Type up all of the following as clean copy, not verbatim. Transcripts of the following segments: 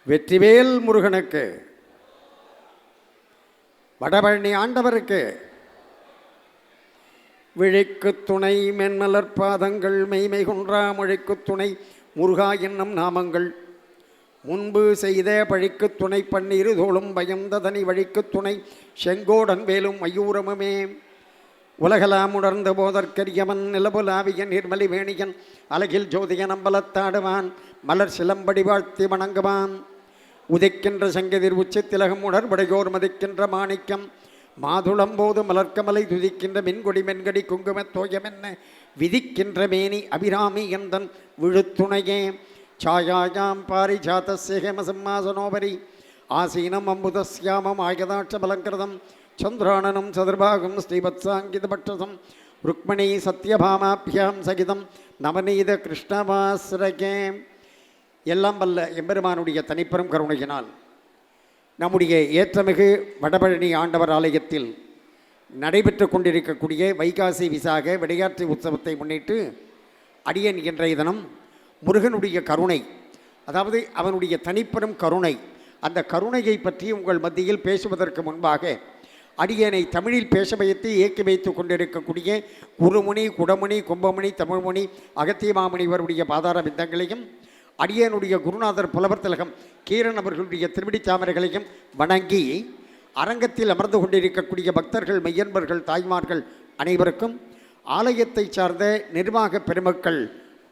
வெற்றிவேல் முருகனுக்கு, வடபழனி ஆண்டவருக்கு, விழிக்கு துணை மென்மலர் பாதங்கள் மெய்மை குன்றா மொழிக்கு துணை முருகா என்னும் நாமங்கள் முன்பு செய்த பழிக்கு துணை பன்னீரு தோளும் பயந்ததனி வழிக்கு துணை செங்கோடன் வேலும் மயூரமுமே உலகலாம் உணர்ந்த போதற்கரியவன் நிலபுலாவியன் நிர்மலி வேணியன் அழகில் ஜோதியன் அம்பலத்தாடுவான் மலர் சிலம்படி வாழ்த்தி வணங்குவான் உதைக்கின்ற சங்கதிர் உச்சத்திலகம் உணர்படையோர் மதிக்கின்ற மாணிக்கம் மாதுளம்போது மலர்க்கமலை துதிக்கின்ற மின்கொடி மென்கடி குங்குமத் தோயமென்ன விதிக்கின்ற மேனி அபிராமி எந்தன் விழுத்துணையே சாயாயாம் பாரிஜாத்தேகம சிம்மாசனோபரி ஆசீனம் அம்புதஸ்யாமம் ஆயதாட்சபலங்கிருதம் சந்திரானனம் சதுர்பாகம் ஸ்ரீவத்சாங்கிதபட்சசம் ருக்மணி சத்யபாமாபியாம் சகிதம் நவநீத கிருஷ்ணவாசிரகே. எல்லாம் வல்ல எம்பெருமானுடைய தனிப்பெரும் கருணையினால் நம்முடைய ஏற்றமிகு வடபழனி ஆண்டவர் ஆலயத்தில் நடைபெற்று கொண்டிருக்கக்கூடிய வைகாசி விசாக விளையாட்டு உற்சவத்தை முன்னிட்டு அடியேன் இன்றைய தினம் முருகனுடைய கருணை, அதாவது அவனுடைய தனிப்பெரும் கருணை, அந்த கருணையை பற்றி உங்கள் மத்தியில் பேசுவதற்கு முன்பாக அடியேனை தமிழில் பேச வைத்து இயக்கி வைத்து கொண்டிருக்கக்கூடிய குருமுனி, குடமுனி, கும்பமுனி, தமிழ்முனி, அகத்தியமாமுனிவருடைய பாதார பிந்தங்களையும் அடியனுடைய குருநாதர் புலவர் திலகம் கீரன் அவர்களுடைய திருவிடி தாமரைகளையும் வணங்கி அரங்கத்தில் அமர்ந்து கொண்டிருக்கக்கூடிய பக்தர்கள், மெய்யன்பர்கள், தாய்மார்கள் அனைவருக்கும், ஆலயத்தை சார்ந்த நிர்வாக பெருமக்கள்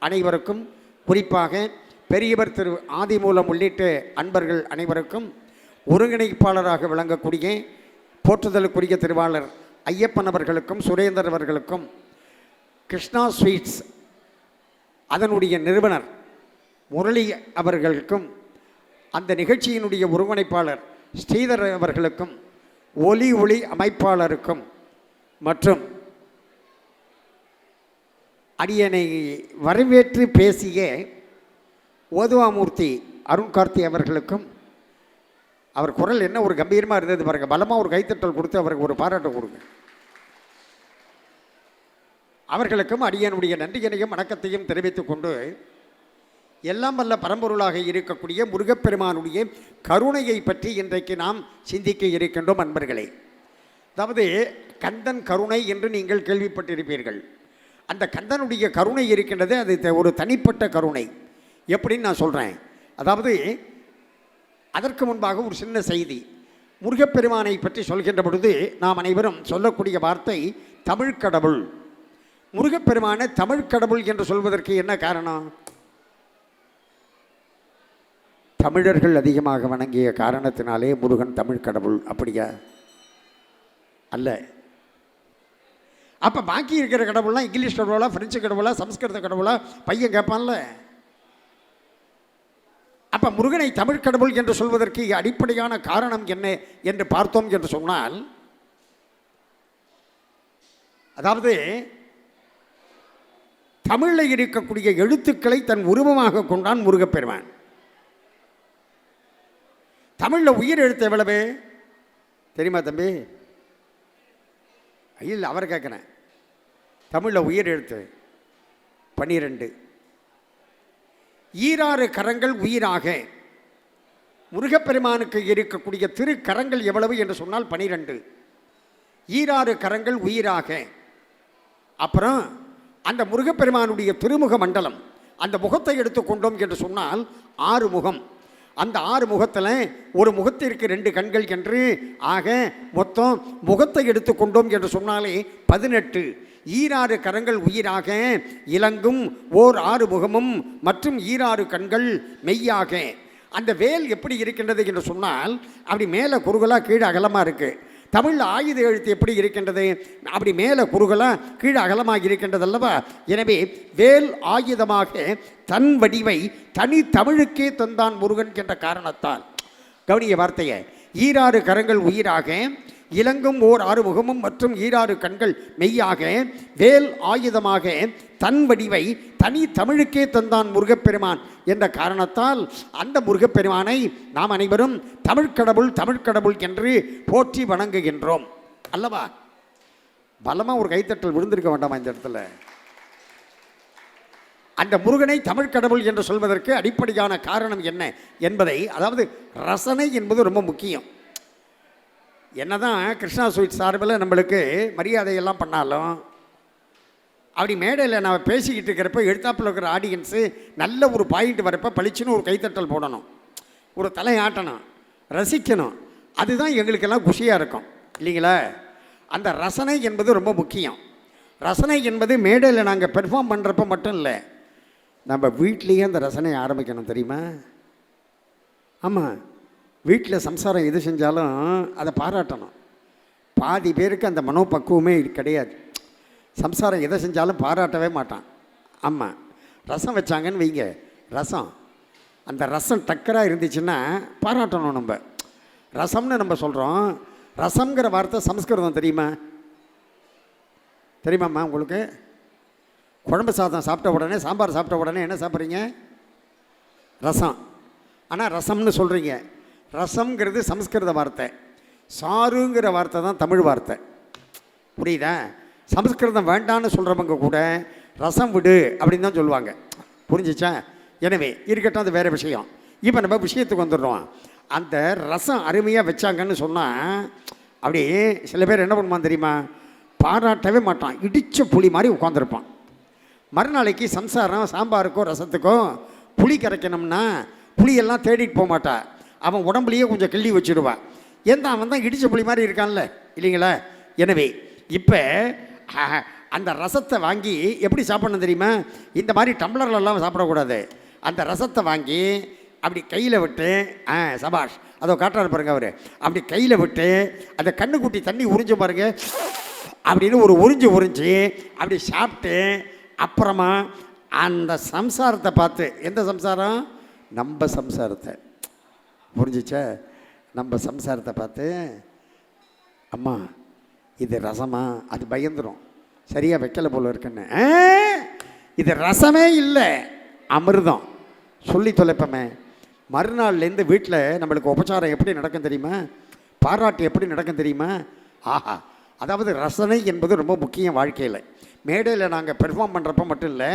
அனைவருக்கும், குறிப்பாக பெரியவர் திரு ஆதிமூலம் உள்ளிட்ட அன்பர்கள் அனைவருக்கும், ஒருங்கிணைப்பாளராக விளங்கக்கூடிய போற்றுதலுக்குரிய திருவாளர் ஐயப்பன் அவர்களுக்கும், சுரேந்தர் அவர்களுக்கும், கிருஷ்ணா ஸ்வீட்ஸ் அதனுடைய நிறுவனர் முரளி அவர்களுக்கும், அந்த நிகழ்ச்சியினுடைய ஒருங்கிணைப்பாளர் ஸ்ரீதர் அவர்களுக்கும், ஒலி அமைப்பாளருக்கும் மற்றும் அடியனை வரவேற்று பேசிய ஓதுவாமூர்த்தி அருண் கார்த்தி அவர்களுக்கும், அவர் குரல் என்ன ஒரு கம்பீரமாக இருந்தது பாருங்கள், பலமாக ஒரு கைத்தட்டல் கொடுத்து அவருக்கு ஒரு பாராட்டு கொடுங்க. அவர்களுக்கும் அடியனுடைய நன்றியினையும் வணக்கத்தையும் தெரிவித்துக் கொண்டு, எல்லாம் வல்ல பரம்பொருளாக இருக்கக்கூடிய முருகப்பெருமானுடைய கருணையை பற்றி இன்றைக்கு நாம் சிந்திக்க இருக்கின்றோம் அன்பர்களே. அதாவது கந்தன் கருணை என்று நீங்கள் கேள்விப்பட்டிருப்பீர்கள். அந்த கந்தனுடைய கருணை இருக்கின்றது, அது ஒரு தனிப்பட்ட கருணை. எப்படின்னு நான் சொல்கிறேன். அதாவது அதற்கு முன்பாக ஒரு சின்ன செய்தி. முருகப்பெருமானை பற்றி சொல்கின்ற பொழுது நாம் அனைவரும் சொல்லக்கூடிய வார்த்தை தமிழ்கடவுள். முருகப்பெருமானை தமிழ்கடவுள் என்று சொல்வதற்கு என்ன காரணம்? தமிழர்கள் அதிகமாக வணங்கிய காரணத்தினாலே முருகன் தமிழ்கடவுள். அப்படியா? அல்ல. அப்போ பாக்கி இருக்கிற கடவுள்லாம் இங்கிலீஷ் கடவுளா, பிரெஞ்சு கடவுளா, சம்ஸ்கிருத கடவுளா பையன் கேட்பான்ல. அப்போ முருகனை தமிழ்கடவுள் என்று சொல்வதற்கு அடிப்படையான காரணம் என்ன என்று பார்த்தோம் என்று சொன்னால், அதாவது தமிழில் இருக்கக்கூடிய எழுத்துக்களை தன் உருவமாக கொண்டான் முருகப்பெருமான். தமிழில் உயிர் எழுத்து எவ்வளவு தெரியுமா தம்பி? இல்லை, அவர் கேட்குறேன். தமிழில் உயிர் எழுத்து 12. ஈராறு கரங்கள் உயிராக முருகப்பெருமானுக்கு இருக்கக்கூடிய திருக்கரங்கள் எவ்வளவு என்று சொன்னால் 12. ஈராறு கரங்கள் உயிராக. அப்புறம் அந்த முருகப்பெருமானுடைய திருமுக மண்டலம், அந்த முகத்தை எடுத்துக்கொண்டோம் என்று சொன்னால் 6 முகம். அந்த 6 முகத்தில் ஒரு முகத்திற்கு 2 கண்கள் என்று ஆக மொத்தம் முகத்தை எடுத்துக்கொண்டோம் என்று சொன்னாலே 18. ஈராறு கரங்கள் உயிராக இலங்கும் ஓர் 6 முகமும் மற்றும் ஈராறு கண்கள் மெய்யாக. அந்த வேல் எப்படி இருக்கின்றது என்று சொன்னால் அப்படி மேலே குறுகலாக கீழே அகலமாக இருக்குது. தமிழில் ஆயுத எழுத்து எப்படி இருக்கின்றது? அப்படி மேலே குறுகலாக கீழே அகலமாக இருக்கின்றது அல்லவா? எனவே வேல் ஆயுதமாக தன் வடிவை தனி தமிழுக்கே தந்தான் முருகன் என்ற காரணத்தால், கவனிய வார்த்தையை, ஈராறு கரங்கள் உயிராக இலங்கும் ஓர் 6 முகமும் மற்றும் ஈராறு கண்கள் மெய்யாக வேல் ஆயுதமாக தன் வடிவை தனி தமிழுக்கே தந்தான் முருகப்பெருமான் என்ற காரணத்தால் அந்த முருகப்பெருமானை நாம் அனைவரும் தமிழ்கடவுள் தமிழ்கடவுள் என்று போற்றி வணங்குகின்றோம் அல்லவா? பலமாக ஒரு கைத்தட்டல் விழுந்திருக்க வேண்டாமா இந்த இடத்துல? அந்த முருகனை தமிழ் கடவுள் என்று சொல்வதற்கு அடிப்படையான காரணம் என்ன என்பதை, அதாவது ரசனை என்பது ரொம்ப முக்கியம். என்னதான் கிருஷ்ணா ஸ்வீட் சார்பில் நம்மளுக்கு மரியாதையெல்லாம் பண்ணாலும், அப்படி மேடையில் நான் பேசிக்கிட்டு இருக்கிறப்ப எழுத்தாப்பில் இருக்கிற ஆடியன்ஸு நல்ல ஒரு பாயிண்ட் வரப்போ பளிச்சுன்னு ஒரு கைத்தட்டல் போடணும், ஒரு தலையாட்டணும், ரசிக்கணும். அதுதான் எங்களுக்கெல்லாம் குஷியாக இருக்கும் இல்லைங்களா? அந்த ரசனை என்பது ரொம்ப முக்கியம். ரசனை என்பது மேடையில் நாங்கள் பெர்ஃபார்ம் பண்ணுறப்ப மட்டும் இல்லை, நம்ம வீட்லேயே அந்த ரசனையை ஆரம்பிக்கணும், தெரியுமா? ஆமாம், வீட்டில் சம்சாரம் எது செஞ்சாலும் அதை பாராட்டணும். பாதி பேருக்கு அந்த மனோபக்குவமே கிடையாது. சம்சாரம் எதை செஞ்சாலும் பாராட்டவே மாட்டான். ஆமாம், ரசம் வச்சாங்கன்னு வைங்க, ரசம், அந்த ரசம் டக்கராக இருந்துச்சுன்னா பாராட்டணும். நம்ம ரசம்னு நம்ம சொல்கிறோம். ரசம்ங்கிற வார்த்தை சமஸ்கிருதம் தெரியுமா? தெரியுமாம்மா உங்களுக்கு? குழம்பு சாதம் சாப்பிட்ட உடனே, சாம்பார் சாப்பிட்ட உடனே என்ன சாப்பிட்றீங்க? ரசம். ஆனால் ரசம்னு சொல்கிறீங்க. ரசம்ங்கிறது சமஸ்கிருத வார்த்தை. சாருங்கிற வார்த்தை தான் தமிழ் வார்த்தை. புரியுதா? சமஸ்கிருதம் வேண்டான்னு சொல்கிறவங்க கூட ரசம் விடு அப்படின்னு தான் சொல்லுவாங்க. புரிஞ்சிச்சா? எனவே இருக்கட்டும், அது வேறு விஷயம். இப்போ நம்ம விஷயத்துக்கு வந்துடுறோம். அந்த ரசம் அருமையாக வச்சாங்கன்னு சொன்னால் அப்படியே சில பேர் என்ன பண்ணுவான் தெரியுமா? பாராட்டவே மாட்டான், இடித்த புளி மாதிரி உட்காந்துருப்பான். மறுநாளைக்கு சம்சாரம் சாம்பாருக்கோ ரசத்துக்கோ புளி கரைக்கணும்னா புளியெல்லாம் தேடிட்டு போக மாட்டா, அவன் உடம்புலையே கொஞ்சம் கிள்ளி வச்சுடுவான். ஏன்னா அவன் தான் இடித்த புளி மாதிரி இருக்கான்ல, இல்லைங்களா? எனவே இப்போ அந்த ரசத்தை வாங்கி எப்படி சாப்பிடணும் தெரியுமா? இந்த மாதிரி டம்ளர்லலாம் சாப்பிடக்கூடாது. அந்த ரசத்தை வாங்கி அப்படி கையில் விட்டு, சபாஷ், அதோ காட்டுறாரு பாருங்க அவர், அப்படி கையில் விட்டு அந்த கண்ணுக்குட்டி தண்ணி உறிஞ்ச பாருங்க, அப்படின்னு ஒரு உறிஞ்சி அப்படி சாப்பிட்டு அப்புறமா அந்த சம்சாரத்தை பார்த்து, எந்த சம்சாரம்? நம்ம சம்சாரத்தை. புரிஞ்சிச்சா? நம்ம சம்சாரத்தை பார்த்து, அம்மா இது ரசமா? அது பயந்துடும், சரியாக வைக்கலை போல இருக்குன்னு. இது ரசமே இல்லை, அமிர்தம். சொல்லி தொலைப்பமே. மறுநாள்லேருந்து வீட்டில் நம்மளுக்கு உபச்சாரம் எப்படி நடக்கும் தெரியுமா? பாராட்டு எப்படி நடக்கும் தெரியுமா? ஆஹா! அதாவது ரசனை என்பது ரொம்ப முக்கியம் வாழ்க்கையில். மேடையில் நாங்கள் பெர்ஃபார்ம் பண்ணுறப்ப மட்டும் இல்லை,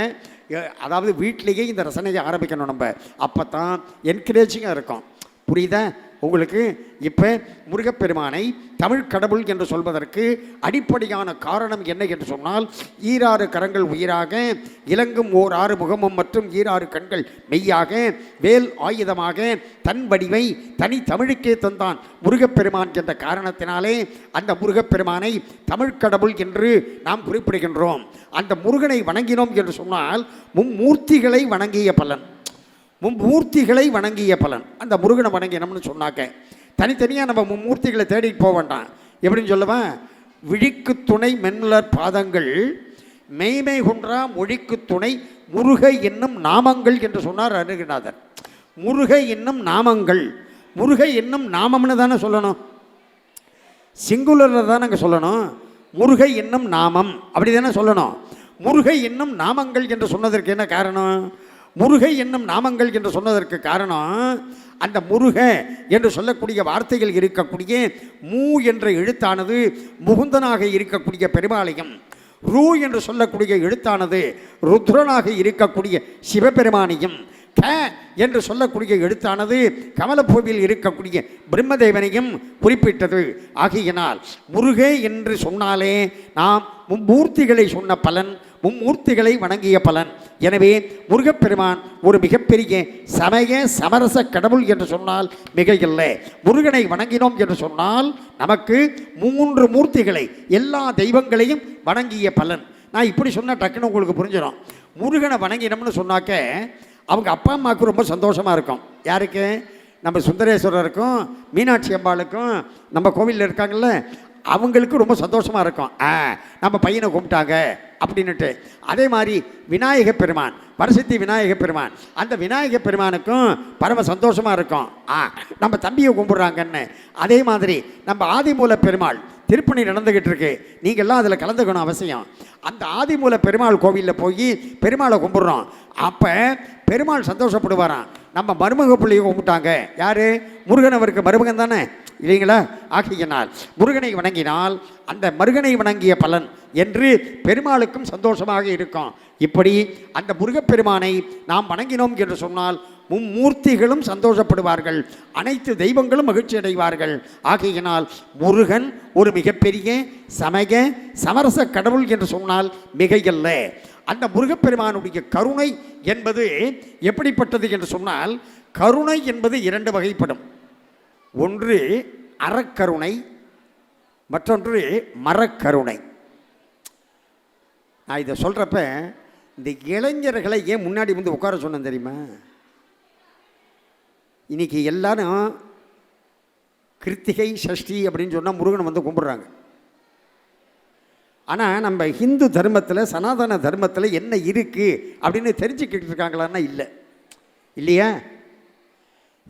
அதாவது வீட்டிலேயே இந்த ரசனையை ஆரம்பிக்கணும் நம்ம. அப்போ தான் என்கரேஜிங்காக இருக்கும். புரியுதா உங்களுக்கு? இப்போ முருகப்பெருமானை தமிழ் கடவுள் என்று சொல்வதற்கு அடிப்படையான காரணம் என்ன என்று சொன்னால், ஈராறு கரங்கள் உயிராக, இலங்கும் ஓர் ஆறு முகமும் மற்றும் ஈராறு கண்கள் மெய்யாக, வேல் ஆயுதமாக தன் வடிவை தனி தமிழுக்கே தந்தான் முருகப்பெருமான் என்ற காரணத்தினாலே அந்த முருகப்பெருமானை தமிழ் கடவுள் என்று நாம் குறிப்பிடுகின்றோம். அந்த முருகனை வணங்கினோம் என்று சொன்னால் மும்மூர்த்திகளை வணங்கிய பலன், மும்மூர்த்திகளை வணங்கிய பலன். அந்த முருகனை வணங்கினோம்னு சொன்னாக்க தனித்தனியாக நம்ம மும்மூர்த்திகளை தேடிட்டு போக வேண்டாம். எப்படின்னு சொல்லுவேன்? விழிக்கு துணை மென்மலர் பாதங்கள், மெய்மை குன்றா மொழிக்கு துணை முருக என்னும் நாமங்கள் என்று சொன்னார் அருகநாதர். முருக என்னும் நாமங்கள், முருக என்னும் நாமம்னு தானே சொல்லணும், சிங்குலரில் தானே சொல்லணும். முருக என்னும் நாமம் அப்படி தானே சொல்லணும். முருக என்னும் நாமங்கள் என்று சொன்னதற்கு என்ன காரணம்? முருகை என்னும் நாமங்கள் என்று சொன்னதற்கு காரணம், அந்த முருக என்று சொல்லக்கூடிய வார்த்தைகள் இருக்கக்கூடிய மூ என்ற எழுத்தானது முகுந்தனாக இருக்கக்கூடிய பெருமாளையும், ரூ என்று சொல்லக்கூடிய எழுத்தானது ருத்ரனாக இருக்கக்கூடிய சிவபெருமானையும், க என்று சொல்லக்கூடிய எழுத்தானது கமலபூவில் இருக்கக்கூடிய பிரம்மதேவனையும் குறிப்பிட்டது. ஆகையினால் முருகே என்று சொன்னாலே நாம் மும்மூர்த்திகளை சொன்ன பலன், மும்மூர்த்திகளை வணங்கிய பலன். எனவே முருகப்பெருமான் ஒரு மிகப்பெரிய சமய சமரச கடவுள் என்று சொன்னால் மிக இல்லை. முருகனை வணங்கினோம் என்று சொன்னால் நமக்கு 3 மூர்த்திகளை, எல்லா தெய்வங்களையும் வணங்கிய பலன். நான் இப்படி சொன்னால் டக்குன்னு உங்களுக்கு புரிஞ்சிடும். முருகனை வணங்கினோம்னு சொன்னாக்க அவங்க அப்பா அம்மாவுக்கு ரொம்ப சந்தோஷமாக இருக்கும். யாருக்கு? நம்ம சுந்தரேஸ்வரருக்கும் மீனாட்சி அம்பாளுக்கும் நம்ம கோவிலில் இருக்காங்கள்ல, அவங்களுக்கு ரொம்ப சந்தோஷமாக இருக்கும். நம்ம பையனை கும்பிட்டாங்க அப்படின்னுட்டு. அதே மாதிரி விநாயக பெருமான், வரசித்தி விநாயக பெருமான், அந்த விநாயக பெருமானுக்கும் பரம சந்தோஷமாக இருக்கும், நம்ம தம்பியை கும்பிட்றாங்கன்னு. அதே மாதிரி நம்ம ஆதிமூல பெருமாள் திருப்பணி நடந்துக்கிட்டு இருக்கு, நீங்கள்லாம் அதில் கலந்துக்கணும் அவசியம். அந்த ஆதிமூல பெருமாள் கோவிலில் போய் பெருமாளை கும்பிட்றோம். அப்போ பெருமாள் சந்தோஷப்படுவாராம், நம்ம மருமக பிள்ளையை கும்பிட்டாங்க. யார்? முருகன் அவருக்கு மருமகன் தானே. இல்லைங்களா? ஆகையினால் முருகனை வணங்கினால் அந்த மருகனை வணங்கிய பலன் என்று பெருமாளுக்கும் சந்தோஷமாக இருக்கும். இப்படி அந்த முருகப்பெருமானை நாம் வணங்கினோம் என்று சொன்னால் மும்மூர்த்திகளும் சந்தோஷப்படுவார்கள், அனைத்து தெய்வங்களும் மகிழ்ச்சி அடைவார்கள். ஆகையினால் முருகன் ஒரு மிகப்பெரிய சமரச கடவுள் என்று சொன்னால் மிகையல்ல. அந்த முருகப்பெருமானுடைய கருணை என்பது எப்படிப்பட்டது என்று சொன்னால், கருணை என்பது இரண்டு வகைப்படும். ஒன்று அறக்கருணை, மற்றொன்று மரக்கருணை. நான் இதை சொல்கிறப்ப இந்த இளைஞர்களை ஏன் முன்னாடி வந்து உட்கார சொன்னேன் தெரியுமா? இன்றைக்கி எல்லாரும் கிருத்திகை சஷ்டி அப்படின்னு சொன்னால் முருகனை வந்து கும்பிட்றாங்க. ஆனால் நம்ம ஹிந்து தர்மத்தில், சனாதன தர்மத்தில் என்ன இருக்குது அப்படின்னு தெரிஞ்சுக்கிட்டு இருக்காங்களான்னா இல்லை, இல்லையா?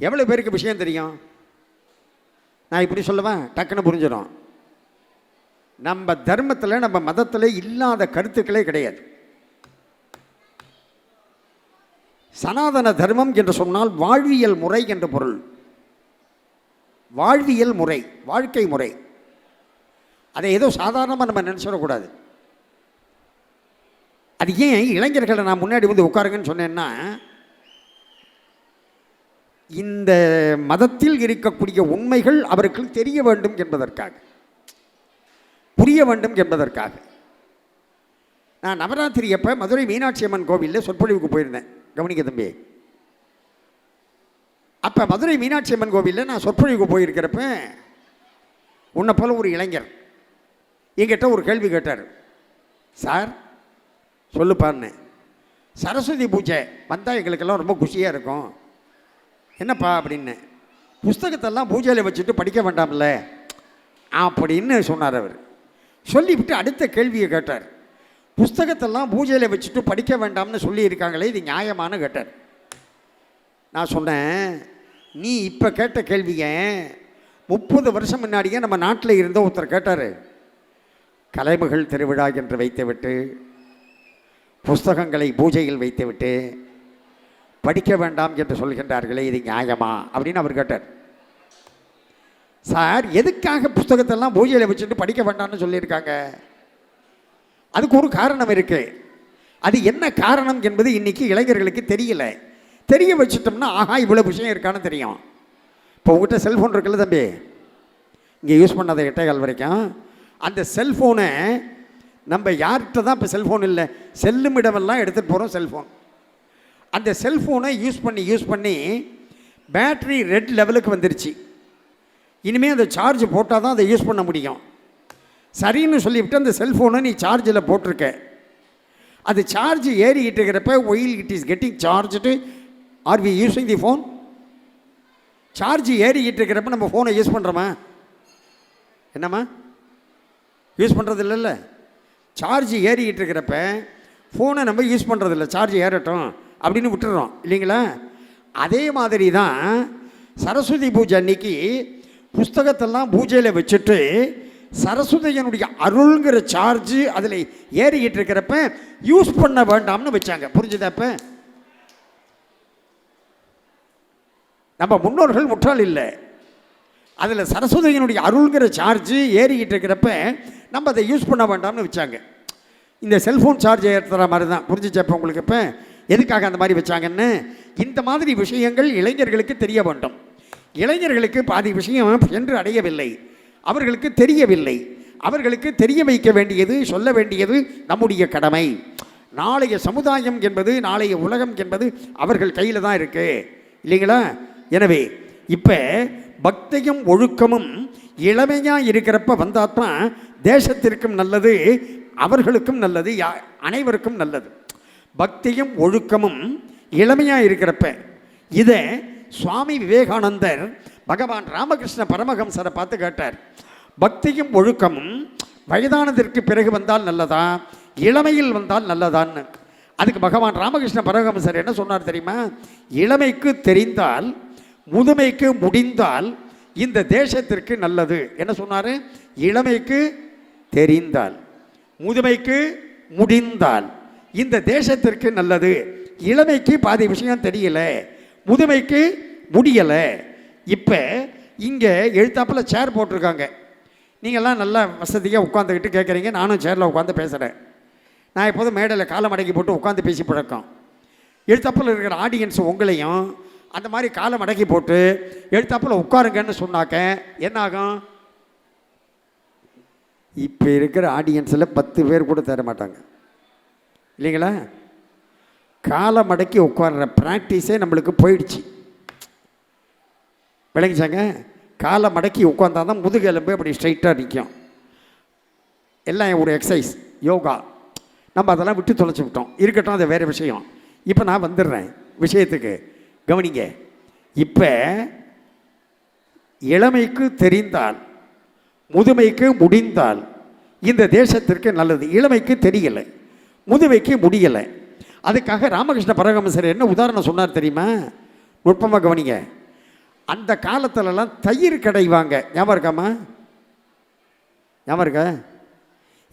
எவ்வளோ பேருக்கு விஷயம் தெரியும்? நான் இப்படி சொல்லுவேன், டக்குன்னு புரிஞ்சிடும். நம்ம தர்மத்தில், நம்ம மதத்தில் இல்லாத கருத்துக்களே கிடையாது. சனாதன தர்மம் என்று சொன்னால் வாழ்வியல் முறை என்ற பொருள். வாழ்வியல் முறை, வாழ்க்கை முறை. அதை ஏதோ சாதாரணமாக நம்ம நினச்சிடக்கூடாது. அது ஏன் இளைஞர்களை நான் முன்னாடி வந்து உட்காருங்கன்னு சொன்னேன்னா, இந்த மதத்தில் இருக்கக்கூடிய உண்மைகள் அவருக்கு தெரிய வேண்டும் என்பதற்காக, புரிய வேண்டும் என்பதற்காக. நான் நவராத்திரி அப்போ மதுரை மீனாட்சி அம்மன் கோவிலில் சொற்பொழிவுக்கு போயிருந்தேன். கவனிக்க தம்பி. அப்போ மதுரை மீனாட்சி அம்மன் கோவிலில் நான் சொற்பொழிவுக்கு போயிருக்கிறப்ப உன்னை போல ஒரு இளைஞர் என்கிட்ட ஒரு கேள்வி கேட்டார். சார் சொல்லுப்பான்னு, சரஸ்வதி பூஜை வந்தால் எங்களுக்கெல்லாம் ரொம்ப குஷியாக இருக்கும். என்னப்பா அப்படின்னு, புஸ்தகத்தெல்லாம் பூஜையில் வச்சுட்டு படிக்க வேண்டாம்ல அப்படின்னு சொன்னார் அவர். சொல்லிவிட்டு அடுத்த கேள்வியை கேட்டார். புஸ்தகத்தெல்லாம் பூஜையில் வச்சுட்டு படிக்க வேண்டாம்னு சொல்லியிருக்காங்களே, இது நியாயமானு கேட்டார். நான் சொன்னேன், நீ இப்போ கேட்ட கேள்வியை 30 வருஷம் முன்னாடியே நம்ம நாட்டில் இருந்த ஒருத்தர் கேட்டார். கலைமகள் திருவிழா என்று வைத்துவிட்டு, புஸ்தகங்களை பூஜையில் வைத்துவிட்டு படிக்க வேண்டாம் என்று சொல்கின்றார்களே, இது நியாயமா அப்படின்னு அவர் கேட்டார். சார், எதுக்காக புஸ்தகத்தெல்லாம் பூஜையில் வச்சுட்டு படிக்க வேண்டாம்னு சொல்லியிருக்காங்க? அதுக்கு ஒரு காரணம் இருக்குது. அது என்ன காரணம் என்பது இன்றைக்கி இளைஞர்களுக்கு தெரியல. தெரிய வச்சுட்டோம்னா ஆஹா இவ்வளோ விஷயம் இருக்கான்னு தெரியும். இப்போ உங்கள்கிட்ட செல்ஃபோன் இருக்குல்ல தம்பி, இங்கே யூஸ் பண்ணாத 8 வரைக்கும் அந்த செல்ஃபோனை நம்ம யார்கிட்ட தான் இப்போ செல்ஃபோன் இல்லை, செல்லுமிடமெல்லாம் எடுத்துகிட்டு போகிறோம் செல்ஃபோன். அந்த செல்ஃபோனை யூஸ் பண்ணி பேட்ரி ரெட் லெவலுக்கு வந்துருச்சு. இனிமேல் அந்த சார்ஜ் போட்டால் தான் அதை யூஸ் பண்ண முடியும். சரின்னு சொல்லிவிட்டு அந்த செல்ஃபோனை நீ சார்ஜில் போட்டிருக்க. அது சார்ஜ் ஏறிக்கிட்டு இருக்கிறப்ப while it is getting charged are we using the phone? Charge ஏறிக்கிட்டு இருக்கிறப்ப நம்ம ஃபோனை யூஸ் பண்ணுறோமா? என்னம்மா யூஸ் பண்ணுறது இல்லைல்ல. சார்ஜ் ஏறிக்கிட்டு இருக்கிறப்ப ஃபோனை நம்ம யூஸ் பண்ணுறதில்ல, சார்ஜ் ஏறட்டும் அப்படின்னு விட்டுறோம், இல்லைங்களா? அதே மாதிரி தான் சரஸ்வதி பூஜை அன்னைக்கு புஸ்தகத்தெல்லாம் பூஜையில் வச்சுட்டு சரஸ்வதியனுடைய அருள்ங்கிற சார்ஜ் அதில் ஏறிக்கிட்டு இருக்கிறப்ப யூஸ் பண்ண வேண்டாம்னு வச்சாங்க. புரிஞ்சுதா? இப்போ நம்ம முன்னோர்கள் முற்றால் இல்லை. அதில் சரஸ்வதியினுடைய அருள்கிற சார்ஜ் ஏறிக்கிட்டு இருக்கிறப்ப நம்ம அதை யூஸ் பண்ண வேண்டாம்னு வச்சாங்க. இந்த செல்ஃபோன் சார்ஜ் ஏற்றுற மாதிரி தான். புரிஞ்சுச்சப்போ உங்களுக்கு? இப்போ எதுக்காக அந்த மாதிரி வச்சாங்கன்னு, இந்த மாதிரி விஷயங்கள் இளைஞர்களுக்கு தெரிய வேண்டும். இளைஞர்களுக்கு பாதி விஷயம் சென்று அடையவில்லை, அவர்களுக்கு தெரியவில்லை. அவர்களுக்கு தெரிய வைக்க வேண்டியது, சொல்ல வேண்டியது நம்முடைய கடமை. நாளைய சமுதாயம் என்பது, நாளைய உலகம் என்பது அவர்கள் கையில் தான் இருக்குது, இல்லைங்களா? எனவே இப்போ பக்தியும் ஒழுக்கமும் இளமையாக இருக்கிறப்ப வந்தாத்மா தேசத்திற்கும் நல்லது, அவர்களுக்கும் நல்லது, அனைவருக்கும் நல்லது. பக்தியும் ஒழுக்கமும் இளமையாக இருக்கிறப்ப இதை சுவாமி விவேகானந்தர் பகவான் ராமகிருஷ்ண பரமஹம்சரை பார்த்து கேட்டார். பக்தியும் ஒழுக்கமும் வயதானதற்கு பிறகு வந்தால் நல்லதா, இளமையில் வந்தால் நல்லதான்னு. அதுக்கு பகவான் ராமகிருஷ்ண பரமஹம்சர் என்ன சொன்னார் தெரியுமா? இளமைக்கு தெரிந்தால், முதுமைக்கு முடிந்தால் இந்த தேசத்திற்கு நல்லது. என்ன சொன்னார்? இளமைக்கு தெரிந்தால், முதுமைக்கு முடிந்தால் இந்த தேசத்திற்கு நல்லது. இளமைக்கு பாதி விஷயம் தெரியல, முதுமைக்கு முடியலை. இப்போ இங்கே எழுத்தாப்பில் சேர் போட்டிருக்காங்க. நீங்கள்லாம் நல்லா வசதியாக உட்காந்துக்கிட்டு கேட்குறீங்க, நானும் சேரில் உட்காந்து பேசுகிறேன். நான் எப்போதும் மேடையில் காலை மடக்கி போட்டு உட்காந்து பேசி பழக்கம். எழுத்தாப்பில் இருக்கிற ஆடியன்ஸ் உங்களையும் அந்த மாதிரி காலை மடக்கி போட்டு எழுத்தாப்பில் உட்காருங்கன்னு சொன்னாக்க என்ன ஆகும்? இப்போ இருக்கிற ஆடியன்ஸில் 10 பேர் கூட தர மாட்டாங்க இல்லைங்களா? காலை மடக்கி உட்கார்ற ப்ராக்டிஸே நம்மளுக்கு போயிடுச்சு. விளங்கிச்சாங்க? காலை மடக்கி உட்காந்தா தான் முதுகெலும்பு அப்படி ஸ்ட்ரைட்டாக நிற்கும். எல்லாம் ஒரு எக்ஸசைஸ், யோகா. நம்ம அதெல்லாம் விட்டு தொலைச்சி விட்டோம். இருக்கட்டும், அது வேறு விஷயம். இப்போ நான் வந்துடுறேன் விஷயத்துக்கு. கவனிங்க. இப்போ இளமைக்கு தெரிந்தால் முதுமைக்கு முடிந்தால் இந்த தேசத்திற்கு நல்லது. இளமைக்கு தெரியலை, முதுமைக்கு முடியலை. அதுக்காக ராமகிருஷ்ண பரமஹம்சர் என்ன உதாரணம் சொன்னார் தெரியுமா? நுட்பமாக கவனிங்க. அந்த காலத்துலலாம் தயிர் கடைவாங்க. ஞாபகம் இருக்காமா? ஞாபகம் இருக்கா?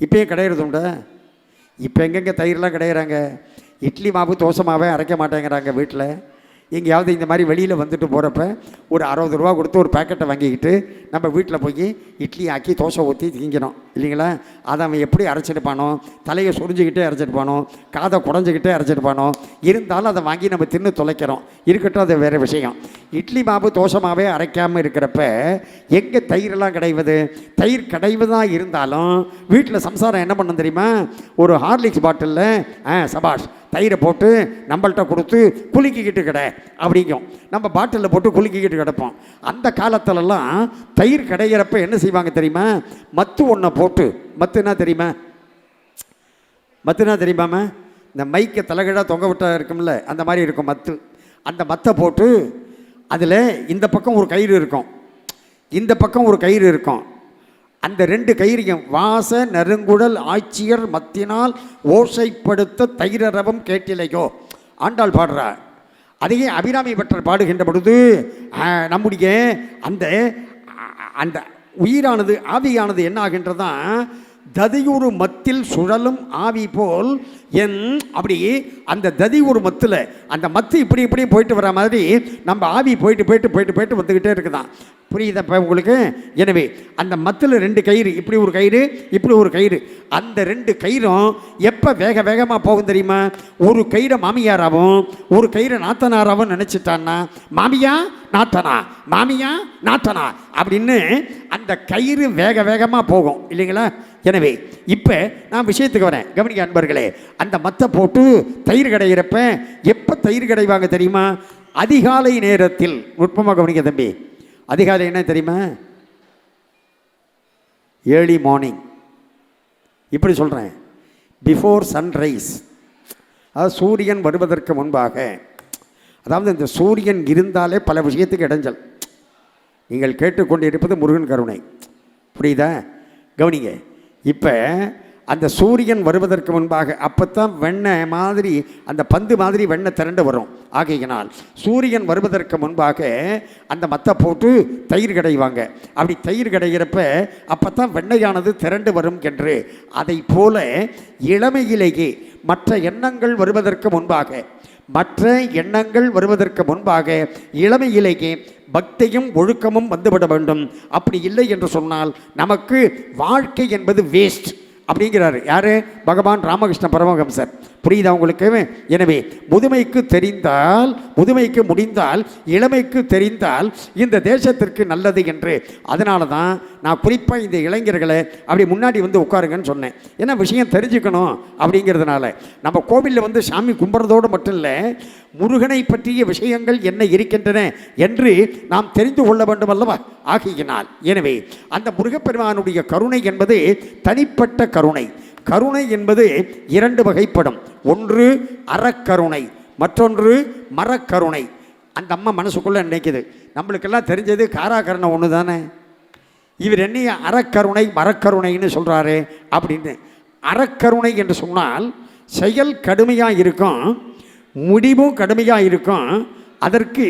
இப்போயும் கிடையாது உண்டா? இப்போ எங்கெங்கே தயிர்லாம் கிடையிறாங்க? இட்லி மாவு தோசை மாவே அரைக்க மாட்டேங்கிறாங்க வீட்டில். எங்கேயாவது இந்த மாதிரி வெளியில் வந்துட்டு போகிறப்ப ஒரு 60 ரூபா கொடுத்து ஒரு பேக்கெட்டை வாங்கிக்கிட்டு நம்ம வீட்டில் போய் இட்லி ஆக்கி தோசை ஊற்றி திங்கிறோம் இல்லைங்களா? அதை அவன் எப்படி அரைச்சிருப்பானோ, தலையை சொரிஞ்சிக்கிட்டே அரைச்சிருப்பானோ, காதை குடஞ்சிக்கிட்டே அரைச்சிருப்பானோ, இருந்தாலும் அதை வாங்கி நம்ம தின்னு தொலைக்கிறோம். இருக்கட்டும், அது வேறு விஷயம். இட்லி மாவு தோசை மாவே அரைக்காமல் இருக்கிறப்ப எங்கே தயிரெல்லாம் கிடைவது? தயிர் கிடைவதாக இருந்தாலும் வீட்டில் சம்சாரம் என்ன பண்ணும் தெரியுமா? ஒரு ஹார்லிக்ஸ் பாட்டிலில் சபாஷ் தயிரை போட்டு நம்மள்கிட்ட கொடுத்து குலுக்கிக்கிட்டு கடை அப்படிங்கும். நம்ம பாட்டிலில் போட்டு குலுக்கிக்கிட்டு கிடப்போம். அந்த காலத்துலலாம் தயிர் கிடைக்கிறப்ப என்ன செய்வாங்க தெரியுமா? மத்து ஒன்றை போட்டு, மத்துனா தெரியுமா? மத்துனா தெரியுமாம்மா? இந்த மைக்கை தலைகீழாக தொங்க விட்டா இருக்கும்ல, அந்த மாதிரி இருக்கும் மத்து. அந்த மத்தை போட்டு அதில் இந்த பக்கம் ஒரு கயிறு இருக்கும், இந்த பக்கம் ஒரு கயிறு இருக்கும். அந்த 2 கயிறையும் வாச நறுங்குடல் ஆட்சியர் மத்தினால் ஓசைப்படுத்த தைரரவம் கேட்டிலையோ ஆண்டாள் பாடுறார். அதையே அபிராமி பட்டர் பாடுகின்ற பொழுது நம்முடைய அந்த அந்த உயிரானது, ஆவியானது என்ன ஆகின்றதான்? ததியுறு மத்தில் சுழலும் ஆவி போல் என் அப்படி அந்த ததியுறு மத்தில் அந்த மத்து இப்படி இப்படி போயிட்டு வர மாதிரி நம்ம ஆவி போயிட்டு போயிட்டு போயிட்டு போயிட்டு வந்துக்கிட்டே இருக்குதான். புரியுதப்ப உங்களுக்கு? எனவே அந்த மத்தில் 2 கயிறு, இப்படி ஒரு கயிறு, இப்படி ஒரு கயிறு. அந்த 2 கயிறும் எப்போ வேக வேகமாக போகும் தெரியுமா? ஒரு கயிறை மாமியாராகவும் ஒரு கயிறை நாத்தனாராகவும் நினச்சிட்டான்னா மாமியா நாத்தனா, மாமியா நாத்தனா அப்படின்னு அந்த கயிறு வேக வேகமாக போகும் இல்லைங்களா? எனவே இப்போ நான் விஷயத்துக்கு வரேன். கவனிக்க அன்பர்களே. அந்த மத்தை போட்டு தயிர் கிடைக்கிறப்ப எப்போ தயிர் கிடைவாங்க தெரியுமா? அதிகாலை நேரத்தில். நுட்பமாக கவனிக்க தம்பி. அதிகாலை என்ன தெரியுமா? Early morning. இப்படி சொல்கிறேன், பிஃபோர் சன்ரைஸ். அதாவது சூரியன் வருவதற்கு முன்பாக. அதாவது இந்த சூரியன் இருந்தாலே பல விஷயத்துக்கு இடைஞ்சல். நீங்கள் கேட்டுக்கொண்டிருப்பது முருகன் கருணை. புரியுதா? கவனிங்க. இப்போ அந்த சூரியன் வருவதற்கு முன்பாக அப்போத்தான் வெண்ணெய் மாதிரி, அந்த பந்து மாதிரி வெண்ணெய் திரண்டு வரும். ஆகையினால் சூரியன் வருவதற்கு முன்பாக அந்த மத்தை போட்டு தயிர் கடைவாங்க. அப்படி தயிர் கடைகிறப்ப அப்போத்தான் வெண்ணெயானது திரண்டு வரும் என்று. அதை போல இளமையிலேயே மற்ற எண்ணங்கள் வருவதற்கு முன்பாக இளமையிலேயே பக்தியும் ஒழுக்கமும் வந்துவிட வேண்டும். அப்படி இல்லை என்று சொன்னால் நமக்கு வாழ்க்கை என்பது வேஸ்ட் அப்படிங்கிறாரு. யாரு? பகவான் ராமகிருஷ்ண பரமஹம்சர். புரியுதா உங்களுக்கு? எனவே முதுமைக்கு தெரிந்தால், முதுமைக்கு முடிந்தால், இளமைக்கு தெரிந்தால் இந்த தேசத்திற்கு நல்லது என்று. அதனால தான் நான் குறிப்பாக இந்த இளைஞர்களை அப்படி முன்னாடி வந்து உட்காருங்கன்னு சொன்னேன். ஏன்னா விஷயம் தெரிஞ்சுக்கணும் அப்படிங்கிறதுனால. நம்ம கோவிலில் வந்து சாமி கும்பிட்றதோடு மட்டும் இல்லை, முருகனை பற்றிய விஷயங்கள் என்ன இருக்கின்றன என்று நாம் தெரிந்து கொள்ள வேண்டும் அல்லவா? ஆகியினால் எனவே அந்த முருகப்பெருமானுடைய கருணை என்பது தனிப்பட்ட கருணை. கருணை என்பது 2 வகைப்படும். ஒன்று அறக்கருணை, மற்றொன்று மரக்கருணை. அந்த அம்மா மனசுக்குள்ளே நினைக்குது, நம்மளுக்கெல்லாம் தெரிஞ்சது காராகருணை ஒன்று தானே, இவர் என்னைய அறக்கருணை மரக்கருணைன்னு சொல்கிறாரு அப்படின்னு. அறக்கருணை என்று சொன்னால் செயல் கடுமையாக இருக்கும், முடிவும் கடுமையாக இருக்கும். அதற்கு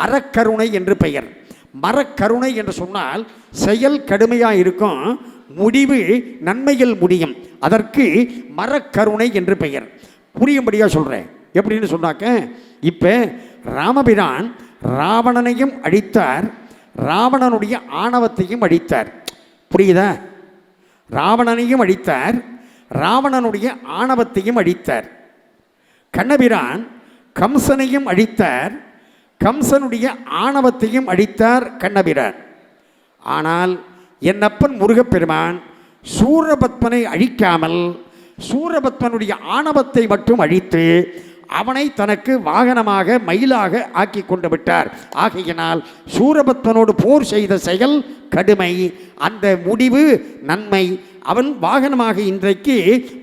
அறக்கருணை என்று பெயர். மரக்கருணை என்று சொன்னால் செயல் கடுமையாக இருக்கும், முடிவு நன்மையில் முடியும். அதற்கு மரக்கருணை என்று பெயர். புரியும்படியாக சொல்கிறேன். எப்படின்னு சொன்னாக்க, இப்போ ராமபிரான் ராவணனையும் அழித்தார், ராவணனுடைய ஆணவத்தையும் அழித்தார். புரியுதா? ராவணனையும் அழித்தார், ராவணனுடைய ஆணவத்தையும் அழித்தார். கண்ணபிரான் கம்சனையும் அழித்தார், கம்சனுடைய ஆணவத்தையும் அழித்தார் கண்ணபிரான். ஆனால் என் அப்பன் முருகப்பெருமான் சூரபத்மனை அழிக்காமல் சூரபத்மனுடைய ஆணவத்தை மட்டும் அழித்து அவனை தனக்கு வாகனமாக மயிலாக ஆக்கி கொண்டு விட்டார். ஆகையினால் சூரபத்மனோடு போர் செய்த செயல் கடுமை, அந்த முடிவு நன்மை. அவன் வாகனமாக இன்றைக்கு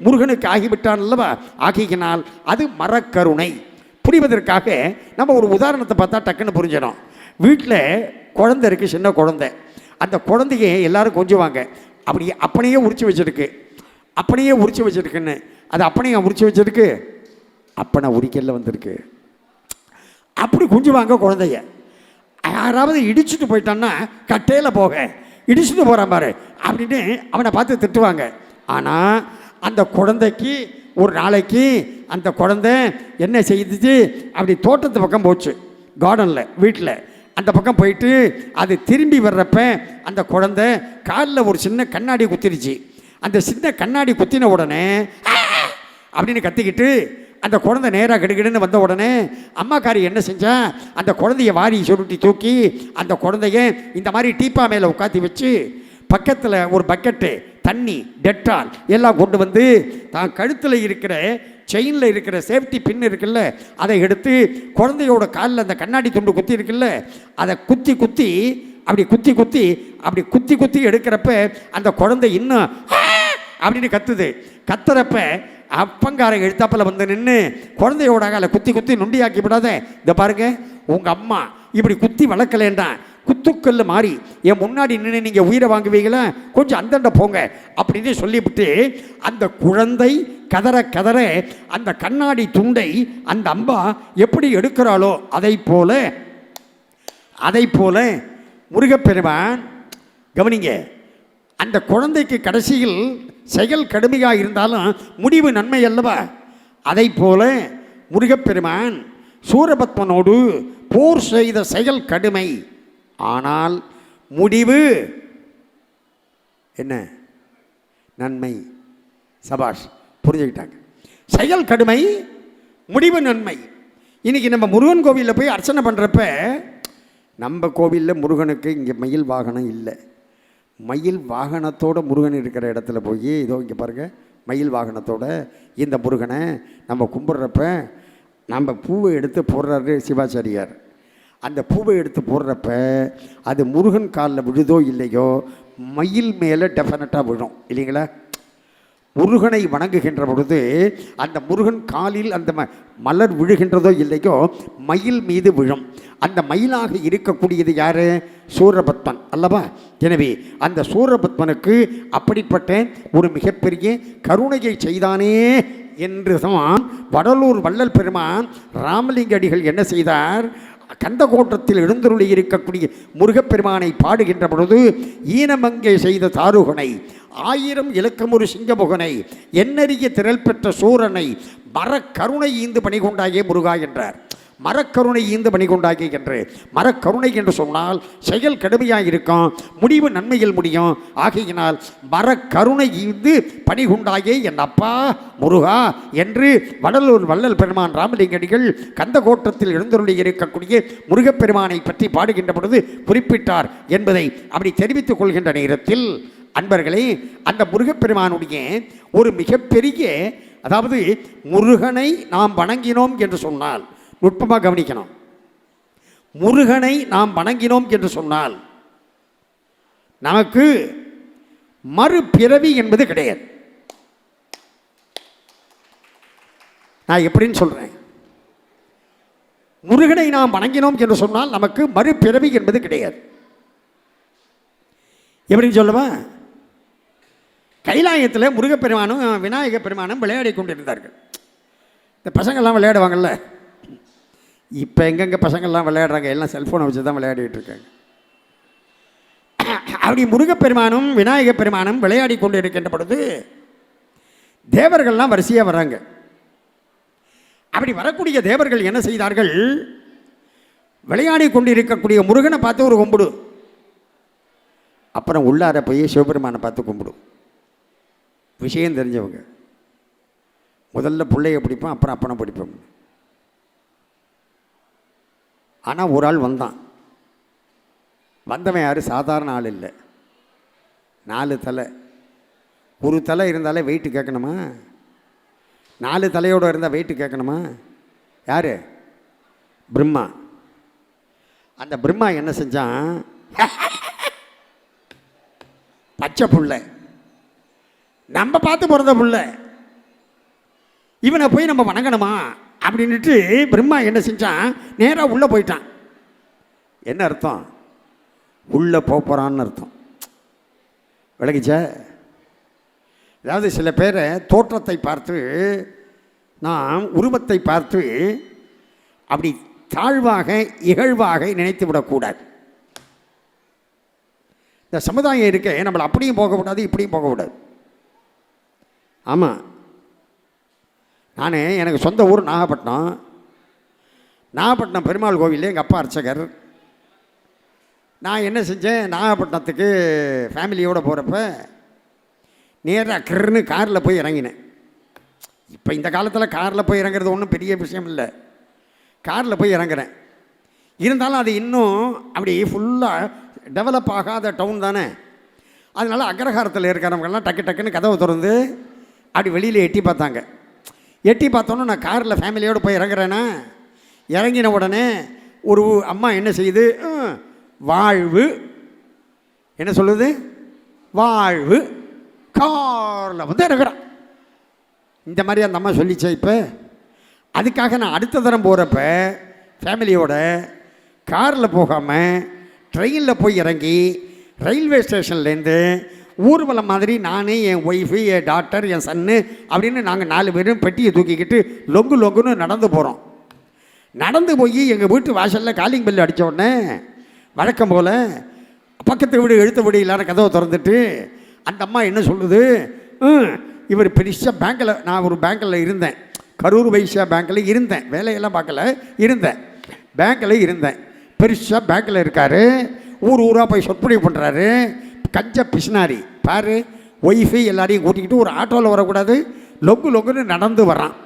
முருகனுக்கு ஆகிவிட்டான் அல்லவா? ஆகையினால் அது மரக்கருணை. புரிவதற்காக நம்ம ஒரு உதாரணத்தை பார்த்தா டக்குன்னு புரிஞ்சிடும். வீட்டில் குழந்தை இருக்குது, சின்ன குழந்தை. அந்த குழந்தைய எல்லாரும் கொஞ்சுவாங்க. அப்படி அப்பனையே உரிச்சு வச்சிருக்கு, அப்பனையே உரிச்சு வச்சிருக்குன்னு. அது அப்பனையை உரிச்சு வச்சிருக்கு, அப்பனை உரிக்கல்ல வந்திருக்கு. அப்படி குஞ்சுவாங்க குழந்தைய. யாராவது இடிச்சுட்டு போயிட்டான்னா கட்டையில் போக இடிச்சுட்டு போகிறான் பாரு அப்படின்னு அவனை பார்த்து திட்டுவாங்க. ஆனால் அந்த குழந்தைக்கு ஒரு நாளைக்கு அந்த குழந்தை என்ன செய்துச்சு, அப்படி தோட்டத்து பக்கம் போச்சு, கார்டனில் வீட்டில் அந்த பக்கம் போயிட்டு அது திரும்பி வர்றப்ப அந்த குழந்தை காலில் ஒரு சின்ன கண்ணாடி குத்திருச்சு. அந்த சின்ன கண்ணாடி குத்தின உடனே அப்படின்னு கத்திக்கிட்டு அந்த குழந்தை நேராக கிடுகிடுன்னு வந்த உடனே அம்மாக்காரி என்ன செஞ்சா, அந்த குழந்தைய வாரி சுருட்டி தூக்கி அந்த குழந்தைய இந்த மாதிரி டீப்பா மேலே உட்காத்தி வச்சு பக்கத்தில் ஒரு பக்கெட்டு தண்ணி டெட்டால் எல்லாம் கொண்டு வந்து தான் கழுத்தில் இருக்கிற செயினில் இருக்கிற சேஃப்டி பின் இருக்குல்ல, அதை எடுத்து குழந்தையோட காலில் அந்த கண்ணாடி துண்டு குத்தி இருக்குல்ல, அதை குத்தி குத்தி அப்படி குத்தி குத்தி அப்படி குத்தி குத்தி எடுக்கிறப்ப அந்த குழந்தை இன்னும் அப்படின்னு கத்துது. கத்துறப்ப அப்பங்காரங்க எழுத்தாப்பில் வந்து நின்று குழந்தையோட காலை குத்தி குத்தி நொண்டியாக்கி விடாத, இதை பாருங்க உங்கள் அம்மா இப்படி குத்தி வளர்க்கலேண்டா, குத்துக்கல்ல மாறி என் முன்னாடி நின்று நீங்கள் உயிரை வாங்குவீங்களா, கொஞ்சம் அந்தண்ட போங்க அப்படின்னு சொல்லிவிட்டு அந்த குழந்தை கதற கதற அந்த கண்ணாடி துண்டை அந்த அம்பா எப்படி எடுக்கிறாளோ அதை போல முருகப்பெருமான் கவனிங்க, அந்த குழந்தைக்கு கடைசியில் செயல் கடுமையாக இருந்தாலும் முடிவு நன்மை அல்லவா? அதை போல முருகப்பெருமான் சூரபத்மனோடு போர் செய்த செயல் கடுமை, ஆனால் முடிவு என்ன? நன்மை. சபாஷ், புரிஞ்சுக்கிட்டாங்க. செயல் கடுமை, முடிவு நன்மை. இன்னைக்கு நம்ம முருகன் கோவிலில் போய் அர்ச்சனை பண்ணுறப்ப, நம்ம கோவிலில் முருகனுக்கு இங்கே மயில் வாகனம் இல்லை. மயில் வாகனத்தோட முருகன் இருக்கிற இடத்துல போய் இதோ இங்கே பாருங்கள், மயில் வாகனத்தோட இந்த முருகனை நம்ம கும்பிட்றப்ப நம்ம பூவை எடுத்து போடுறாரு சிவாச்சாரியார். அந்த பூவை எடுத்து போடுறப்ப அது முருகன் காலில் விழுதோ இல்லையோ மயில் மேலே டெஃபினட்டாக விழும் இல்லைங்களா? முருகனை வணங்குகின்ற பொழுது அந்த முருகன் காலில் அந்த மலர் விழுகின்றதோ இல்லையோ மயில் மீது விழும். அந்த மயிலாக இருக்கக்கூடியது யார்? சூரபத்மன் அல்லவா? எனவே அந்த சூரபத்மனுக்கு அப்படிப்பட்ட ஒரு மிகப்பெரிய கருணையை செய்தானே என்று தான் வடலூர் வள்ளல் பெருமான் ராமலிங்க அடிகள் என்ன செய்தார்? கந்தகோட்டத்தில் எழுந்தருளி இருக்கக்கூடிய முருகப்பெருமானை பாடுகின்ற பொழுது ஈனமங்கை செய்த தாருகனை, 1000 இலக்கமுறு சிங்கமுகனை, எண்ணறிய திரள் பெற்ற சூரனை, மரக்கருணை ஈந்து பணி கொண்டாயே முருகா என்றார். மரக்கருணை ஈந்து பணி கொண்டாயே என்று. மரக்கருணை என்று சொன்னால் செயல் கடுமையாக இருக்கும், முடிவு நன்மையில் முடியும். ஆகையினால் மரக்கருணை ஈந்து பணி கொண்டாயே என் அப்பா முருகா என்று வடலூர் வள்ளல் பெருமான் ராமலிங்கடிகள் கந்தகோட்டத்தில் எழுந்தருளி இருக்கக்கூடிய முருகப்பெருமானை பற்றி பாடுகின்ற பொழுது குறிப்பிட்டார் என்பதை அப்படி தெரிவித்துக் கொள்கின்ற நேரத்தில் அன்பர்களே, அந்த முருகப்பெருமானுடைய ஒரு மிகப்பெரிய, அதாவது முருகனை நாம் வணங்கினோம் என்று சொன்னால், நுட்பமாக கவனிக்கணும், முருகனை நாம் வணங்கினோம் என்று சொன்னால் நமக்கு மறுபிறவி என்பது கிடையாது. நான் எப்படின்னு சொல்றேன், முருகனை நாம் வணங்கினோம் என்று சொன்னால் நமக்கு மறுபிறவி என்பது கிடையாது. எப்படின்னு சொல்லுவா? கைலாயத்தில் முருகப்பெருமானும் விநாயகப் பெருமானும் விளையாடி கொண்டிருந்தார்கள். இந்த பசங்கள்லாம் விளையாடுவாங்கள்ல, இப்போ எங்கெங்கே பசங்கள்லாம் விளையாடுறாங்க, எல்லாம் செல்ஃபோனை வச்சு தான் விளையாடிட்டு இருக்காங்க. அப்படி முருகப்பெருமானும் விநாயகப் பெருமானும் விளையாடி கொண்டு இருக்கின்ற பொழுது தேவர்கள்லாம் வரிசையாக வராங்க. அப்படி வரக்கூடிய தேவர்கள் என்ன செய்தார்கள்? விளையாடி கொண்டு இருக்கக்கூடிய முருகனை பார்த்து ஒரு கும்பிடு அப்புறம் உள்ளார போய் சிவபெருமானை பார்த்து கும்பிடும். விஷயம் தெரிஞ்சவங்க முதல்ல பிள்ளைய பிடிப்போம், அப்புறம் அப்பனை பிடிப்போம். ஆனால் ஒரு ஆள் வந்தவன் யார்? சாதாரண ஆள் இல்லை. 4 தலை. ஒரு தலை இருந்தாலே வெயிட்டு கேட்கணுமா? 4 தலையோடு இருந்தால் வெயிட்டு கேட்கணுமா? யார்? பிரம்மா. அந்த பிரம்மா என்ன செஞ்சான்? பச்சை புள்ள, நம்ம பார்த்து பிறந்த புள்ள, இவனை போய் நம்ம வணங்கணுமா அப்படின்ட்டு பிரம்மா என்ன செஞ்சான்? நேராக உள்ளே போயிட்டான். என்ன அர்த்தம்? உள்ளே போகிறான்னு அர்த்தம். விளங்கிச்சா? அதாவது சில பேரை தோற்றத்தை பார்த்து, நாம் உருவத்தை பார்த்து அப்படி தாழ்வாக இகழ்வாக நினைத்து விடக்கூடாது. இந்த சமுதாயம் இருக்க நம்மளை அப்படியும் போகக்கூடாது, இப்படியும் போகக்கூடாது. ஆமாம், எனக்கு சொந்த ஊர் நாகப்பட்டினம். நாகப்பட்டினம் பெருமாள் கோவிலில் எங்கள் அப்பா அர்ச்சகர். நான் என்ன செஞ்சேன்? நாகப்பட்டினத்துக்கு ஃபேமிலியோடு போகிறப்ப நேராக கிருன்னு காரில் போய் இறங்கினேன். இப்போ இந்த காலத்தில் காரில் போய் இறங்குறது ஒன்றும் பெரிய விஷயம் இல்லை. காரில் போய் இறங்குறேன். இருந்தாலும் அது இன்னும் அப்படி ஃபுல்லாக டெவலப் ஆகாத டவுன் தானே. அதனால் அக்ரஹாரத்தில் இருக்கிறவங்கெல்லாம் டக்கு டக்குன்னு கதவை திறந்து அப்படி வெளியில் எட்டி பார்த்தாங்க. எட்டி பார்த்தோன்னே நான் காரில் ஃபேமிலியோடு போய் இறங்குறேன்னா, இறங்கின உடனே ஒரு அம்மா என்ன செய்யுது? வாழ்வு என்ன சொல்லுது? வாழ்வு. காரில் வந்து இறங்குறான். இந்த மாதிரி அந்த அம்மா சொல்லிச்சே. இப்போ அதுக்காக நான் அடுத்த தரம் போகிறப்ப ஃபேமிலியோட காரில் போகாமல் ட்ரெயினில் போய் இறங்கி ரயில்வே ஸ்டேஷன்லேருந்து ஊர்வலம் மாதிரி நானே, என் ஒய்ஃபு, என் டாக்டர், என் சன்னு அப்படின்னு நாங்கள் 4 பேரும் பெட்டியை தூக்கிக்கிட்டு லொங்குன்னு நடந்து போகிறோம். நடந்து போய் எங்கள் வீட்டு வாசலில் காலிங் பெல் அடித்த உடனே வழக்கம் போல் பக்கத்து வீடு எழுத்த வீடு எல்லாரும் கதவை திறந்துட்டு அந்த அம்மா என்ன சொல்லுது? இவர் பெருசாக பேங்கில், நான் ஒரு பேங்கில் இருந்தேன், கரூர் வைசியா பேங்கில் இருந்தேன், வேலையெல்லாம் பார்க்கல, இருந்தேன், பேங்கில் இருந்தேன். பெருசாக பேங்கில் இருக்கார், ஊராக போய் சொற்பொழிவு பண்ணுறாரு. கஞ்ச பிசினாரி பாரு, ஒய்ஃபு எல்லாரையும் கூட்டிக்கிட்டு ஒரு ஆட்டோவில் வரக்கூடாது, லொங்குன்னு நடந்து வரான்.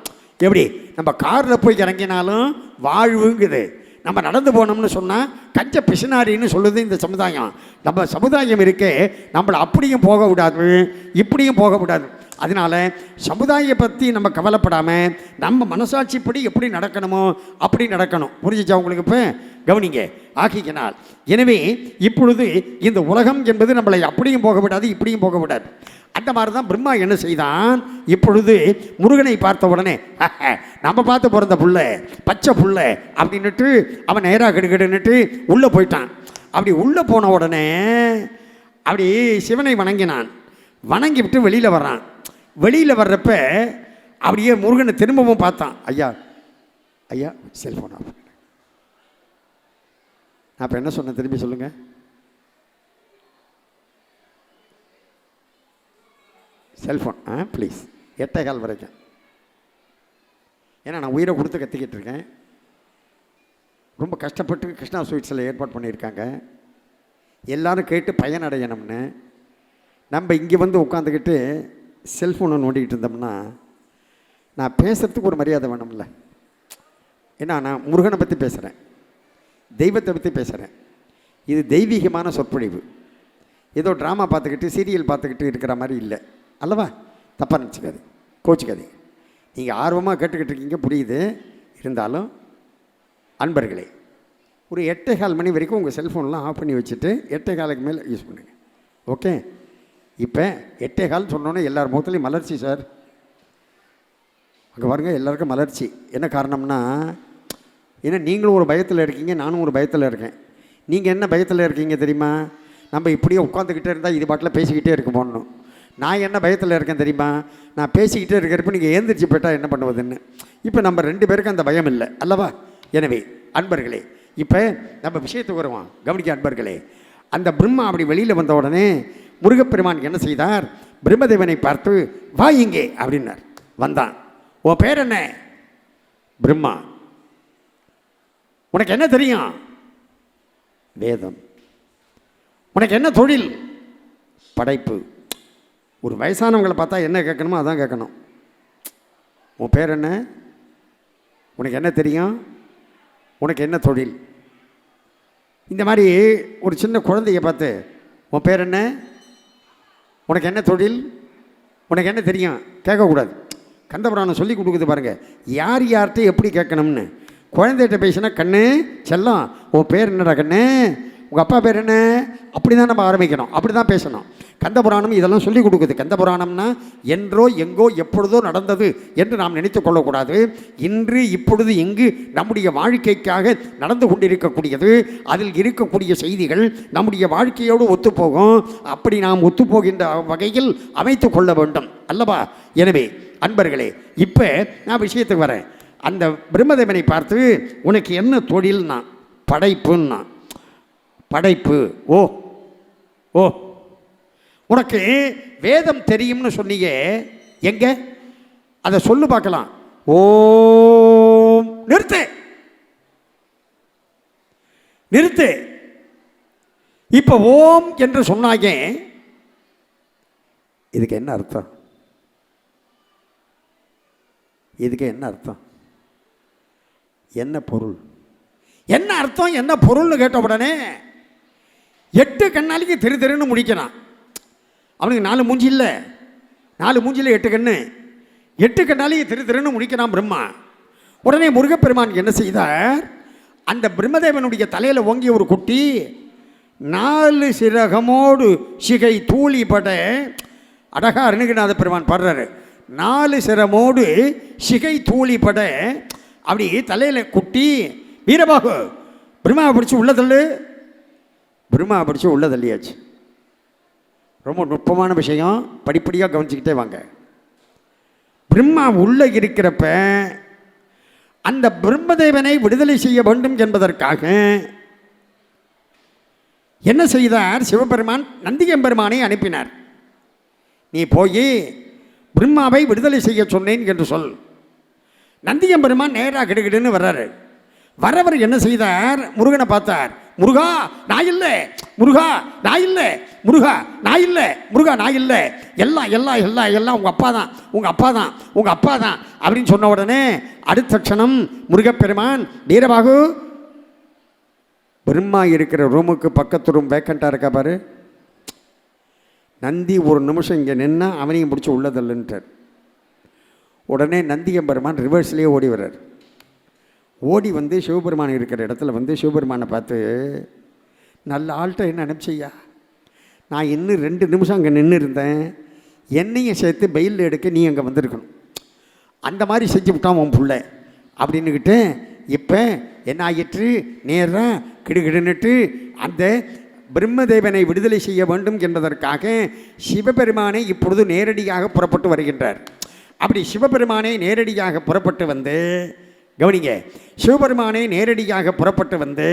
எப்படி நம்ம காரில் போய் இறங்கினாலும் வாழ்வுங்குது, நம்ம நடந்து போனோம்னு சொன்னால் கஞ்ச பிசினாரின்னு சொல்லுது இந்த சமுதாயம். நம்ம சமுதாயம் இருக்கே, நம்மளை அப்படியும் போக விடாது, இப்படியும் போக விடாது. அதனால் சமுதாயத்தை பற்றி நம்ம கவலைப்படாமல் நம்ம மனசாட்சிப்படி எப்படி நடக்கணுமோ அப்படி நடக்கணும். புரிஞ்சிச்சா உங்களுக்கு? இப்போ கவனிங்க ஆக்கிக்கினால். எனவே இப்பொழுது இந்த உலகம் என்பது நம்மளை அப்படியும் போக விடாது, இப்படியும் போக விடாது. அந்த மாதிரி தான் பிரம்மா என்ன செய்தான்? இப்பொழுது முருகனை பார்த்த உடனே நம்ம பார்த்து பிறந்த புள்ள, பச்சை புள்ள அப்படின்னுட்டு அவன் நேராக கெடுக்கெடுன்னுட்டு உள்ளே போயிட்டான். அப்படி உள்ளே போன உடனே அப்படி சிவனை வணங்கினான். வணங்கி விட்டு வெளியில் வர்றான். வெளியில் வர்றப்ப அப்படியே முருகனை திரும்பவும் பார்த்தான். ஐயா செல்ஃபோன் ஆஃப். நான் இப்போ என்ன சொன்னேன் திரும்பி சொல்லுங்கள். செல்ஃபோன் ப்ளீஸ் 8:15 வரைக்கும். ஏன்னா நான் உயிரை கொடுத்து கற்றுக்கிட்டு இருக்கேன். ரொம்ப கஷ்டப்பட்டு கிருஷ்ணா ஸ்வீட்ஸில் ஏற்பாடு பண்ணியிருக்காங்க. எல்லோரும் கேட்டு பயனடையணும்னு. நம்ம இங்கே வந்து உட்காந்துக்கிட்டு செல்ஃபோனை நோண்டிக்கிட்டு இருந்தோம்னா நான் பேசுகிறதுக்கு ஒரு மரியாதை வேணும்ல. ஏன்னா நான் முருகனை பற்றி பேசுகிறேன், தெய்வத்தை பற்றி பேசுகிறேன். இது தெய்வீகமான சொற்பொழிவு. ஏதோ ட்ராமா பார்த்துக்கிட்டு சீரியல் பார்த்துக்கிட்டு இருக்கிற மாதிரி இல்லை அல்லவா? தப்பாக நினச்சிக்காது, கோச்சிக்காது. நீங்கள் ஆர்வமாக கேட்டுக்கிட்டு இருக்கீங்க, புரியுது. இருந்தாலும் அன்பர்களே, ஒரு 8:15 மணி வரைக்கும் உங்கள் செல்ஃபோன்லாம் ஆஃப் பண்ணி வச்சுட்டு 8:15க்கு மேலே யூஸ் பண்ணுங்கள். ஓகே? இப்போ 8:15 சொன்னோன்னே எல்லார் முகத்துலேயும் மலர்ச்சி சார். அங்கே பாருங்கள், எல்லாருக்கும் மலர்ச்சி. என்ன காரணம்னா, ஏன்னா நீங்களும் ஒரு பயத்தில் இருக்கீங்க, நானும் ஒரு பயத்தில் இருக்கேன். நீங்கள் என்ன பயத்தில் இருக்கீங்க தெரியுமா? நம்ம இப்படியே உட்காந்துக்கிட்டே இருந்தால் இது பாட்டில் பேசிக்கிட்டே இருக்க போடணும். நான் என்ன பயத்தில் இருக்கேன் தெரியுமா? நான் பேசிக்கிட்டே இருக்கிறப்ப நீங்கள் ஏந்திரிச்சு போயிட்டால் என்ன பண்ணுவதுன்னு. இப்போ நம்ம 2 பேருக்கும் அந்த பயம் இல்லை அல்லவா? எனவே அன்பர்களே, இப்போ நம்ம விஷயத்துக்கு வருவோம். கவனிக்க அன்பர்களே, அந்த பிரம்மா அப்படி வெளியில் வந்த உடனே முருகப்பெருமான் என்ன செய்தார்? பிரம்மதேவனை பார்த்து வா இங்கே அப்படின்னார். வந்தான். உன் பேர் என்ன? பிரம்மா. உனக்கு என்ன தெரியும்? வேதம். உனக்கு என்ன தொழில்? படைப்பு. ஒரு வயசானவங்களை பார்த்தா என்ன கேட்கணுமோ அதான் கேட்கணும். உன் பேர் என்ன, உனக்கு என்ன தெரியும், உனக்கு என்ன தொழில். இந்த மாதிரி ஒரு சின்ன குழந்தைய பார்த்து உன் பேர் என்ன, உனக்கு என்ன தொழில், உனக்கு என்ன தெரியும் கேட்கக்கூடாது. கந்தபுராணம் சொல்லி கொடுக்குது பாருங்கள், யார் யார்கிட்ட எப்படி கேட்கணும்னு. குழந்தைகிட்ட பேசினா கண்ணு செல்லம் உன் பேர் என்னடா கண்ணு, உங்கள் அப்பா பேர் என்ன, அப்படி தான் நம்ம ஆரம்பிக்கணும், அப்படி தான் பேசணும். கந்தபுராணம் இதெல்லாம் சொல்லிக் கொடுக்குது. கந்தபுராணம்னா என்றோ எங்கோ எப்பொழுதோ நடந்தது என்று நாம் நினைத்து கொள்ளக்கூடாது. இன்று இப்பொழுது இங்கு நம்முடைய வாழ்க்கைக்காக நடந்து கொண்டிருக்கக்கூடியது. அதில் இருக்கக்கூடிய செய்திகள் நம்முடைய வாழ்க்கையோடு ஒத்துப்போகும். அப்படி நாம் ஒத்துப்போகின்ற வகையில் அமைத்து கொள்ள வேண்டும் அல்லவா? எனவே அன்பர்களே, இப்போ நான் விஷயத்துக்கு வரேன். அந்த பிரம்மதேவனை பார்த்து உனக்கு என்ன தொழில்னா படைப்புன்னா, படைப்பு. ஓ ஓ உனக்கு வேதம் தெரியும்னு சொன்னீங்க, எங்க அதை சொல்லு பார்க்கலாம். ஓம். நிறுத்து நிறுத்து. இப்போ ஓம் என்று சொன்னாங்க, இதுக்கு என்ன அர்த்தம், இதுக்கு என்ன அர்த்தம், என்ன பொருள், என்ன அர்த்தம், என்ன பொருள்னு கேட்ட உடனே 8 கண்ணாலிக்கு தெரு தெருன்னு முடிக்கிறான். அவனுக்கு 4 மூஞ்சி இல்லை, 4 மூஞ்சியில் 8 கண்ணு, 8 கண்ணாலிக்கு தெரு தெருன்னு முடிக்கிறான் பிரம்மா. உடனே முருகப்பெருமான் என்ன செய்தார், அந்த பிரம்மதேவனுடைய தலையில் ஓங்கிய ஒரு குட்டி 4 சிறகமோடு சிகை தூளிபட, அழகா அருணகிரிநாத பெருமான் பாடுறாரு, 4 சிரமோடு சிகை தூளிபட அப்படி தலையில் குட்டி. வீரபாகு பிரம்மாவை பிடிச்சி உள்ள தள்ளு, பிரம்மாவை பிடிச்சி உள்ள தள்ளியாச்சு. ரொம்ப நுட்பமான விஷயம், படிப்படியாக கவனிச்சுக்கிட்டே வாங்க. பிரம்மா உள்ள இருக்கிறப்ப அந்த பிரம்மதேவனை விடுதலை செய்ய வேண்டும் என்பதற்காக என்ன செய்தார், சிவபெருமான் நந்தியம்பெருமானை அனுப்பினார். நீ போய் பிரம்மாவை விடுதலை செய்ய சொன்னேன் என்று சொல். நந்தியம்பெருமான் நேராக கிடுகிடுன்னு வர்றாரு. வரவர் என்ன செய்தார், முருகனை பார்த்தார். முருகா நான் இல்லை, முருகா நான் இல்லை, முருகா நான் இல்லை, முருகா நான் இல்லை, எல்லாம் எல்லாம் எல்லாம் எல்லாம் உங்கள் அப்பா தான், உங்கள் அப்பா தான், உங்கள் அப்பா தான் அப்படின்னு சொன்ன உடனே அடுத்த க்ஷணம் முருகப்பெருமான், வீரபாகு பிரம்மா இருக்கிற ரூமுக்கு பக்கத்து ரூம் வேக்கண்ட்டாக இருக்கா பாரு, நந்தி ஒரு நிமிஷம் இங்கே நின்னா அவனையும் பிடிச்சி உள்ளதில்லைன்ட்டார். உடனே நந்தியம்பெருமான் ரிவர்ஸ்லேயே ஓடி வர்றார். ஓடி வந்து சிவபெருமான் இருக்கிற இடத்துல வந்து சிவபெருமானை பார்த்து, நல்ல ஆள்கிட்ட என்ன அனுப்பிச்சியா, நான் இன்னும் 2 நிமிஷம் அங்கே நின்று இருந்தேன், என்னையும் சேர்த்து பெயில் எடுக்க நீ அங்கே வந்திருக்கணும், அந்த மாதிரி செஞ்சு விட்டான் உன் புள்ள அப்படின்னுக்கிட்டு. இப்போ என்ன ஆகிட்டு, நேராக கிடுகிடுன்னுட்டு அந்த பிரம்மதேவனை விடுதலை செய்ய வேண்டும் என்பதற்காக சிவபெருமானை இப்பொழுது நேரடியாக புறப்பட்டு வருகின்றார். அப்படி சிவபெருமானை நேரடியாக புறப்பட்டு வந்து, கவனிங்க, சிவபெருமானை நேரடியாக புறப்பட்டு வந்து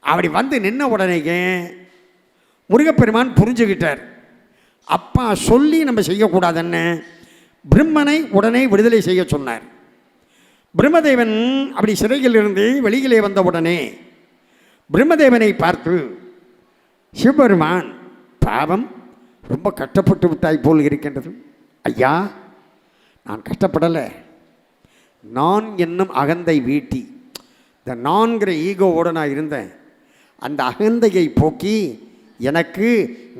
அப்படி வந்து நின்ன உடனேயே முருகப்பெருமான் புரிஞ்சுக்கிட்டார், அப்பா சொல்லி நம்ம செய்யக்கூடாதுன்னு பிரம்மனை உடனே விடுதலை செய்ய சொன்னார். பிரம்மதேவன் அப்படி சிறையில் இருந்து வெளியிலே வந்த உடனே பிரம்மதேவனை பார்த்து சிவபெருமான், பாவம் ரொம்ப கஷ்டப்பட்டு விட்டாய் போல் இருக்கின்றது. ஐயா, நான் கஷ்டப்படலை, நான் என்னும் அகந்தை வீட்டி, இந்த நான்கிற ஈகோவோடு நான் இருந்தேன், அந்த அகந்தையை போக்கி எனக்கு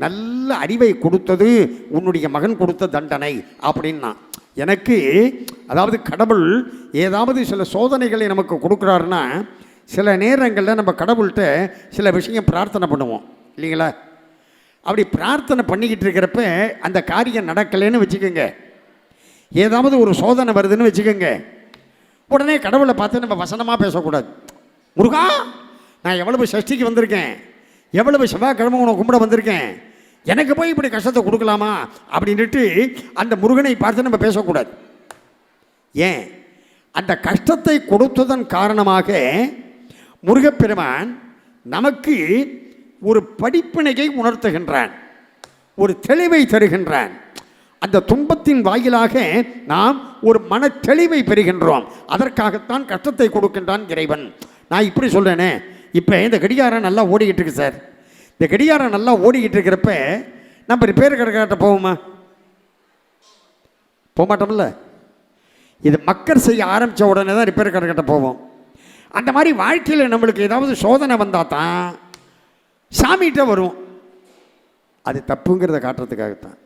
நல்ல அறிவை கொடுத்தது உன்னுடைய மகன் கொடுத்த தண்டனை அப்படின்னா. எனக்கு அதாவது கடவுள் ஏதாவது சில சோதனைகளை நமக்கு கொடுக்குறாருன்னா, சில நேரங்களில் நம்ம கடவுள்கிட்ட சில விஷயம் பிரார்த்தனை பண்ணுவோம் இல்லைங்களா? அப்படி பிரார்த்தனை பண்ணிக்கிட்டு இருக்கிறப்ப அந்த காரியம் நடக்கலைன்னு வச்சுக்கோங்க, ஏதாவது ஒரு சோதனை வருதுன்னு வச்சுக்கோங்க, உடனே கடவுளை பார்த்து நம்ம வசனமாக பேசக்கூடாது. முருகா, நான் எவ்வளவு சஷ்டிக்கு வந்திருக்கேன், எவ்வளவு செவ்வாய்க்கிழமை உனக்கு கும்பிட வந்திருக்கேன், எனக்கு போய் இப்படி கஷ்டத்தை கொடுக்கலாமா அப்படின்ட்டு அந்த முருகனை பார்த்து நம்ம பேசக்கூடாது. ஏன், அந்த கஷ்டத்தை கொடுத்ததன் காரணமாக முருகப்பெருமான் நமக்கு ஒரு படிப்பினையை உணர்த்துகின்றான், ஒரு தெளிவை தருகின்றான். அந்த துன்பத்தின் வாயிலாக நாம் ஒரு மன தெளிவை பெறுகின்றோம். அதற்காகத்தான் கஷ்டத்தை கொடுக்கின்றான் இறைவன். நான் இப்படி சொல்கிறேனே, இப்போ இந்த கடிகாரம் நல்லா ஓடிக்கிட்டு இருக்கு சார், இந்த கடிகாரம் நல்லா ஓடிக்கிட்டு இருக்கிறப்ப நம்ம ரிப்பேர் கடைக்காட்ட போவோமா? போக மாட்டோம்ல. இது மக்கர் செய்ய ஆரம்பித்த உடனே தான் ரிப்பேர் கடைக்கிட்ட போவோம். அந்த மாதிரி வாழ்க்கையில் நம்மளுக்கு ஏதாவது சோதனை வந்தால் தான் சாமிகிட்ட வருவோம். அது தப்புங்கிறத காட்டுறதுக்காகத்தான்.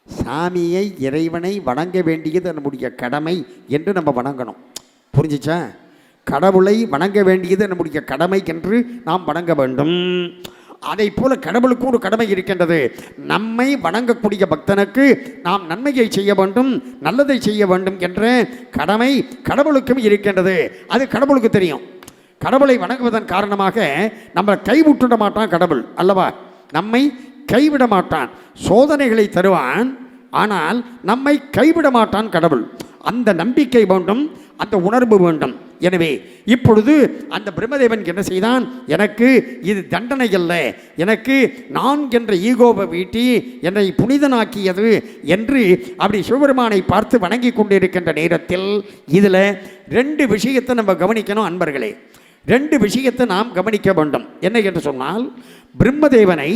சாமியை, இறைவனை வணங்க வேண்டியது நம்முடைய கடமை என்று நம்ம வணங்கணும். புரிஞ்சிச்சா? கடவுளை வணங்க வேண்டியது நம்முடைய கடமை என்று நாம் வணங்க வேண்டும். அதை போல கடவுளுக்கு ஒரு கடமை இருக்கின்றது. நம்மை வணங்கக்கூடிய பக்தனுக்கு நாம் நன்மையை செய்ய வேண்டும், நல்லதை செய்ய வேண்டும் என்ற கடமை கடவுளுக்கும் இருக்கின்றது. அது கடவுளுக்கு தெரியும். கடவுளை வணங்குவதன் காரணமாக நம்மளை கைவிட்டுட மாட்டான் கடவுள் அல்லவா? நம்மை கைவிட மாட்டான். சோதனைகளை தருவான், ஆனால் நம்மை கைவிட மாட்டான் கடவுள். அந்த நம்பிக்கை வேண்டும், அந்த உணர்வு வேண்டும். எனவே இப்பொழுது அந்த பிரம்மதேவன் என்ன செய்தான்? எனக்கு இது தண்டனை அல்ல, எனக்கு நான் என்ற ஈகோவை வீட்டி என்னை புனிதனாக்கியது என்று அப்படி சிவபெருமானை பார்த்து வணங்கி கொண்டிருக்கின்ற நேரத்தில் இதில் 2 விஷயத்தை நம்ம கவனிக்கணும் அன்பர்களே. 2 விஷயத்தை நாம் கவனிக்க வேண்டும். என்ன என்று சொன்னால், பிரம்மதேவனை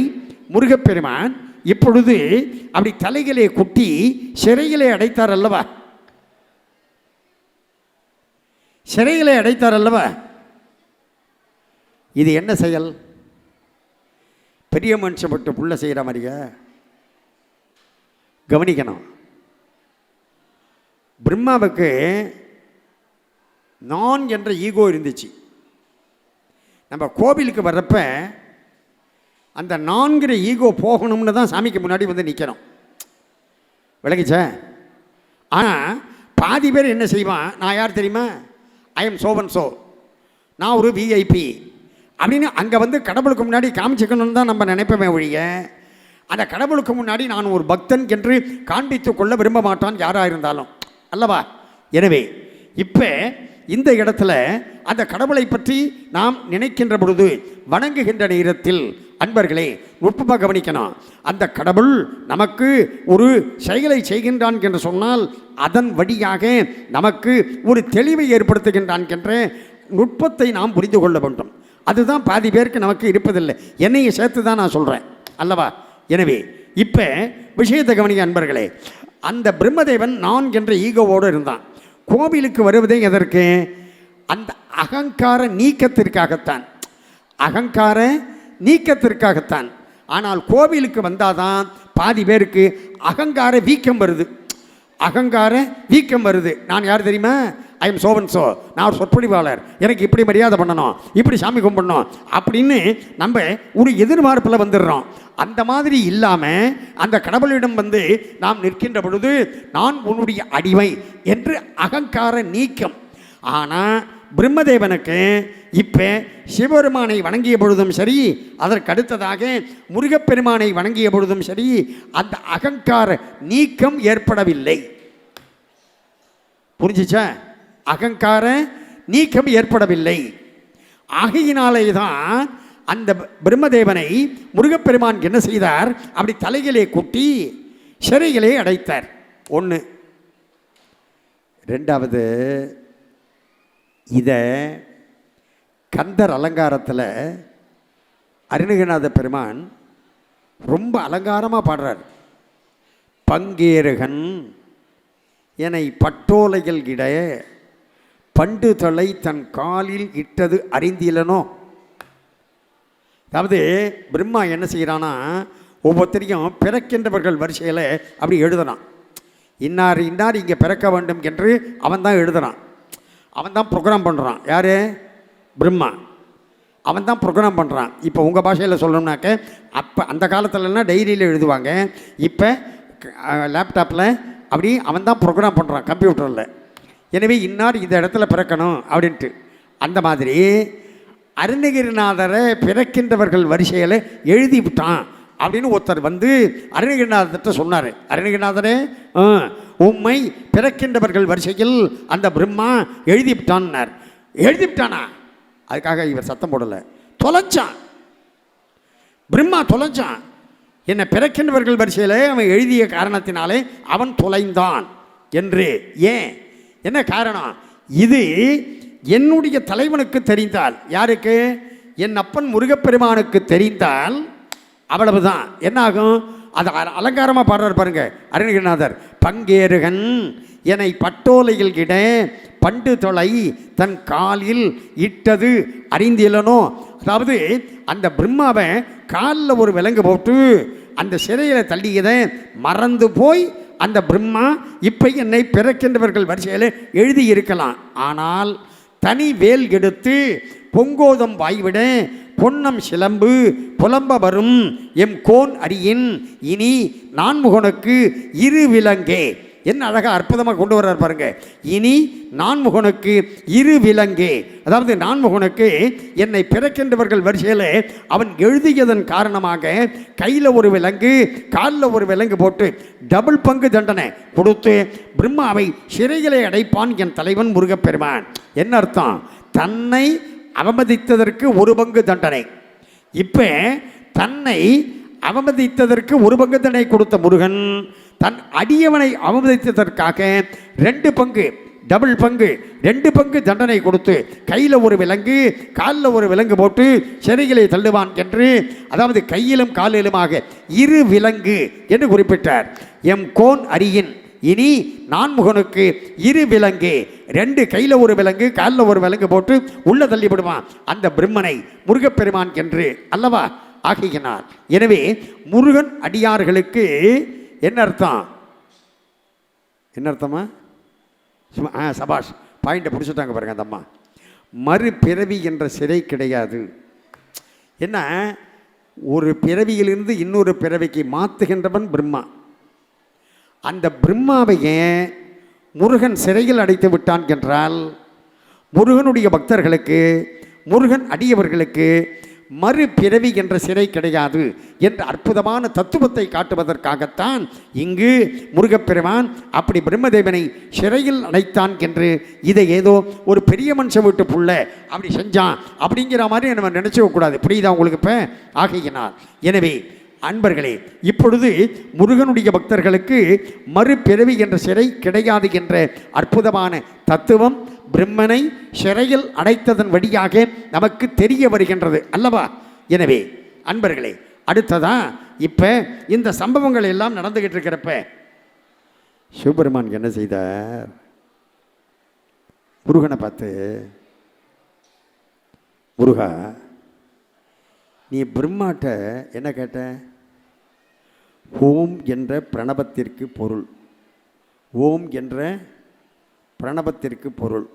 முருகப்பெருமான் இப்பொழுது அப்படி தலைகளே குட்டி சிறையிலே அடைத்தார் அல்லவா? சிறைகளை அடைத்தார் அல்லவா? இது என்ன செயல்? பெரிய மனுஷன் பட்டு புள்ள செய்கிற மாதிரியா? கவனிக்கணும். பிரம்மாவுக்கு நான் என்ற ஈகோ இருந்துச்சு. நம்ம கோவிலுக்கு வர்றப்ப அந்த நான்கிற ஈகோ போகணும்னு தான் சாமிக்கு முன்னாடி வந்து நிற்கணும். விளங்கிச்சா? ஆனால் பாதி பேர் என்ன செய்வான்? நான் யார் தெரியுமா? I am so and so, நான் ஒரு விஐபி அப்படின்னு அங்கே வந்து கடவுளுக்கு முன்னாடி காமிச்சிக்கணும்னு தான் நம்ம நினைப்போமே ஒழிய, அந்த கடவுளுக்கு முன்னாடி நான் ஒரு பக்தன் என்று காண்பித்து கொள்ள விரும்ப மாட்டான் யாராக இருந்தாலும் அல்லவா? எனவே இப்போ இந்த இடத்துல அந்த கடவுளை பற்றி நாம் நினைக்கின்ற பொழுது, வணங்குகின்ற நேரத்தில் அன்பர்களே நுட்பமாக கவனிக்கணும். அந்த கடவுள் நமக்கு ஒரு செயலை செய்கின்றான் என்று சொன்னால் அதன் வழியாக நமக்கு ஒரு தெளிவை ஏற்படுத்துகின்றான் என்ற நுட்பத்தை நாம் புரிந்து கொள்ள வேண்டும். அதுதான் பாதி பேருக்கு நமக்கு இருப்பதில்லை. என்னையை சேர்த்து தான் நான் சொல்கிறேன் அல்லவா? எனவே இப்போ விஷயத்தை கவனிக்க அன்பர்களே. அந்த பிரம்மதேவன் நான் என்ற ஈகோவோடு இருந்தான். கோவிலுக்கு வருவதே எதற்கு? அந்த அகங்கார நீக்கத்திற்காகத்தான். அகங்கார நீக்கத்திற்காகத்தான். ஆனால் கோவிலுக்கு வந்தாதான் பாதி பேருக்கு அகங்கார வீக்கம் வருது. அகங்கார வீக்கம் வருது. நான் யார் தெரியுமா? I am so and so, நான் ஒரு சொற்பொழிவாளர், எனக்கு இப்படி மரியாதை பண்ணணும், இப்படி சாமி கும்பிடணும் அப்படின்னு நம்ம ஒரு எதிர்பார்ப்பில் வந்துடுறோம். அந்த மாதிரி இல்லாமல் அந்த கடவுளிடம் வந்து நாம் நிற்கின்ற பொழுது நான் உன்னுடைய அடிமை என்று அகங்கார நீக்கம். ஆனால் பிரம்மதேவனுக்கு இப்போ சிவபெருமானை வணங்கிய பொழுதும் சரி, அதற்கு அடுத்ததாக முருகப்பெருமானை வணங்கிய பொழுதும் சரி, அந்த அகங்கார நீக்கம் ஏற்படவில்லை. புரிஞ்சிச்சா? அகங்கார நீக்கம் ஏற்படவில்லை. ஆகையினாலே தான் அந்த பிரம்மதேவனை முருகப்பெருமான் என்ன செய்தார்? அப்படி தலைகளே குட்டி சிறைகளே அடைத்தார். 1. 2வது, இதை கந்தர் அலங்காரத்தில் அருணகிரிநாத பெருமான் ரொம்ப அலங்காரமாக பாடுறார். பங்கேறுகன் என்னை பட்டோலைகள் இட பண்டு தலை தன் காலில் இட்டது அறிந்திலனோ. அதாவது பிரம்மா என்ன செய்கிறான்னா, ஒவ்வொருத்தரையும் பிறக்கின்றவர்கள் வரிசையில் அப்படி எழுதுறான். இன்னார் இன்னார் இங்கே பிறக்க வேண்டும் என்று அவன் தான் எழுதுறான். அவன் தான் ப்ரோக்ராம் பண்ணுறான். யார்? பிரம்மா. அவன் தான் ப்ரோக்ராம் பண்ணுறான். இப்போ உங்கள் பாஷையில் சொல்லணும்னாக்க, அப்போ அந்த காலத்துலலாம் டைரியில் எழுதுவாங்க, இப்போ லேப்டாப்பில் அப்படி அவன் தான் ப்ரோக்ராம் பண்ணுறான் கம்ப்யூட்டரில். எனவே இன்னார் இந்த இடத்துல பிறக்கணும் அப்படின்ட்டு. அந்த மாதிரி அருணகிரிநாதரை பிறக்கின்றவர்கள் வரிசையில் எழுதி விட்டான் அப்படின்னு ஒருத்தர் வந்து அருணகிரிநாதர்கிட்ட சொன்னார். அருணகிரிநாதரே, உம்மை பிறக்கின்றவர்கள் வரிசையில் அந்த பிரம்மா எழுதிவிட்டான்னார். எழுதிவிட்டானா? அதுக்காக இவர் சத்தம் போடலை, தொலைச்சான். பிரம்மா தொலைச்சான். என்னை பிறக்கின்றவர்கள் வரிசையில் அவன் எழுதிய காரணத்தினாலே அவன் தொலைந்தான் என்று. ஏன்? என்ன காரணம்? இது என்னுடைய தலைவனுக்கு தெரிந்தால், யாருக்கு? என் அப்பன் முருகப்பெருமானுக்கு தெரிந்தால் அவ்வளவுதான். என்னாகும்? அது அலங்காரமாக பாடுறார் பாருங்க அருணகிரிநாதர். பங்கேறுகன் என்னை பட்டோலையில் இட பண்டு தொலை தன் காலில் இட்டது அறிந்திலனோ. அதாவது அந்த பிரம்மாவை காலில் ஒரு விலங்கு போட்டு அந்த சிறையில் தள்ளியதை மறந்து போய் அந்த பிரம்மா இப்போ என்னை பிறக்கின்றவர்கள் வரிசையில் எழுதியிருக்கலாம். ஆனால் தனி வேல் எடுத்து பொங்கோதம் வாய்விட பொன்னம் சிலம்பு புலம்ப வரும் எம் கோன் அரியின் இனி நான்முகனுக்கு இரு விலங்கே. என்ன அழகாக அற்புதமாக கொண்டு வர்றார் பாருங்க. இனி நான்முகனுக்கு இரு விலங்கே. அதாவது நான்முகனுக்கு என்னை பிறக்கின்றவர்கள் வரிசையில் அவன் எழுதியதன் காரணமாக கையில் ஒரு விலங்கு காலில் ஒரு விலங்கு போட்டு டபுள் பங்கு தண்டனை கொடுத்து பிரம்மாவை சிறைகளை அடைப்பான் என் தலைவன் முருகப்பெருமான். என்ன அர்த்தம்? தன்னை அவமதித்ததற்கு ஒரு பங்கு தண்டனை. இப்போ தன்னை அவமதித்ததற்கு ஒரு பங்கு தண்டனை கொடுத்த முருகன் தன் அடியவனை அவமதித்ததற்காக 2 பங்கு டபுள் பங்கு 2 பங்கு தண்டனை கொடுத்து கையில் ஒரு விலங்கு காலில் ஒரு விலங்கு போட்டு சிறைகளை தள்ளுவான் என்று, அதாவது கையிலும் காலிலுமாக இரு விலங்கு என்று குறிப்பிட்டார். எம் கோன் அரியின் இனி நான்முகனுக்கு இரு விலங்கு. 2 கையில் ஒரு விலங்கு காலில் ஒரு விலங்கு போட்டு உள்ள தள்ளிவிடுவான் அந்த பிரம்மனை முருகப்பெருமான் என்று அல்லவா ஆகினார். எனவே முருகன் அடியார்களுக்கு என்ன அர்த்தம்? என்ன அர்த்தமா? சபாஷ், பாயிண்டை பிடிச்சிட்டாங்க பாருங்க அந்த அம்மா. மறுபிறவி என்ற சிறை கிடையாது. என்ன, ஒரு பிறவியிலிருந்து இன்னொரு பிறவிக்கு மாற்றுகின்றவன் பிரம்மா. அந்த பிரம்மாவையே முருகன் சிறையில் அடைத்து விட்டான் என்றால் முருகனுடைய பக்தர்களுக்கு முருகன் அடியவர்களுக்கு மறுபிறவி என்ற சிறை கிடையாது என்ற அற்புதமான தத்துவத்தை காட்டுவதற்காகத்தான் இங்கு முருகப்பெருமான் அப்படி பிரம்மதேவனை சிறையில் அடைத்தான் என்று இதை ஏதோ ஒரு பெரிய மனுஷன் வீட்டு புள்ள அப்படி செஞ்சான் அப்படிங்கிற மாதிரி நம்ம நினைச்சுக்க கூடாது. புரியுதா உங்களுக்கு? இப்போ ஆகையினால் எனவே அன்பர்களே, இப்பொழுது முருகனுடைய பக்தர்களுக்கு மறுபிறவி என்ற சிறை கிடையாது என்ற அற்புதமான தத்துவம் பிரம்மனை சிறையில் அடைத்ததன் வழியாக நமக்கு தெரிய வருகின்றது அல்லவா? எனவே அன்பர்களே, அடுத்ததா இப்போ இந்த சம்பவங்கள் எல்லாம் நடந்துகிட்டு இருக்கிறப்ப சிவபெருமான் என்ன செய்தார்? முருகனை பார்த்து, முருகா, நீ பிரம்மாட்ட என்ன கேட்ட? ஓம் என்ற பிரணவத்திற்கு பொருள். ஓம் என்ற பிரணவத்திற்கு பொருள்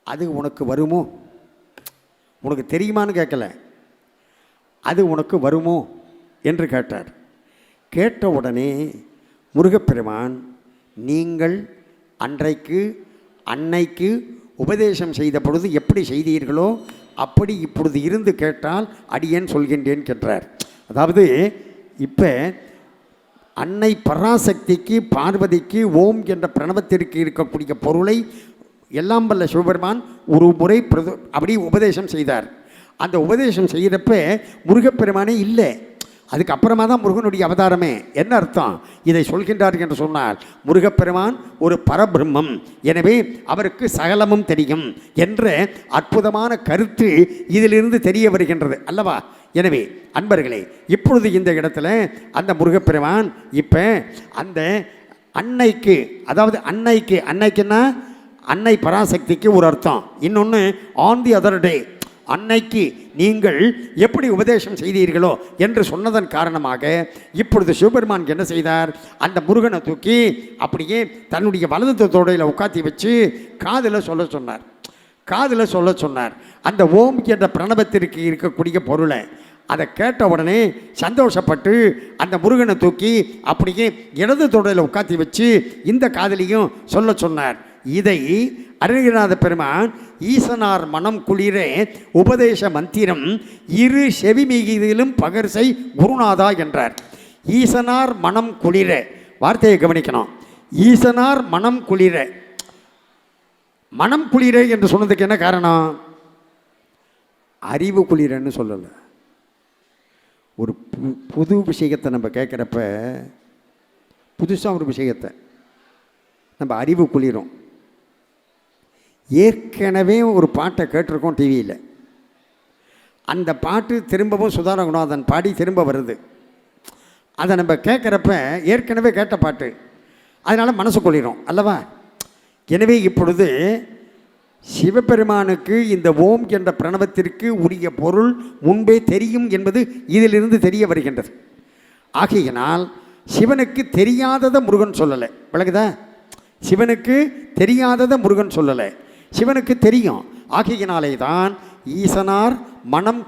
அது உனக்கு வருமோ? உனக்கு தெரியுமான்னு கேட்கல, அது உனக்கு வருமோ என்று கேட்டார். கேட்ட உடனே முருகப்பெருமான், நீங்கள் அன்றைக்கு அன்னைக்கு உபதேசம் செய்த பொழுது எப்படி செய்தீர்களோ அப்படி இப்பொழுது இருந்து கேட்டால் அடியேன் சொல்கின்றேன் கேட்டார். அதாவது இப்போ அன்னை பராசக்திக்கு பார்வதிக்கு ஓம் என்ற பிரணவத்திற்கு இருக்கக்கூடிய பொருளை எல்லாம் வல்ல சிவபெருமான் ஒரு முறை அப்படி உபதேசம் செய்தார். அந்த உபதேசம் செய்கிறப்ப முருகப்பெருமானே இல்லை. அதுக்கப்புறமா தான் முருகனுடைய அவதாரமே. என்ன அர்த்தம்? இதை சொல்கின்றார் என்று சொன்னால் முருகப்பெருமான் ஒரு பரபிரம்மம், எனவே அவருக்கு சகலமும் தெரியும் என்ற அற்புதமான கருத்து இதிலிருந்து தெரிய வருகின்றது அல்லவா? எனவே அன்பர்களே, இப்பொழுது இந்த இடத்துல அந்த முருகப்பெருமான் இப்போ அந்த அன்னைக்கு, அதாவது அன்னைக்குன்னா அன்னை பராசக்திக்கு ஒரு அர்த்தம், இன்னொன்று ஆன் தி அதர் டே, அன்னைக்கு நீங்கள் எப்படி உபதேசம் செய்தீர்களோ என்று சொன்னதன் காரணமாக இப்பொழுது சிவபெருமான் என்ன செய்தார்? அந்த முருகனை தூக்கி அப்படியே தன்னுடைய வலது தோடையில் உட்காத்தி வச்சு காதில் சொல்ல சொன்னார். அந்த ஓம் என்ற பிரணவத்திற்கு இருக்கக்கூடிய பொருளை அதை கேட்ட உடனே சந்தோஷப்பட்டு அந்த முருகனை தூக்கி அப்படியே இடது தோடையில் உட்காத்தி வச்சு இந்த காதலையும் சொல்ல சொன்னார். இதை அருணகிரிநாத பெருமான் ஈசனார் மனம் குளிர உபதேச மந்திரம் இரு செவி மிகிதிலும் பகர்சை குருநாதா என்றார். ஈசனார் மனம் குளிர, வார்த்தையை கவனிக்கணும். ஈசனார் மனம் குளிர, மனம் குளிர என்று சொன்னதுக்கு என்ன காரணம்? அறிவு குளிரன்னு சொல்லலை. ஒரு புது விஷயத்தை நம்ம கேட்குறப்ப, புதுசாக ஒரு விஷயத்தை நம்ம அறிவு குளிரும். ஏற்கனவே ஒரு பாட்டை கேட்டிருக்கோம் டிவியில், அந்த பாட்டு திரும்பவும் சுதா ரகுநாதன் பாடி திரும்ப வருது. அதை நம்ம கேட்குறப்ப ஏற்கனவே கேட்ட பாட்டு, அதனால் மனசு கொள்ளிடும் அல்லவா. எனவே இப்பொழுது சிவபெருமானுக்கு இந்த ஓம் என்ற பிரணவத்திற்கு உரிய பொருள் முன்பே தெரியும் என்பது இதிலிருந்து தெரிய வருகின்றது. ஆகையினால் சிவனுக்கு தெரியாததை முருகன் சொல்லலை. விளக்குதா? சிவனுக்கு தெரியாததை முருகன் சொல்லலை, சிவனுக்கு தெரியும். ஆகையினாலே தான் ஈசனார் மனம்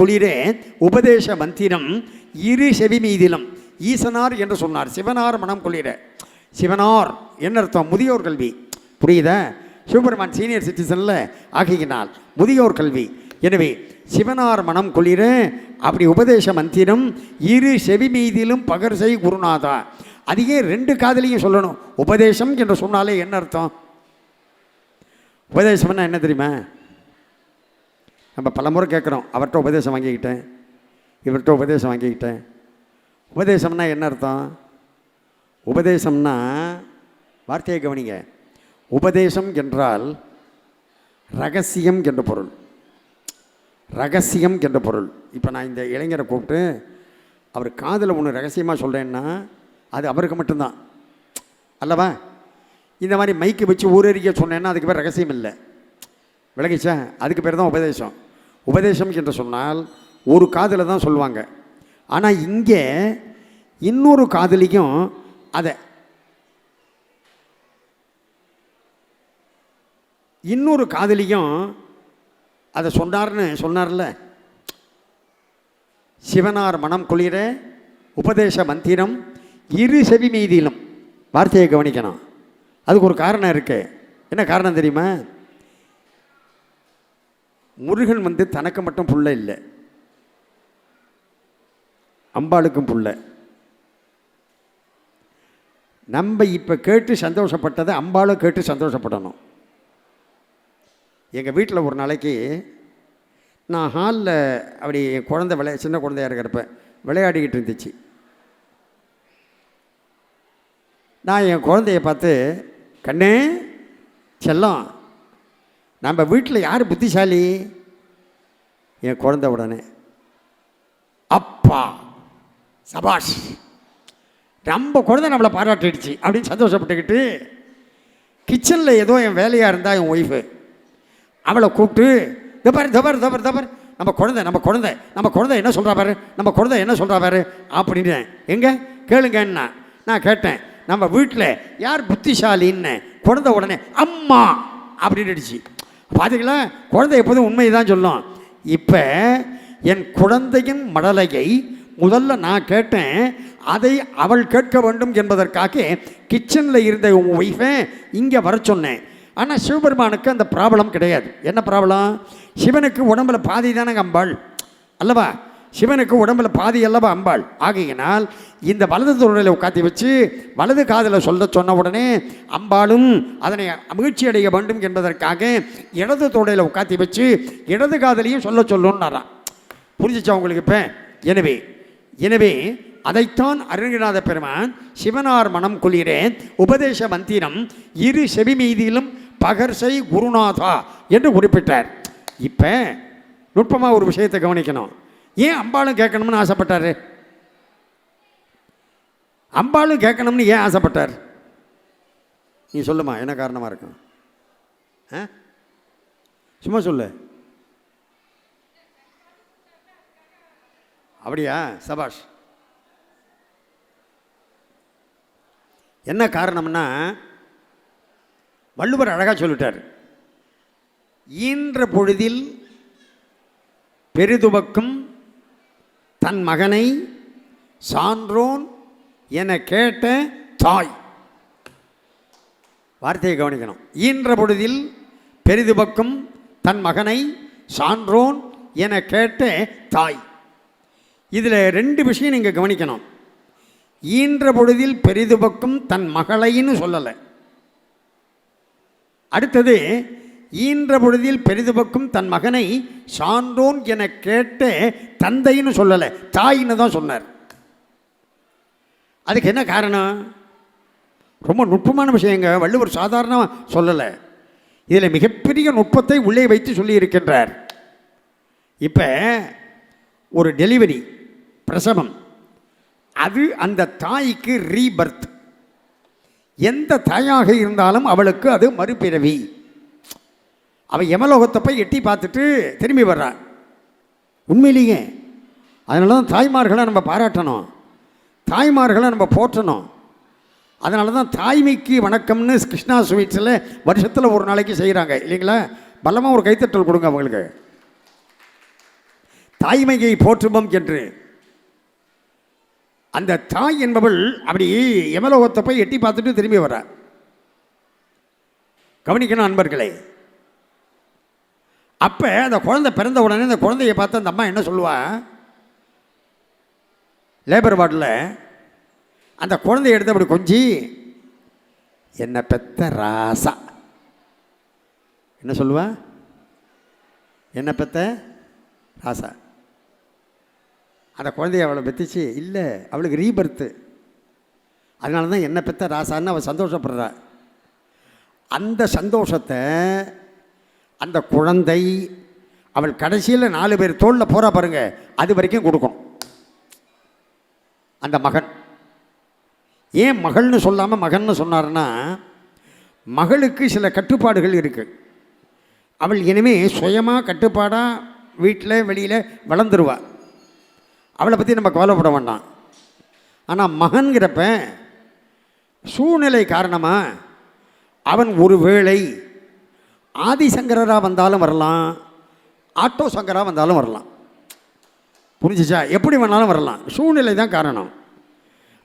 குளிர உபதேச மந்திரம் இரு செவி மீதிலும் ஈசனார் என்று சொன்னார். சிவனார் மனம் குளிர. சிவனார் என்ன அர்த்தம்? முதியோர் கல்வி. புரியுதா? சிவபெருமான் சீனியர் சிட்டிசனில். ஆகையினால் முதியோர் கல்வி. எனவே சிவனார் மனம் குளிர அப்படி உபதேச மந்திரம் இரு செவி மீதிலும் பகர்சை குருநாதா. அதையே ரெண்டு காதலையும் சொல்லணும். உபதேசம் என்று சொன்னாலே என்ன அர்த்தம்? உபதேசம்னா என்ன தெரியுமா? நம்ம பலமுறை கேட்குறோம், அவர்கிட்ட உபதேசம் வாங்கிக்கிட்டேன், இவர்கிட்ட உபதேசம் வாங்கிக்கிட்டேன். உபதேசம்னா என்ன அர்த்தம்? உபதேசம்னா வார்த்தையை கவனிங்க. உபதேசம் என்றால் ரகசியம் என்ற பொருள். ரகசியம் என்ற பொருள். இப்போ நான் இந்த இளைஞரை கூப்பிட்டு அவர் காதில் ஒன்று ரகசியமாக சொல்கிறேன்னா அது அவருக்கு மட்டும்தான் அல்லவா. இந்த மாதிரி மைக்கு வச்சு ஊரறிக்க சொன்னேன்னா அதுக்கு பேர் ரகசியம் இல்லை. விளங்கிச்சா? அதுக்கு பேர் தான் உபதேசம். உபதேசம் என்று சொன்னால் ஒரு காதில் தான் சொல்லுவாங்க. ஆனால் இங்கே இன்னொரு காதலியும் அதை இன்னொரு காதலியும் அதை சொன்னார்ல. சிவனார் மனம் குளிர உபதேச மந்திரம் இரு செவி மீதிலும். வார்த்தையை கவனிக்கணும். அதுக்கு ஒரு காரணம் இருக்கு. என்ன காரணம் தெரியுமா? முருகன் தனக்கு மட்டும் புள்ள இல்லை, அம்பாளுக்கும் புள்ள. நம்ம இப்போ கேட்டு சந்தோஷப்பட்டதை அம்பாளும் கேட்டு சந்தோஷப்படணும். எங்கள் வீட்டில் ஒரு நாளைக்கு நான் ஹாலில் அப்படி குழந்தை சின்ன குழந்தையாக இருக்கிறப்ப விளையாடிக்கிட்டு இருந்துச்சு. நான் என் குழந்தைய பார்த்து, கண்ணே செல்லம், நம்ம வீட்டில் யார் புத்திசாலி? என் குழந்தை. உடனே அப்பா சபாஷ், நம்ம குழந்தை நம்மளை பாராட்டிடுச்சு அப்படின்னு சந்தோஷப்பட்டுக்கிட்டு கிச்சனில் ஏதோ என் வேலையாக இருந்தால் என் ஒய்ஃபு அவளை கூப்பிட்டு, தபர் நம்ம குழந்தை என்ன சொல்கிறா பாரு, நம்ம குழந்தை என்ன சொல்கிறா பாரு அப்படின்னு. எங்கே கேளுங்கன்னா நான் கேட்டேன், நம்ம வீட்டில் யார் புத்திசாலின்னு. குழந்தை உடனே அம்மா அப்படின்னுடுச்சு. பார்த்தீங்களா? குழந்தை எப்போதும் உண்மையை தான் சொல்லும். இப்போ என் குழந்தையின் மடலையை முதல்ல நான் கேட்டேன், அதை அவள் கேட்க வேண்டும் என்பதற்காக கிச்சனில் இருந்த உன் ஒய்ஃபை இங்கே வர சொன்னேன். ஆனால் சிவபெருமானுக்கு அந்த ப்ராப்ளம் கிடையாது. என்ன ப்ராப்ளம்? சிவனுக்கு உடம்புல பாதி தானங்க அம்பாள் அல்லவா. சிவனுக்கு உடம்புல பாதி அல்லவா அம்பாள். ஆகையினால் இந்த வலது தோடையில் உட்காத்தி வச்சு வலது காதில் சொன்ன உடனே அம்பாளும் அதனை மகிழ்ச்சி அடைய வேண்டும் என்பதற்காக இடது தோடையில் உட்காத்தி வச்சு இடது காதலையும் சொல்லணுன்னாராம். புரிஞ்சிச்சா உங்களுக்கு இப்போ? எனவே அதைத்தான் அருணகிரிநாத பெருமான் சிவனார் மனம் குளிர உபதேச மந்திரம் இரு செவி மீதிலும் பகர்சை குருநாதா என்று குறிப்பிட்டார். இப்போ நுட்பமாக ஒரு விஷயத்தை கவனிக்கணும். ஏன் அம்பாளும் கேட்கணும்னு ஆசைப்பட்டார்? அம்பாளும் கேட்கணும்னு ஏன் ஆசைப்பட்டார்? நீ சொல்லுமா, என்ன காரணமாக இருக்கும்? சும்மா சொல்லு. அப்படியா? சபாஷ். என்ன காரணம்னா வள்ளுவர் அழகாக சொல்லிட்டார். ஈன்ற பொழுதில் பெரிதுவக்கும் தன் மகனை சான்றோன் என கேட்ட தாய். வார்த்தையை கவனிக்கணும். ஈன்ற பொழுதில் பெரிதுவக்கும் தன் மகனை சான்றோன் என கேட்ட தாய். இதில் ரெண்டு விஷயம் நீங்கள் கவனிக்கணும். ஈன்ற பொழுதில் பெரிதுவக்கும் தன் மகளைன்னு சொல்லலை. அடுத்தது ஈன்ற பொழுதில் பெரிதுவக்கும் தன் மகனை சான்றோன் என கேட்ட தந்தைன்னு சொல்லலை, தாயின்னு தான் சொன்னார். அதுக்கு என்ன காரணம்? ரொம்ப நுட்பமான விஷயங்க. வள்ளுவர் சாதாரணமாக சொல்லலை. இதில் மிகப்பெரிய நுட்பத்தை உள்ளே வைத்து சொல்லி இருக்கின்றார். இப்போ ஒரு டெலிவரி, பிரசவம், அது அந்த தாய்க்கு ரீபர்த். எந்த தாயாக இருந்தாலும் அவளுக்கு அது மறுபிறவி. அவள் யமலோகத்தை போய் எட்டி பார்த்துட்டு திரும்பி வர்றான். உண்மையிலேயே அதனால தான் தாய்மார்களை நம்ம பாராட்டணும், தாய்மார்களை நம்ம போற்றணும். அதனால தான் தாய்மைக்கு வணக்கம்னு கிருஷ்ணா ஸ்வீட்ஸில் வருஷத்தில் ஒரு நாளைக்கு செய்கிறாங்க இல்லைங்களா? பலமாக ஒரு கைத்தட்டல் கொடுங்க அவங்களுக்கு. தாய்மையை போற்றுவோம் என்று. அந்த தாய் என்பவள் அப்படி யமலோகத்தை போய் எட்டி பார்த்துட்டு திரும்பி வர. கவனிக்கணும் அன்பர்களே. அப்போ அந்த குழந்தை பிறந்த உடனே அந்த குழந்தையை பார்த்து அந்த அம்மா என்ன சொல்லுவா? லேபர் வார்டில் அந்த குழந்தைய எடுத்து அப்படி கொஞ்சி, என்ன பெத்த ராசா, என்ன சொல்லுவா? என்ன பெத்த ராசா. அந்த குழந்தைய அவளை பெற்றுச்சு இல்லை, அவளுக்கு ரீபர்த்து. அதனால தான் என்ன பெத்த ராசான்னு அவள் சந்தோஷப்படுறா. அந்த சந்தோஷத்தை அந்த குழந்தை அவள் கடைசியில் 4 பேர் தோளில் போகிறா பாருங்க, அது வரைக்கும் கொடுக்கும் அந்த மகன். ஏன் மகள்னு சொல்லாமல் மகன்னு சொன்னார்னா, மகளுக்கு சில கட்டுப்பாடுகள் இருக்குது. அவள் இனிமே சுயமாக கட்டுப்பாடாக வீட்டில் வெளியில் வளர்ந்துருவாள். அவளை பற்றி நம்ம கவலைப்பட வேண்டாம். ஆனால் மகன்கிறப்ப சூழ்நிலை காரணமாக அவன் ஒரு வேளை ஆதிசங்கராக வந்தாலும் வரலாம், ஆட்டோ சங்கராக வந்தாலும் வரலாம். புரிஞ்சிச்சா? எப்படி வேணாலும் வரலாம், சூழ்நிலை தான் காரணம்.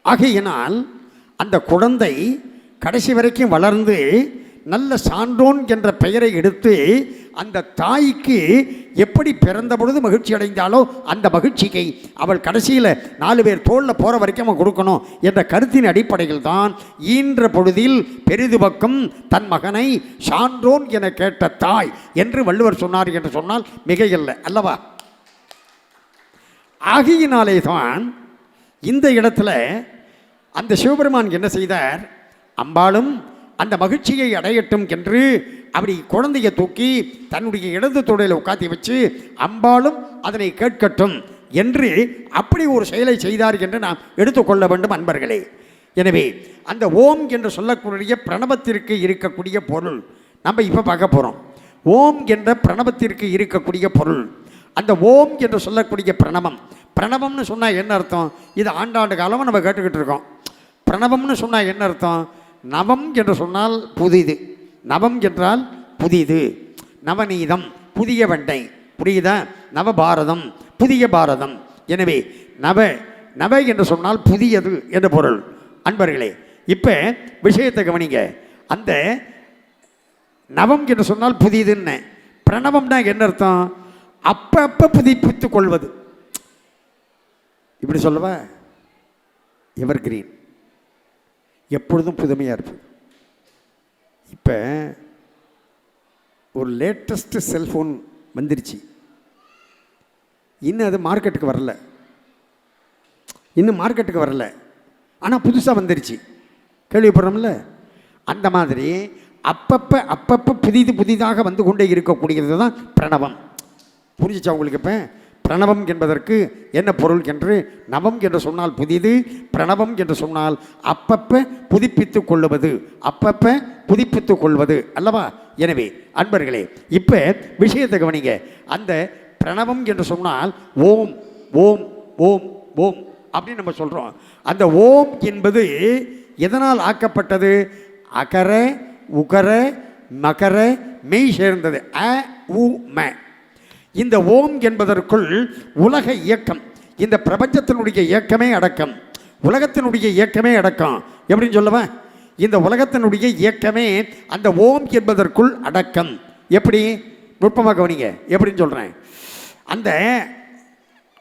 ஆகையினால் அந்த குழந்தை கடைசி வரைக்கும் வளர்ந்து நல்ல சான்றோன் என்ற பெயரை எடுத்து அந்த தாய்க்கு எப்படி பிறந்த பொழுது மகிழ்ச்சி அடைந்தாலோ அந்த மகிழ்ச்சியை அவள் கடைசியில் 4 பேர் தோளில் போகிற வரைக்கும் அவன் கொடுக்கணும் என்ற கருத்தின் அடிப்படையில் தான் ஈன்ற பொழுதில் பெரிது பக்கம் தன் மகனை சான்றோன் என கேட்ட தாய் என்று வள்ளுவர் சொன்னார் என்று சொன்னால் மிகையில்லை அல்லவா? ஆகையினாலே தான் இந்த இடத்துல அந்த சிவபெருமான் என்ன செய்தார்? அம்பாளும் அந்த மகிழ்ச்சியை அடையட்டும் என்று அப்படி குழந்தையை தூக்கி தன்னுடைய இடது தொடையில் உட்காத்தி வச்சு அம்பாளும் அதனை கேட்கட்டும் என்று அப்படி ஒரு செயலை செய்தார் என்று நாம் எடுத்துக்கொள்ள வேண்டும் அன்பர்களே. எனவே அந்த ஓம் என்று சொல்லக்கூடிய பிரணவத்திற்கு இருக்கக்கூடிய பொருள் நம்ம இப்போ பார்க்க போகிறோம். ஓம் என்ற பிரணவத்திற்கு இருக்கக்கூடிய பொருள், அந்த ஓம் என்று சொல்லக்கூடிய பிரணவம். பிரணவம்னு சொன்னால் என்ன அர்த்தம்? இது ஆண்டாண்டு காலமாக நம்ம கேட்டுக்கிட்டு இருக்கோம். பிரணவம்னு சொன்னால் என்ன அர்த்தம்? நவம் என்று சொன்னால் புதிது, நவம் என்றால் புதிது, நவநீதம் புதிய வெண்டை, புரியுதா? நவபாரதம் புதிய பாரதம். எனவே நவ நவ என்று சொன்னால் புதியது என்ற பொருள். அன்பர்களே, இப்போ விஷயத்தை கவனிங்க. அந்த நவம் என்று சொன்னால் புதிதுன்னு, பிரணவம்னா என்ன அர்த்தம்? அப்பப்போ புதுப்பித்து கொள்வது. இப்படி சொல்லவா? எவர் கிரீன், எப்பொழுதும் புதுமையாக இருப்பது. இப்போ ஒரு லேட்டஸ்ட்டு செல்ஃபோன் வந்துருச்சு, இன்னும் அது மார்க்கெட்டுக்கு வரல, இன்னும் மார்க்கெட்டுக்கு வரல, ஆனால் புதுசாக வந்துருச்சு, கேள்விப்படுறோம்ல? அந்த மாதிரி அப்பப்போ புதிதாக வந்து கொண்டே இருக்கக்கூடியது தான் பிரணவம். புரிஞ்சிச்சா உங்களுக்கு? இப்போ பிரணவம் என்பதற்கு என்ன பொருள் என்று, நவம் என்று சொன்னால் புதிது, பிரணவம் என்று சொன்னால் அப்பப்போ புதுப்பித்து கொள்ளுவது, அப்பப்போ புதுப்பித்து கொள்வது அல்லவா? எனவே அன்பர்களே, இப்போ விஷயத்தை கவனிங்க. அந்த பிரணவம் என்று சொன்னால் ஓம் ஓம் ஓம் ஓம் அப்படின்னு நம்ம சொல்கிறோம். அந்த ஓம் என்பது எதனால் ஆக்கப்பட்டது? அகர உகர மகர மெய் சேர்ந்தது, அ உ ம. இந்த ஓம் என்பதற்குள் உலக இயக்கம், இந்த பிரபஞ்சத்தினுடைய இயக்கமே அடக்கம், உலகத்தினுடைய இயக்கமே அடக்கம். எப்படின்னு சொல்லுவேன்? இந்த உலகத்தினுடைய இயக்கமே அந்த ஓம் என்பதற்குள் அடக்கம். எப்படி? நுட்பமாக கவனிங்க, எப்படின்னு சொல்கிறேன். அந்த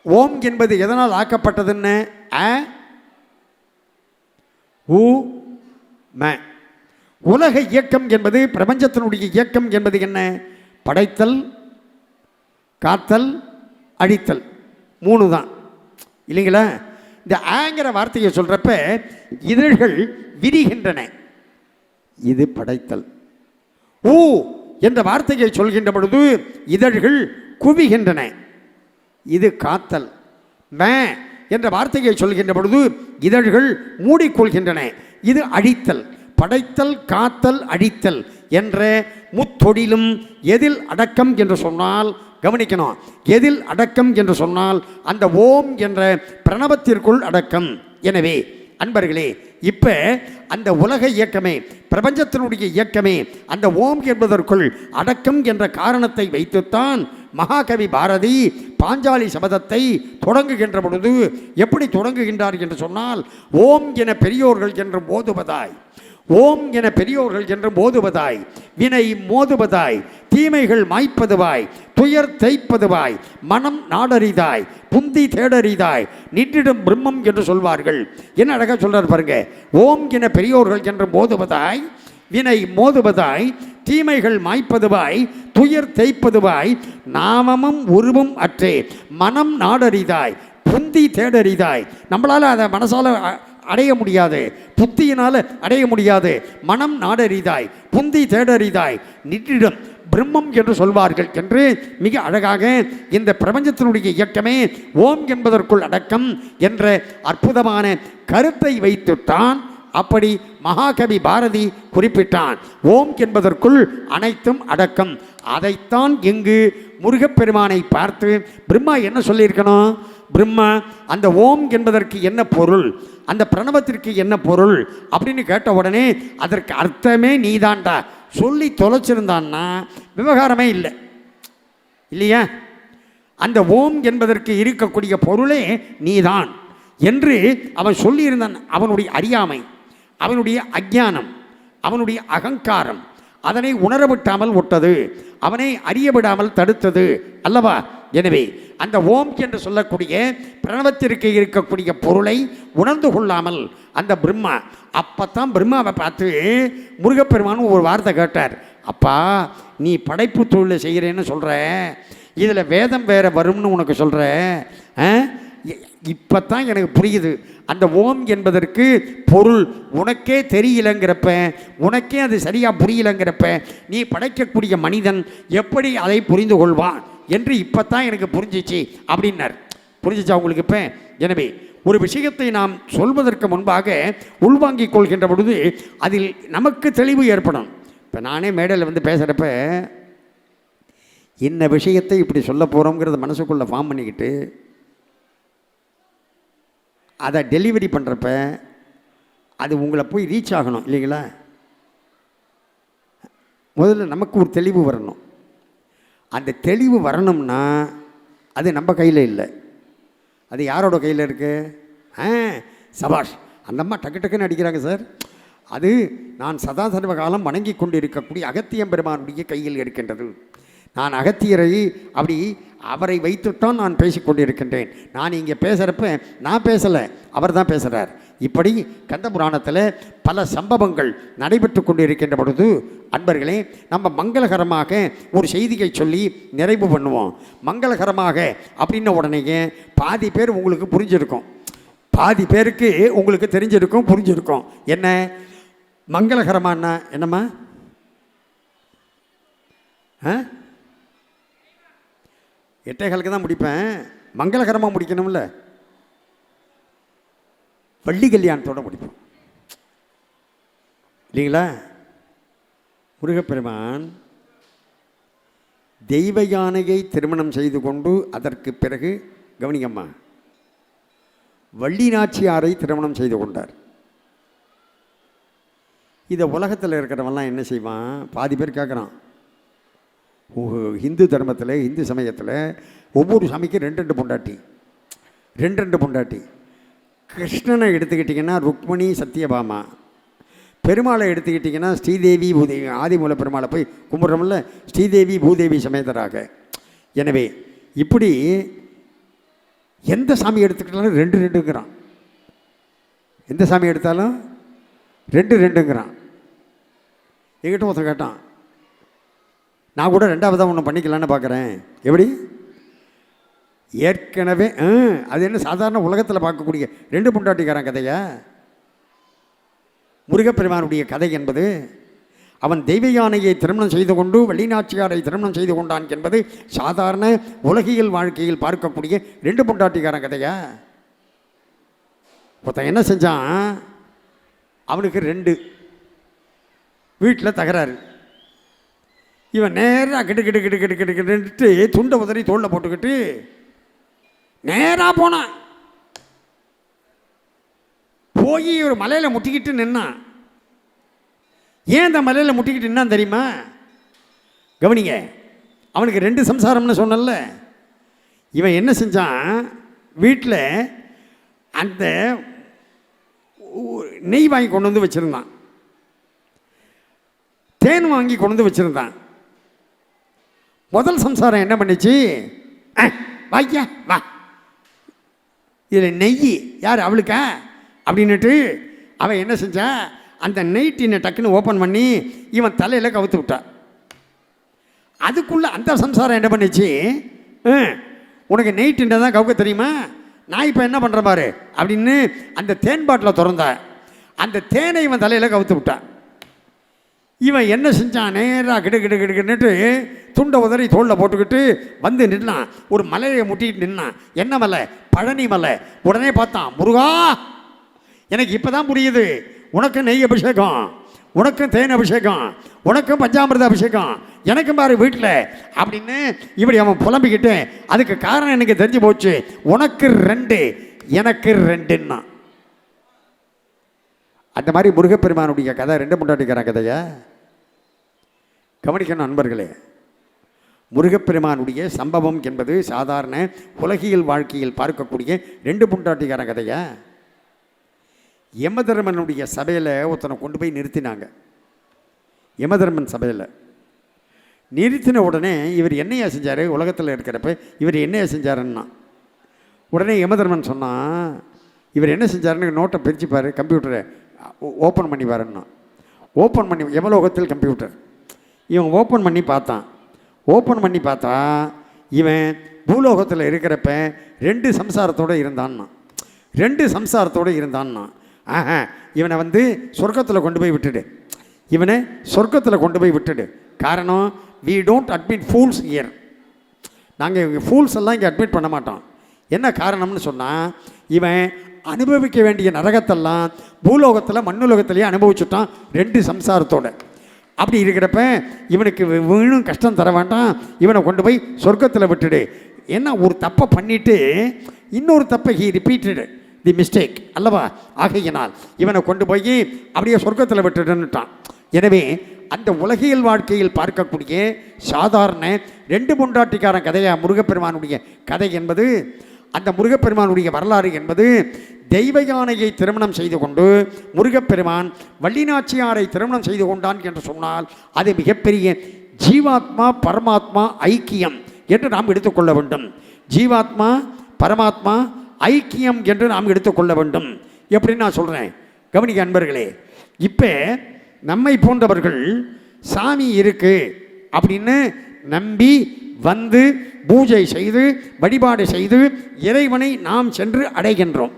ஓம் என்பது எதனால் ஆக்கப்பட்டதுன்னு, அ உ ம. உலக இயக்கம் என்பது, பிரபஞ்சத்தினுடைய இயக்கம் என்பது என்ன? படைத்தல், காத்தல், அழித்தல், 3 தான் இல்லைங்களா? இந்த ஆங்கிற வார்த்தையை சொல்கிறப்ப இதழ்கள் விரிகின்றன, இது படைத்தல். ஊ என்ற வார்த்தையை சொல்கின்ற பொழுது இதழ்கள் குவிகின்றன, இது காத்தல். மே என்ற வார்த்தையை சொல்கின்ற பொழுது இதழ்கள் மூடிக்கொள்கின்றன. இது அழித்தல். படைத்தல், காத்தல், அழித்தல் என்ற முத்தொழிலும் எதில் அடக்கம் என்று சொன்னால், கவனிக்கணும், எதில் அடக்கம் என்று சொன்னால் அந்த ஓம் என்ற பிரணவத்திற்குள் அடக்கம். எனவே அன்பர்களே, இப்போ அந்த உலக இயக்கமே, பிரபஞ்சத்தினுடைய இயக்கமே அந்த ஓம் என்பதற்குள் அடக்கம் என்ற காரணத்தை வைத்துத்தான் மகாகவி பாரதி பாஞ்சாலி சபதத்தை தொடங்குகின்ற பொழுது எப்படி தொடங்குகின்றார் என்று சொன்னால், ஓம் என பெரியோர்கள் என்று போதுவதாய், ஓம் என பெரியோர்கள் என்று மோதுவதாய், வினை மோதுவதாய், தீமைகள் மாய்ப்பதுவாய், துயர் தேய்ப்பதுவாய், மனம் நாடறிதாய், புந்தி தேடறிதாய், நின்றிடும் பிரம்மம் என்று சொல்வார்கள். என்ன அழகாக சொல்றார் பாருங்க. ஓம் என பெரியோர்கள் என்று மோதுவதாய், வினை மோதுவதாய், தீமைகள் மாய்ப்பதுவாய், துயர் தேய்ப்பதுவாய், நாமமும் உருவும் அற்றே, மனம் நாடறிதாய், புந்தி தேடறிதாய். நம்மளால் அதை மனசால அடைய முடியாது, புத்தியினால் அடைய முடியாது. மனம் நாடறிதாய், புந்தி தேடறிதாய், நின்றிடும் பிரம்மம் என்று சொல்வார்கள் என்று மிக அழகாக இந்த பிரபஞ்சத்தினுடைய இயக்கமே ஓம் என்பதற்குள் அடக்கம் என்ற அற்புதமான கருத்தை வைத்துத்தான் அப்படி மகாகவி பாரதி குறிப்பிட்டான். ஓம் என்பதற்குள் அனைத்தும் அடக்கம். அதைத்தான் இங்கு முருகப்பெருமானை பார்த்து பிரம்மா என்ன சொல்லியிருக்கணும்? பிரம்மா அந்த ஓம் என்பதற்கு என்ன பொருள், அந்த பிரணவத்திற்கு என்ன பொருள் அப்படின்னு கேட்ட உடனே அதற்கு அர்த்தமே நீதான்டா சொல்லி தொலைச்சிருந்தான்னா விவகாரமே இல்லை, இல்லையா? அந்த ஓம் என்பதற்கு இருக்கக்கூடிய பொருளே நீதான் என்று அவன் சொல்லியிருந்தான். அவனுடைய அறியாமை, அவனுடைய அஞ்ஞானம், அவனுடைய அகங்காரம் அதனை உணரவிட்டாமல் விட்டது, அவனை அறிய விடாமல் தடுத்தது அல்லவா? எனவே அந்த ஓம் என்று சொல்லக்கூடிய பிரணவத்திற்கு இருக்கக்கூடிய பொருளை உணர்ந்து கொள்ளாமல் அந்த பிரம்மா, அப்பத்தான் பிரம்மாவை பார்த்து முருகப்பெருமான் ஒரு வார்த்தை கேட்டார். அப்பா, நீ படைப்பு தொழிலை செய்கிறேன்னு சொல்கிற, இதில் வேதம் வேற வரும்னு உனக்கு சொல்கிற, இப்போ தான் எனக்கு புரியுது. அந்த ஓம் என்பதற்கு பொருள் உனக்கே தெரியலங்கிறப்ப, உனக்கே அது சரியாக புரியலைங்கிறப்ப நீ படைக்கக்கூடிய மனிதன் எப்படி அதை புரிந்து கொள்வான் என்று இப்போ தான் எனக்கு புரிஞ்சிச்சு அப்படின்னார். புரிஞ்சிச்சா உங்களுக்கு இப்போ? எனவே ஒரு விஷயத்தை நாம் சொல்வதற்கு முன்பாக உள்வாங்கிக் கொள்கின்ற பொழுது அதில் நமக்கு தெளிவு ஏற்படும். இப்போ நானே மேடையில் வந்து பேசுகிறப்ப என்ன விஷயத்தை இப்படி சொல்ல போகிறோங்கிறத மனசுக்குள்ளே ஃபார்ம் பண்ணிக்கிட்டு அதை டெலிவரி பண்ணுறப்ப அது உங்களை போய் ரீச் ஆகணும், இல்லைங்களா? முதல்ல நமக்கு ஒரு தெளிவு வரணும். அந்த தெளிவு வரணும்னா அது நம்ம கையில் இல்லை, அது யாரோட கையில் இருக்குது? சபாஷ், அந்த அம்மா டக்கு டக்குன்னு அடிக்கிறாங்க சார். அது நான் சதா சர்வ காலம் வணங்கி கொண்டு இருக்கக்கூடிய அகத்தியம் பெருமானுடைய கையில் இருக்கின்றது. நான் அகத்தியரை அப்படி அவரை வைத்துத்தான் நான் பேசிக்கொண்டிருக்கின்றேன். நான் இங்கே பேசுகிறப்ப நான் பேசலை, அவர் தான் பேசுகிறார். இப்படி கந்த புராணத்தில் பல சம்பவங்கள் நடைபெற்று கொண்டிருக்கின்ற பொழுது அன்பர்களே, நம்ம மங்களகரமாக ஒரு செய்தியை சொல்லி நிறைவு பண்ணுவோம். மங்களகரமாக அப்படின்ன உடனேயே பாதி பேர் உங்களுக்கு புரிஞ்சிருக்கும், பாதி பேருக்கு உங்களுக்கு தெரிஞ்சிருக்கும், புரிஞ்சிருக்கும். என்ன மங்களகரமானா என்னம்மா? எட்டேகாலுக்கு தான் முடிப்பேன், மங்களகரமாக முடிக்கணும்ல, வள்ளி கல்யாணத்தோடு முடிப்போம், இல்லைங்களா? முருகப்பெருமான் தெய்வ யானையை திருமணம் செய்து கொண்டு அதற்கு பிறகு கவனிக்கம்மா வள்ளி நாச்சியாரை திருமணம் செய்து கொண்டார். இதை உலகத்தில் இருக்கிறவன்லாம் என்ன செய்வான்? பாதி பேர் கேட்குறான், ஹிந்து தர்மத்தில், இந்து சமயத்தில் ஒவ்வொரு சாமிக்கும் ரெண்டு பொண்டாட்டி, ரெண்டு பொண்டாட்டி. கிருஷ்ணனை எடுத்துக்கிட்டிங்கன்னா ருக்மணி சத்யபாமா, பெருமாளை எடுத்துக்கிட்டிங்கன்னா ஸ்ரீதேவி பூதேவி, ஆதிமூல பெருமாளை போய் கும்பிட்றோம்ல, ஸ்ரீதேவி பூதேவி சமேதராக. எனவே இப்படி எந்த சாமி எடுத்துக்கிட்டாலும் ரெண்டுங்கிறான், எந்த சாமி எடுத்தாலும் ரெண்டுங்கிறான். என்கிட்ட ஒருத்தன் கேட்டான், நான் கூட ரெண்டாவதாக ஒன்று பண்ணிக்கலான்னு பார்க்குறேன், எப்படி? ஏற்கனவே அது என்ன சாதாரண உலகத்தில் பார்க்கக்கூடிய ரெண்டு பொண்டாட்டிக்காரன் கதையா? முருகப்பெருமானுடைய கதை என்பது அவன் தெய்வ யானையை திருமணம் செய்து கொண்டு வள்ளிநாச்சியாரை திருமணம் செய்து கொண்டான் என்பது சாதாரண உலகியல் வாழ்க்கையில் பார்க்கக்கூடிய 2 பொண்டாட்டிக்காரன் கதையா? ஒருத்தன் என்ன செஞ்சான், அவனுக்கு 2 வீட்டில் தகராறு. இவன் நேராக கிட்டு துண்டை உதறி தோளில் போட்டுக்கிட்டு நேராக போனான். போய் ஒரு மலையில் முட்டிக்கிட்டு நின்னான். ஏன் இந்த மலையில் முட்டிக்கிட்டு நின்னான் தெரியுமா? கவனிங்க, அவனுக்கு 2 சம்சாரம்னு சொன்னல. இவன் என்ன செஞ்சான், வீட்டில் அந்த நெய் வாங்கி கொண்டு வந்து வச்சுருந்தான், தேன் வாங்கி கொண்டு வந்து வச்சுருந்தான். முதல் சம்சாரம் என்ன பண்ணிச்சு, வாய்யா வா, இதில் நெய் யார் அவளுக்கா அப்படின்னுட்டு அவன் என்ன செஞ்சா, அந்த நெய் டின்னை டக்குன்னு ஓப்பன் பண்ணி இவன் தலையில் கவுத்து விட்டான். அதுக்குள்ளே அந்த சம்சாரம் என்ன பண்ணிச்சு, உனக்கு நெய் டின்னை தான் கவுக்க தெரியுமா, நான் இப்போ என்ன பண்ணுற பாரு அப்படின்னு அந்த தேன் பாட்டில் திறந்தா. அந்த தேனை இவன் தலையில் கவுத்து விட்டான். இவன் என்ன செஞ்சான், நேராக கிடுக்கிட்டு துண்டை உதறி தோளில் போட்டுக்கிட்டு வந்து நின்னான். ஒரு மலையை முட்டிக்கிட்டு நின்னான். என்ன மலை? பழனி மலை. உடனே பார்த்தான், முருகா எனக்கு இப்போ தான் புரியுது, உனக்கு நெய் அபிஷேகம், உனக்கும் தேன் அபிஷேகம், உனக்கும் பஞ்சாமிர்த அபிஷேகம், எனக்கும் பாரு வீட்டில் அப்படின்னு இப்படி அவன் புலம்பிக்கிட்டு, அதுக்கு காரணம் எனக்கு தெரிஞ்சு போச்சு, உனக்கு 2 எனக்கு 2ன்னா. அந்த மாதிரி முருகப்பெருமானுடைய கதை 2 பொண்டாட்டிக்கிற கதையா? கவனிக்கணும் நண்பர்களே. முருகப்பெருமானுடைய சம்பவம் என்பது சாதாரண உலகியல் வாழ்க்கையில் பார்க்கக்கூடிய 2 பொண்டாட்டிக்கார கதையா? யமதர்மனுடைய சபையில் ஒருத்தனை கொண்டு போய் நிறுத்தினாங்க. யமதர்மன் சபையில் நிறுத்தின உடனே இவர் என்னையா செஞ்சார், உலகத்தில் இருக்கிறப்ப இவர் என்னையா செஞ்சாருன்னா, உடனே யமதர்மன் சொன்னான், இவர் என்ன செஞ்சாருன்னு நோட்டை பிரிச்சுப்பார், கம்ப்யூட்டரை ஓப்பன் பண்ணி பாருன்னா. ஓப்பன் பண்ணி, யமலோகத்தில் கம்ப்யூட்டர், இவன் ஓப்பன் பண்ணி பார்த்தான். ஓப்பன் பண்ணி பார்த்தா இவன் பூலோகத்தில் இருக்கிறப்ப 2 சம்சாரத்தோடு இருந்தான்னா. 2 சம்சாரத்தோடு இருந்தான்னா. இவனை வந்து சொர்க்கத்தில் கொண்டு போய் விட்டுடு, இவனை சொர்க்கத்தில் கொண்டு போய் விட்டுடு. காரணம், we don't admit fools here. நாங்கள் ஃபூல்ஸ் எல்லாம் இங்கே அட்மிட் பண்ண மாட்டோம். என்ன காரணம்னு சொன்னால், இவன் அனுபவிக்க வேண்டிய நரகத்தெல்லாம் பூலோகத்தில் மண்ணுலகத்திலேயே அனுபவிச்சுட்டான் 2 சம்சாரத்தோடு. அப்படி இருக்கிறப்ப இவனுக்கு வீணும் கஷ்டம் தர வேண்டாம், இவனை கொண்டு போய் சொர்க்கத்தில் விட்டுடு. ஏன்னா ஒரு தப்பை பண்ணிவிட்டு இன்னொரு தப்பை ஹி ரிப்பீட்டடு தி மிஸ்டேக் அல்லவா? ஆகையினால் இவனை கொண்டு போய் அப்படியே சொர்க்கத்தில் விட்டுடுன்னுட்டான். எனவே அந்த உலகியல் வாழ்க்கையில் பார்க்கக்கூடிய சாதாரண 2 பொண்டாட்டிக்காரன் கதையாக முருகப்பெருமானுடைய கதை என்பது, அந்த முருகப்பெருமானுடைய வரலாறு என்பது, தெய்வ யானையை திருமணம் செய்து கொண்டு முருகப்பெருமான் வள்ளிநாச்சியாரை திருமணம் செய்து கொண்டான் என்று சொன்னால் அது மிகப்பெரிய ஜீவாத்மா பரமாத்மா ஐக்கியம் என்று நாம் எடுத்துக்கொள்ள வேண்டும். ஜீவாத்மா பரமாத்மா ஐக்கியம் என்று நாம் எடுத்துக்கொள்ள வேண்டும். எப்படின்னு நான் சொல்கிறேன், கவனிக்க அன்பர்களே. இப்போ நம்மை போன்றவர்கள் சாமி இருக்கு அப்படின்னு நம்பி வந்து பூஜை செய்து வழிபாடு செய்து இறைவனை நாம் சென்று அடைகின்றோம்.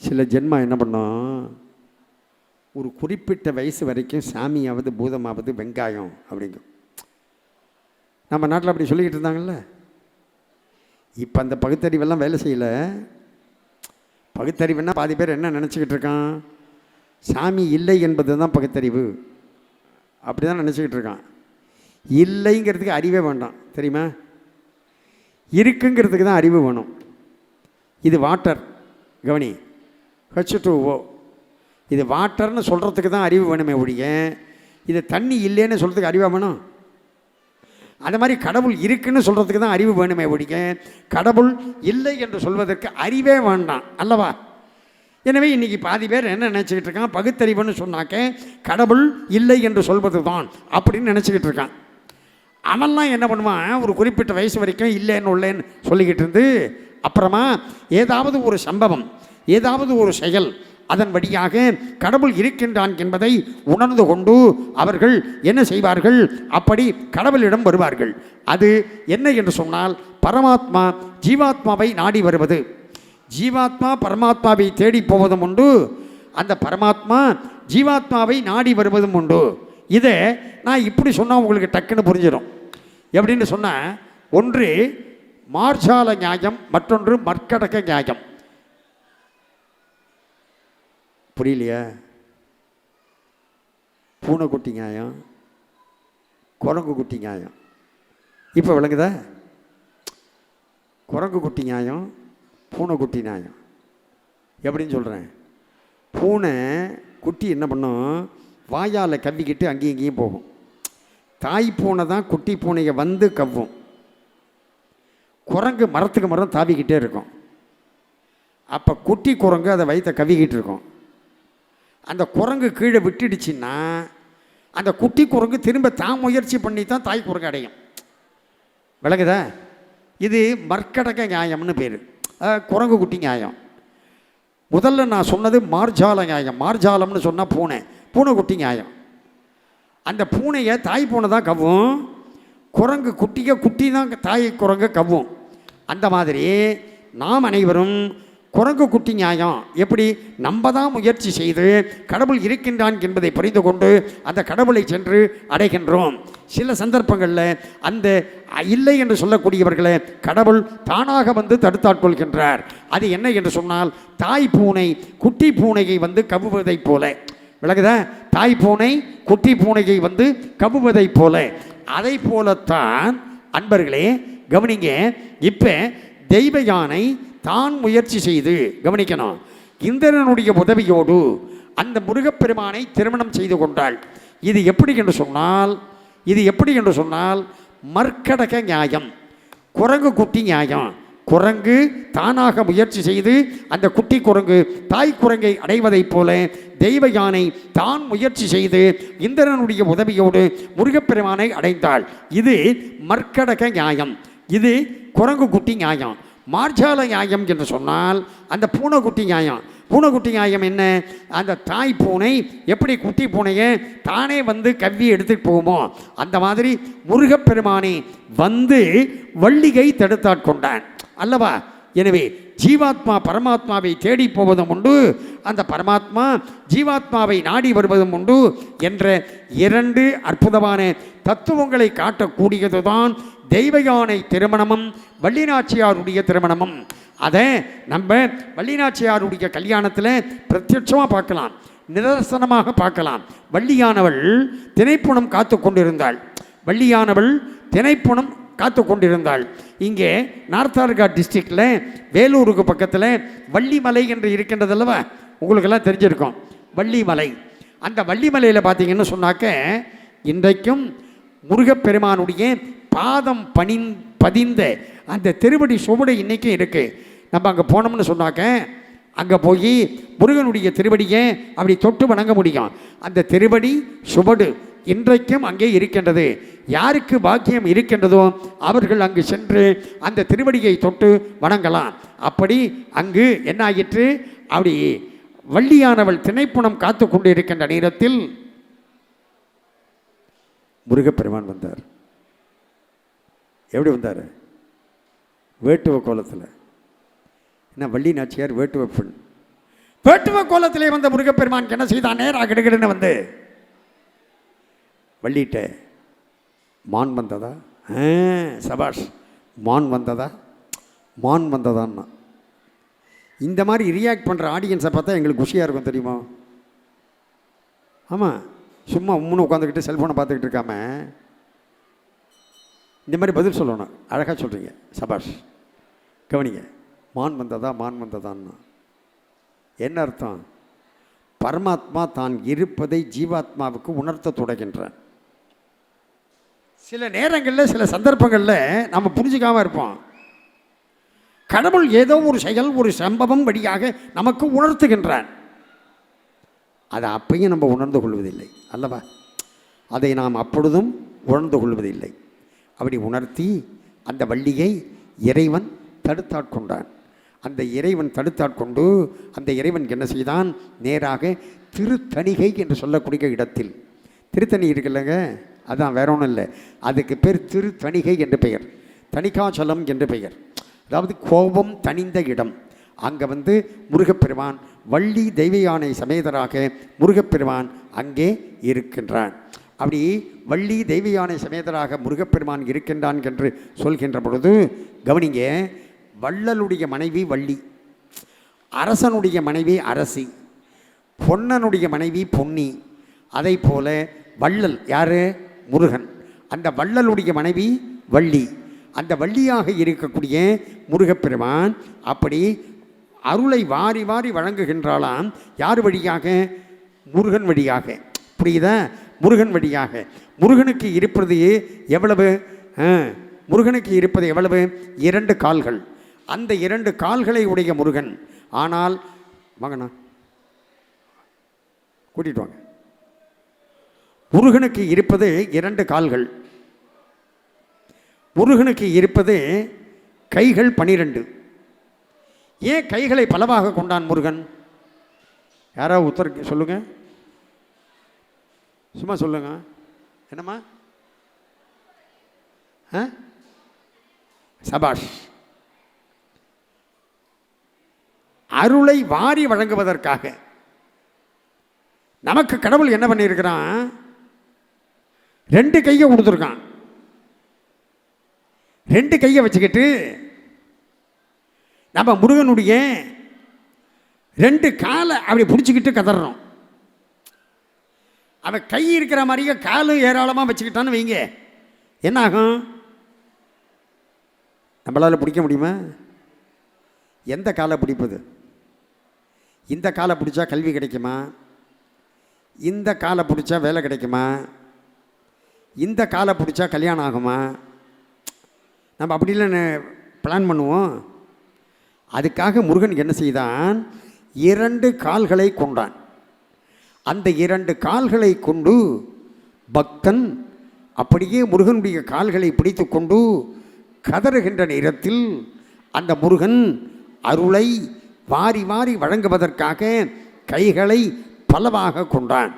சில ஜென்மா என்ன பண்ணோம், ஒரு குறிப்பிட்ட வயசு வரைக்கும் சாமியாவது பூதமாவது வெங்காயம் அப்படிங்கும். நம்ம நாட்டில் அப்படி சொல்லிக்கிட்டு இருந்தாங்கல்ல. இப்போ அந்த பகுத்தறிவெல்லாம் வேலை செய்யலை. பகுத்தறிவுன்னா பாதி பேர் என்ன நினச்சிக்கிட்டு இருக்கான், சாமி இல்லை என்பது தான் பகுத்தறிவு, அப்படி தான் நினச்சிக்கிட்டு இருக்கான். இல்லைங்கிறதுக்கு அறிவே வேண்டாம் தெரியுமா, இருக்குங்கிறதுக்கு தான் அறிவு வேணும். இது வாட்டர், கவனி, H2O, இது வாட்டர்னு சொல்கிறதுக்கு தான் அறிவு வேணுமே ஒழிய இது தண்ணி இல்லைன்னு சொல்கிறதுக்கு அறிவாக வேணும். அந்த மாதிரி கடவுள் இருக்குன்னு சொல்கிறதுக்கு தான் அறிவு வேணுமே ஒழிய கடவுள் இல்லை என்று சொல்வதற்கு அறிவே வேண்டாம் அல்லவா? எனவே இன்றைக்கி பாதி பேர் என்ன நினச்சிக்கிட்டு இருக்கான், பகுத்தறிவுன்னு சொன்னாக்க கடவுள் இல்லை என்று சொல்வது தான் அப்படின்னு நினச்சிக்கிட்டு இருக்கான். அவன்லாம் என்ன பண்ணுவான், ஒரு குறிப்பிட்ட வயசு வரைக்கும் இல்லைன்னு சொல்லிக்கிட்டு இருந்து அப்புறமா ஏதாவது ஒரு சம்பவம் ஏதாவது ஒரு செயல் அதன் வழியாக கடவுள் இருக்கின்றான் என்பதை உணர்ந்து கொண்டு அவர்கள் என்ன செய்வார்கள், அப்படி கடவுளிடம் வருவார்கள். அது என்ன என்று சொன்னால் பரமாத்மா ஜீவாத்மாவை நாடி வருவது, ஜீவாத்மா பரமாத்மாவை தேடி போவதும் உண்டு. அந்த பரமாத்மா ஜீவாத்மாவை நாடி வருவதும் உண்டு. இதை நான் இப்படி சொன்னால் உங்களுக்கு டக்குன்னு புரிஞ்சிடும். எப்படின்னு சொன்னால், ஒன்று மார்ஜால நியாயம், மற்றொன்று மர்க்கடக நியாயம். புரியலையா? பூனைக்குட்டி நியாயம், குரங்கு குட்டி நியாயம். இப்போ விளங்குதா? குரங்கு குட்டி நியாயம், பூனைக்குட்டி நியாயம். எப்படின்னு சொல்கிறேன். பூனை குட்டி என்ன பண்ணும்? வாயால் கவ்விக்கிட்டு அங்கேயும் இங்கேயும் போகும். தாய் பூனை தான் குட்டி பூனையை வந்து கவ்வும். குரங்கு மரத்துக்கு மரம் தாவிக்கிட்டே இருக்கும். அப்போ குட்டி குரங்கு அதை வயிற்ற கவ்விக்கிட்டு இருக்கும். அந்த குரங்கு கீழே விட்டுடுச்சுன்னா அந்த குட்டி குரங்கு திரும்ப தான் முயற்சி பண்ணி தான் தாய் குரங்கு அடையும். விளங்குதா? இது மர்க்கடக நியாயம்னு பேர், குரங்கு குட்டி நியாயம். முதல்ல நான் சொன்னது மார்ஜால நியாயம். மார்ஜாலம்னு சொன்னால் பூனை, பூனைக்குட்டி நியாயம். அந்த பூனையை தாய் பூனை தான் கவ்வும், குரங்கு குட்டி தான் தாய் குரங்கு கவ்வும். அந்த மாதிரி நாம் அனைவரும் குரங்கு குட்டி நியாயம். எப்படி? நம்ம தான் முயற்சி செய்து கடவுள் இருக்கின்றான் என்பதை புரிந்து கொண்டு அந்த கடவுளை சென்று அடைகின்றோம். சில சந்தர்ப்பங்களில் அந்த இல்லை என்று சொல்லக்கூடியவர்களை கடவுள் தானாக வந்து தடுத்தாட்கொள்கின்றார். அது என்ன என்று சொன்னால், தாய் பூனை குட்டி பூனையை வந்து கவ்வுவதைப் போல. விளக்குதா? தாய் பூனை குட்டி பூனையை வந்து கவ்வுவதைப் போல. அதை போலத்தான் அன்பர்களே கவனிங்க. இப்போ தெய்வ யானை தான் முயற்சி செய்து, கவனிக்கணும், இந்திரனுடைய உதவியோடு அந்த முருகப்பெருமானை திருமணம் செய்து கொண்டாள். இது எப்படி என்று சொன்னால் மர்க்கடக நியாயம், குரங்கு குட்டி நியாயம். குரங்கு தானாக முயற்சி செய்து அந்த குட்டி குரங்கு தாய் குரங்கை அடைவதைப் போல தெய்வ யானை தான் முயற்சி செய்து இந்திரனுடைய உதவியோடு முருகப்பெருமானை அடைந்தாள். இது மர்க்கடக நியாயம், இது குரங்கு குட்டி நியாயம். மார்ஜால நியாயம் என்று சொன்னால் அந்த பூனைக்குட்டி நியாயம். பூனைக்குட்டி நியாயம் என்ன? அந்த தாய் பூனை எப்படி குட்டி பூனையை தானே வந்து கவ்வி எடுத்துகிட்டு போகுமோ அந்த மாதிரி முருகப்பெருமானை வந்து வள்ளிகை தடுத்தாட்கொண்டான் அல்லவா? எனவே ஜீவாத்மா பரமாத்மாவை தேடி போவதும் உண்டு, அந்த பரமாத்மா ஜீவாத்மாவை நாடி வருவதும் உண்டு என்ற இரண்டு அற்புதமான தத்துவங்களை காட்டக்கூடியது தான் தெய்வ யானை திருமணமும் வள்ளிநாச்சியாருடைய திருமணமும். அதை நம்ம வள்ளிநாச்சியாருடைய கல்யாணத்தில் பிரத்யட்சமாக பார்க்கலாம், நிதர்சனமாக பார்க்கலாம். வள்ளியானவள் திணைப்புணம் காத்து கொண்டிருந்தாள். வள்ளியானவள் திணைப்புணம் காத்து கொண்டிருந்தாள். இங்கே நார்த்தார்காட் டிஸ்ட்ரிக்டில் வேலூருக்கு பக்கத்தில் வள்ளிமலை என்று இருக்கின்றது அல்லவா? உங்களுக்கெல்லாம் தெரிஞ்சிருக்கும் வள்ளிமலை. அந்த வள்ளிமலையில் பார்த்தீங்கன்னு சொன்னாக்க இன்றைக்கும் முருகப்பெருமானுடைய பாதம் பதிந்த அந்த திருவடி சுவடு இன்றைக்கும் இருக்குது. நம்ம அங்கே போனோம்னு சொன்னாக்க அங்கே போய் முருகனுடைய திருவடியை அப்படி தொட்டு வணங்க முடியும். அந்த திருவடி சுவடு இன்றைக்கும் அங்கே இருக்கின்றது. யாருக்கு பாக்கியம் இருக்கின்றதோ அவர்கள் அங்கு சென்று அந்த திருவடியை தொட்டு வணங்கலாம். அப்படி அங்கு என்ன ஆயிற்று? அப்படி வள்ளியானவள் திணைப்புணம் காத்து கொண்டு இருக்கின்ற நேரத்தில் முருகப்பெருமான் வந்தார். எப்படி வந்தார்? வேட்டுவ கோலத்தில். என்ன வள்ளி நாச்சியார் வேட்டுவ பெண். வேட்டுவ கோலத்திலே வந்த முருகப்பெருமான் என்ன செய்தான்? நேராக கிடுகிடுன்னு வந்து வள்ளிட்ட மான் வந்ததா? சபாஷ், மான் வந்ததா? மான் வந்ததான்னா இந்த மாதிரி ரியாக்ட் பண்ணுற ஆடியன்ஸை பார்த்தா எங்களுக்கு குஷியாக இருக்கும் தெரியுமா? ஆமாம், சும்மா உம்முன்னு உட்காந்துக்கிட்டு செல்ஃபோனை பார்த்துக்கிட்டு இருக்காம இந்த மாதிரி பதில் சொல்லணும். அழகாக சொல்கிறீங்க, சபாஷ். கவனிங்க, மான் வந்ததா? மான் வந்ததான்னா என்ன அர்த்தம்? பரமாத்மா தான் இருப்பதை ஜீவாத்மாவுக்கு உணர்த்த தொடங்கின்றான். சில நேரங்களில் சில சந்தர்ப்பங்களில் நம்ம புரிஞ்சிக்காமல் இருப்போம். கடவுள் ஏதோ ஒரு செயல் ஒரு சம்பவம் வழியாக நமக்கு உணர்த்துகின்றான். அதை அப்பையும் நம்ம உணர்ந்து கொள்வதில்லை அல்லவா? அதை நாம் அப்பொழுதும் உணர்ந்து கொள்வதில்லை. அப்படி உணர்த்தி அந்த வள்ளியை இறைவன் தடுத்தாட்கொண்டான். அந்த இறைவன் தடுத்தாட்கொண்டு அந்த இறைவன் என்ன செய்தான்? நேராக திருத்தணிகை என்று சொல்லக்கூடிய இடத்தில், திருத்தணி இருக்குல்லங்க, அதான் வேற ஒன்றும் இல்லை, அதுக்கு பேர் திருத்தணிகை என்று பெயர், தணிகாச்சலம் என்று பெயர். அதாவது கோபம் தணிந்த இடம். அங்கே வந்து முருகப்பெருமான் வள்ளி தெய்வ யானை சமேதராக முருகப்பெருமான் அங்கே இருக்கின்றான். அப்படி வள்ளி தெய்வ யானை சமேதராக முருகப்பெருமான் இருக்கின்றான் என்று சொல்கின்ற பொழுது கவனிங்க, வள்ளலுடைய மனைவி வள்ளி, அரசனுடைய மனைவி அரசி, பொன்னனுடைய மனைவி பொன்னி. அதை போல வள்ளல் யார்? முருகன். அந்த வள்ளலுடைய மனைவி வள்ளி. அந்த வள்ளியாக இருக்கக்கூடிய முருகப்பெருமான் அப்படி அருளை வாரி வாரி வழங்குகின்றாளாம். யார் வழியாக? முருகன் வழியாக. புரியுதா? முருகன் வழியாக. முருகனுக்கு இருப்பது எவ்வளவு? முருகனுக்கு இருப்பது எவ்வளவு? 2 கால்கள். அந்த 2 கால்களை உடைய முருகன். ஆனால் வாங்கண்ணா, கூட்டிட்டு வாங்க. முருகனுக்கு இருப்பது 2 கால்கள். முருகனுக்கு இருப்பது கைகள் 12. ஏன் கைகளை பலவாக கொண்டான் முருகன்? யாராவது உத்தர சொல்லுங்க, சும்மா சொல்லுங்க. என்னம்மா? சபாஷ். அருளை வாரி வழங்குவதற்காக. நமக்கு கடவுள் என்ன பண்ணியிருக்கிறான்? 2 கையை கொடுத்துருக்கான். 2 கையை வச்சுக்கிட்டு நம்ம முருகனுடைய 2 காலை அப்படி பிடிச்சிக்கிட்டு கதறோம். அவன் கை இருக்கிற மாதிரியே காலும் ஏராளமாக வச்சுக்கிட்டான்னு வைங்க, என்ன ஆகும்? நம்மளால் பிடிக்க முடியுமா? எந்த காலை பிடிப்பது? இந்த காலை பிடிச்சா கல்வி கிடைக்குமா? இந்த காலை பிடிச்சா வேலை கிடைக்குமா? இந்த காலை பிடிச்சா கல்யாணம் ஆகுமா? நம்ம அப்படி இல்லைன்னு பிளான் பண்ணுவோம். அதுக்காக முருகன் என்ன செய்தான்? 2 கால்களை கொண்டான். அந்த 2 கால்களை கொண்டு பக்தன் அப்படியே முருகனுடைய கால்களை பிடித்து கொண்டு கதறுகின்ற நேரத்தில் அந்த முருகன் அருளை வாரி வாரி வழங்குவதற்காக கைகளை பலவாக கொண்டான்.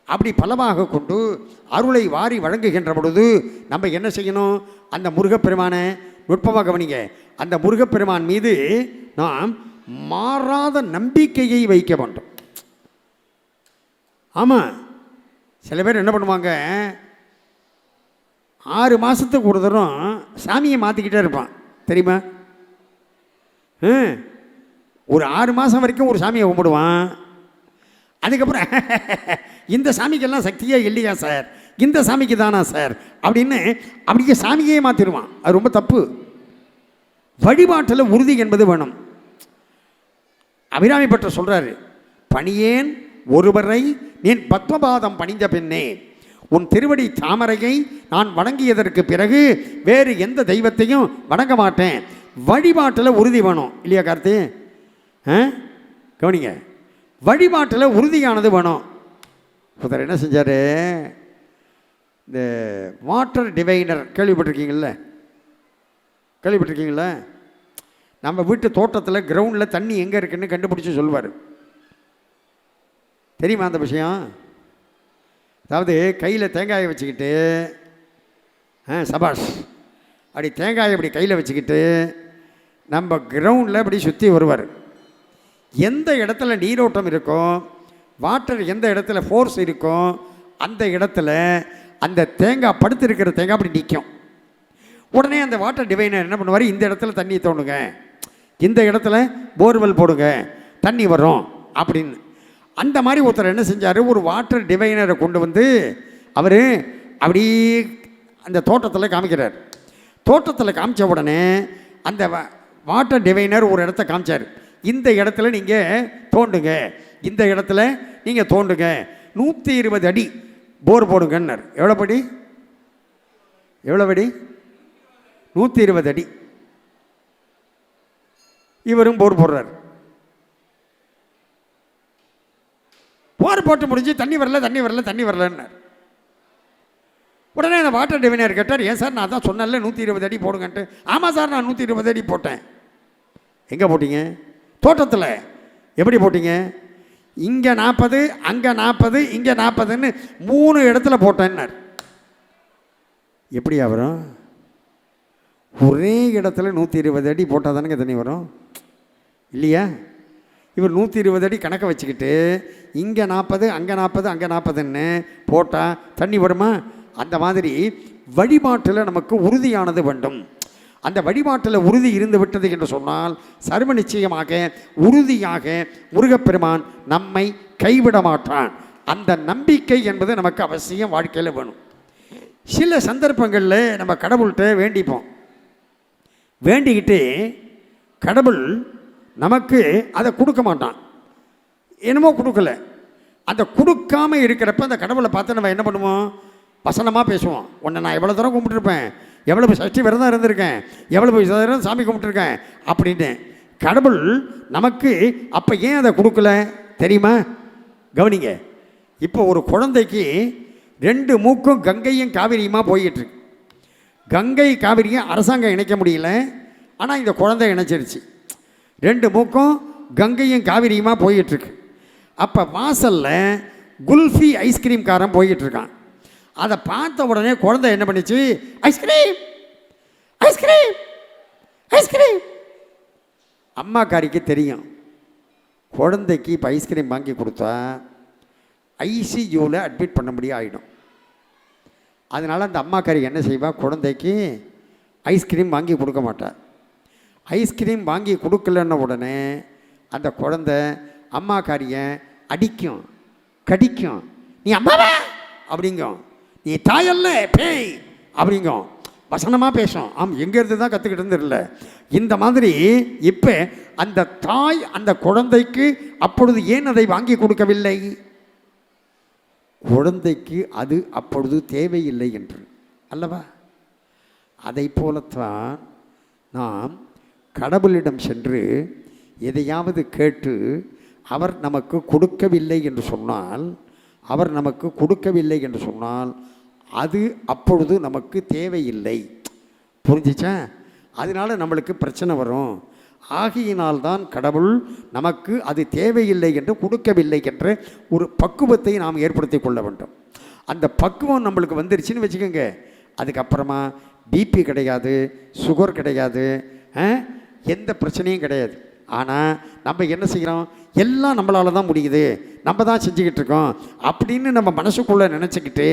அப்படி பலவாக கொண்டு அருளை வாரி வழங்குகின்ற பொழுது நம்ம என்ன செய்யணும்? அந்த முருகப்பெருமானை நுட்பமாக கவனிங்க. அந்த முருகப்பெருமான் மீது நாம் மாறாத நம்பிக்கையை வைக்க வேண்டும். ஆமாம், சில பேர் என்ன பண்ணுவாங்க, 6 மாதத்துக்கு ஒரு தரம் சாமியை மாற்றிக்கிட்டே இருப்பான், தெரியுமா? ஒரு 6 மாதம் வரைக்கும் ஒரு சாமியை கும்பிடுவான். அதுக்கப்புறம் இந்த சாமிக்கெல்லாம் சக்தியே இல்லையா சார், இந்த சாமிக்கு தானா சார் அப்படின்னு அப்படியே சாமியே மாற்றிடுவான். அது ரொம்ப தப்பு. வழிபாட்டில் உறுதி என்பது வேணும். அபிராமி பற்ற சொல்கிறாரு, பணியேன் ஒருவரை என் பத்மபாதம் பணிந்த பெண்ணே, உன் திருவடி தாமரையை நான் வணங்கியதற்கு பிறகு வேறு எந்த தெய்வத்தையும் வணங்க மாட்டேன். வழிபாட்டில் உறுதி வேணும் இல்லையா கார்த்தி? கவனிங்க, வழிபாட்டில் உறுதியானது வேணும். ஒருத்தர் என்ன செஞ்சார், இந்த வாட்டர் டிவைனர் கேள்விப்பட்டிருக்கீங்கள? நம்ம வீட்டு தோட்டத்தில் கிரவுண்டில் தண்ணி எங்கே இருக்குன்னு கண்டுபிடிச்சி சொல்லுவார். தெரியுமா அந்த விஷயம்? அதாவது கையில் தேங்காயை வச்சுக்கிட்டு, சபாஷ், அப்படி தேங்காயை அப்படி கையில் வச்சுக்கிட்டு நம்ம கிரவுண்டில் அப்படி சுற்றி வருவார். எந்த இடத்துல நீரோட்டம் இருக்கோ, வாட்டர் எந்த இடத்துல ஃபோர்ஸ் இருக்கோ, அந்த இடத்துல அந்த தேங்காய் படுத்திருக்கிற தேங்காய் அப்படி நிற்கும். உடனே அந்த வாட்டர் டிவைனர் என்ன பண்ணுவார், இந்த இடத்துல தண்ணி தோணுங்க, இந்த இடத்துல போர்வெல் போடுங்க, தண்ணி வரும் அப்படின்னு. அந்த மாதிரி ஒருத்தர் என்ன செஞ்சார், ஒரு வாட்டர் டிவைனரை கொண்டு வந்து அவர் அப்படி அந்த தோட்டத்தில் காமிக்கிறார். தோட்டத்தில் காமிச்ச உடனே அந்த வாட்டர் டிவைனர் ஒரு இடத்த காமிச்சார். இந்த இடத்துல நீங்கள் தோண்டுங்க, இந்த இடத்துல நீங்கள் தோண்டுங்க, 120 அடி போர் போடுங்கன்னார். எவ்வளோ படி? 120 அடி. இவரும் போர் போடுறார். போர் போட்டு முடிஞ்சு தண்ணி வரலன்னார். உடனே அந்த வாட்டர் டிவைனர் கேட்டார், ஏன் சார் நான் தான் சொன்னேன்ல 120 அடி போடுங்கன்ட்டு. ஆமாம் சார், நான் 120 அடி போட்டேன். எங்கே போட்டீங்க? தோட்டத்தில். எப்படி போட்டீங்க? இங்கே 40, அங்கே 40, இங்கே 40ன்னு 3 இடத்துல போட்டேன்னார். எப்படியா வரும்? ஒரே இடத்துல 120 அடி போட்டால் தானேங்க தண்ணி வரும் இல்லையா? இவர் 120 அடி கணக்கை வச்சுக்கிட்டு இங்கே 40 அங்கே 40 அங்கே 40ன்னு போட்டால் தண்ணி வருமா? அந்த மாதிரி வழிபாட்டில் நமக்கு உறுதியானது வேண்டும். அந்த வழிபாட்டில் உறுதி இருந்து விட்டது என்று சொன்னால் சர்வ நிச்சயமாக உறுதியாக முருகப்பெருமான் நம்மை கைவிட மாட்டான். அந்த நம்பிக்கை என்பது நமக்கு அவசியம் வாழ்க்கையில் வேணும். சில சந்தர்ப்பங்களில் நம்ம கடவுள்கிட்ட வேண்டிப்போம். வேண்டிக்கிட்டு கடவுள் நமக்கு அதை கொடுக்க மாட்டான், என்னமோ கொடுக்கல. அந்த கொடுக்காமல் இருக்கிறப்ப அந்த கடவுளை பார்த்து நம்ம என்ன பண்ணுவோம்? வசனமாக பேசுவோம். உன்னை நான் எவ்வளோ தூரம் கும்பிட்டுருப்பேன், எவ்வளவு சஷ்டி விரதம் இருந்திருக்கேன், எவ்வளவு தூரம் சாமி கும்பிட்டுருக்கேன் அப்படின்னு. கடவுள் நமக்கு அப்போ ஏன் அதை கொடுக்கல தெரியுமா? கவனிங்க. இப்போ ஒரு குழந்தைக்கு 2 மூக்கும் கங்கையும் காவிரியுமா போயிட்டுருக்கு. கங்கை காவிரியும் அரசாங்கம் இணைக்க முடியல, ஆனால் இந்த குழந்தை இணைச்சிருச்சு. 2 மூக்கும் கங்கையும் காவிரியுமா போயிட்டுருக்கு. அப்போ வாசலில் குல்ஃபி ஐஸ்கிரீம் காரன் போய்கிட்டுருக்கான். அதை பார்த்த உடனே குழந்தை என்ன பண்ணிச்சு? Ice cream ice cream ice cream. அம்மாக்காரிக்கு தெரியும் குழந்தைக்கு இப்போ ஐஸ்கிரீம் வாங்கி கொடுத்தா ஐசியூவில் அட்மிட் பண்ண முடியும் ஆகிடும். அதனால் அந்த அம்மாக்காரி என்ன செய்வா? குழந்தைக்கு ஐஸ்கிரீம் வாங்கி கொடுக்க மாட்டாள். ஐஸ்கிரீம் வாங்கி கொடுக்கலன்ன உடனே அந்த குழந்தை அம்மாக்காரியை அடிக்கும், கடிக்கும். நீ அம்மாவா அப்படிங்கும், நீ தாயல்ல பேய் அப்படிங்கும். வசனமாக பேசும். எங்கேருந்து தான் கற்றுக்கிட்டு இருந்தில்ல. இந்த மாதிரி இப்போ அந்த தாய் அந்த குழந்தைக்கு அப்பொழுது ஏன் அதை வாங்கி கொடுக்கவில்லை? குழந்தைக்கு அது அப்பொழுது தேவையில்லை என்று அல்லவா? அதை போலத்தான் நாம் கடவுளிடம் சென்று எதையாவது கேட்டு அவர் நமக்கு கொடுக்கவில்லை என்று சொன்னால், அவர் நமக்கு கொடுக்கவில்லை என்று சொன்னால் அது அப்பொழுது நமக்கு தேவையில்லை. புரிஞ்சிச்சா? அதனால் நம்மளுக்கு பிரச்சனை வரும். ஆகையினால்தான் கடவுள் நமக்கு அது தேவையில்லை என்று கொடுக்கவில்லை என்ற ஒரு பக்குவத்தை நாம் ஏற்படுத்தி கொள்ள வேண்டும். அந்த பக்குவம் நம்மளுக்கு வந்துருச்சுன்னு வச்சுக்கோங்க, அதுக்கப்புறமா பிபி கிடையாது, சுகர் கிடையாது, எந்த பிரச்சனையும் கிடையாது. ஆனால் நம்ம என்ன செய்கிறோம்? எல்லாம் நம்மளால் தான் முடியுது, நம்ம தான் செஞ்சுக்கிட்டு இருக்கோம் அப்படின்னு நம்ம மனசுக்குள்ளே நினச்சிக்கிட்டு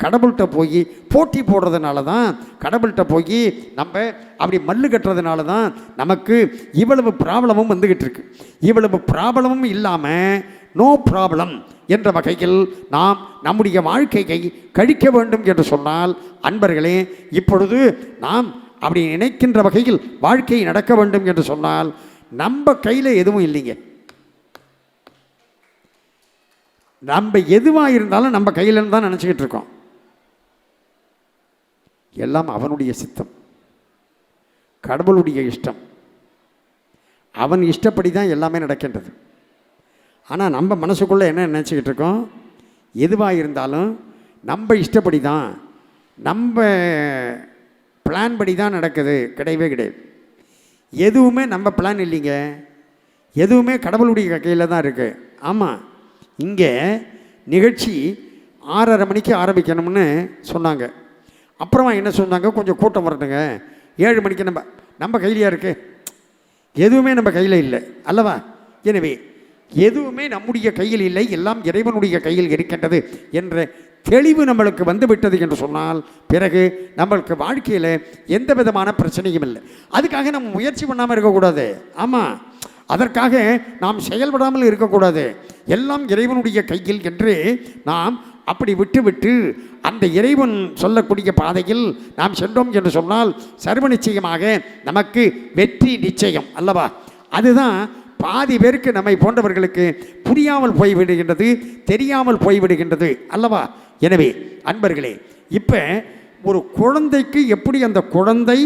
கடவுள்கிட்ட போய் போட்டி போடுறதுனால தான், கடவுள்கிட்ட போய் நம்ம அப்படி மல்லு கட்டுறதுனால தான் நமக்கு இவ்வளவு ப்ராப்ளமும் வந்துக்கிட்டு இருக்கு. இவ்வளவு ப்ராப்ளமும் இல்லாமல் நோ ப்ராப்ளம் என்ற வகையில் நாம் நம்முடைய வாழ்க்கையை கழிக்க வேண்டும் என்று சொன்னால், அன்பர்களே, இப்பொழுது நாம் அப்படி நினைக்கின்ற வகையில் வாழ்க்கை நடக்க வேண்டும் என்று சொன்னால் நம்ம கையில் எதுவும் இல்லைங்க. நம்ம எதுவாக இருந்தாலும் நம்ம கையிலன்னு தான் நினச்சிக்கிட்டு இருக்கோம். எல்லாம் அவனுடைய சித்தம், கடவுளுடைய இஷ்டம். அவன் இஷ்டப்படி தான் எல்லாமே நடக்கின்றது. ஆனால் நம்ம மனசுக்குள்ளே என்ன நினச்சிக்கிட்டு இருக்கோம்? எதுவாக இருந்தாலும் நம்ம இஷ்டப்படி தான், நம்ம பிளான் படி தான் நடக்குது. கிடையவே கிடையாது. எதுவுமே நம்ம பிளான் இல்லைங்க, எதுவுமே கடவுளுடைய கையில் தான் இருக்குது. ஆமாம், இங்கே நிகழ்ச்சி 6:30 மணிக்கு ஆரம்பிக்கணும்னு சொன்னாங்க. அப்புறமா என்ன சொன்னாங்க? கொஞ்சம் கூட்டம் வரட்டுங்க, 7 மணிக்கு. நம்ம கையிலையா இருக்குது? எதுவுமே நம்ம கையில் இல்லை அல்லவா? எனவே எதுவுமே நம்முடைய கையில் இல்லை, எல்லாம் இறைவனுடைய கையில் இருக்கின்றது என்ற தெளிவு நம்மளுக்கு வந்து விட்டது என்று சொன்னால் பிறகு நம்மளுக்கு வாழ்க்கையில் எந்த விதமான பிரச்சனையும் இல்லை. அதுக்காக நம்ம முயற்சி பண்ணாமல் இருக்கக்கூடாது. ஆமாம், அதற்காக நாம் செயல்படாமல் இருக்கக்கூடாது. எல்லாம் இறைவனுடைய கையில் என்று நாம் அப்படி விட்டு அந்த இறைவன் சொல்லக்கூடிய பாதையில் நாம் சென்றோம் என்று சொன்னால் சர்வ நிச்சயமாக நமக்கு வெற்றி நிச்சயம் அல்லவா? அதுதான் பாதி பேருக்கு நம்மை போன்றவர்களுக்கு புரியாமல் போய்விடுகின்றது, தெரியாமல் போய்விடுகின்றது அல்லவா? எனவே அன்பர்களே, இப்போ ஒரு குழந்தைக்கு எப்படி அந்த குழந்தை,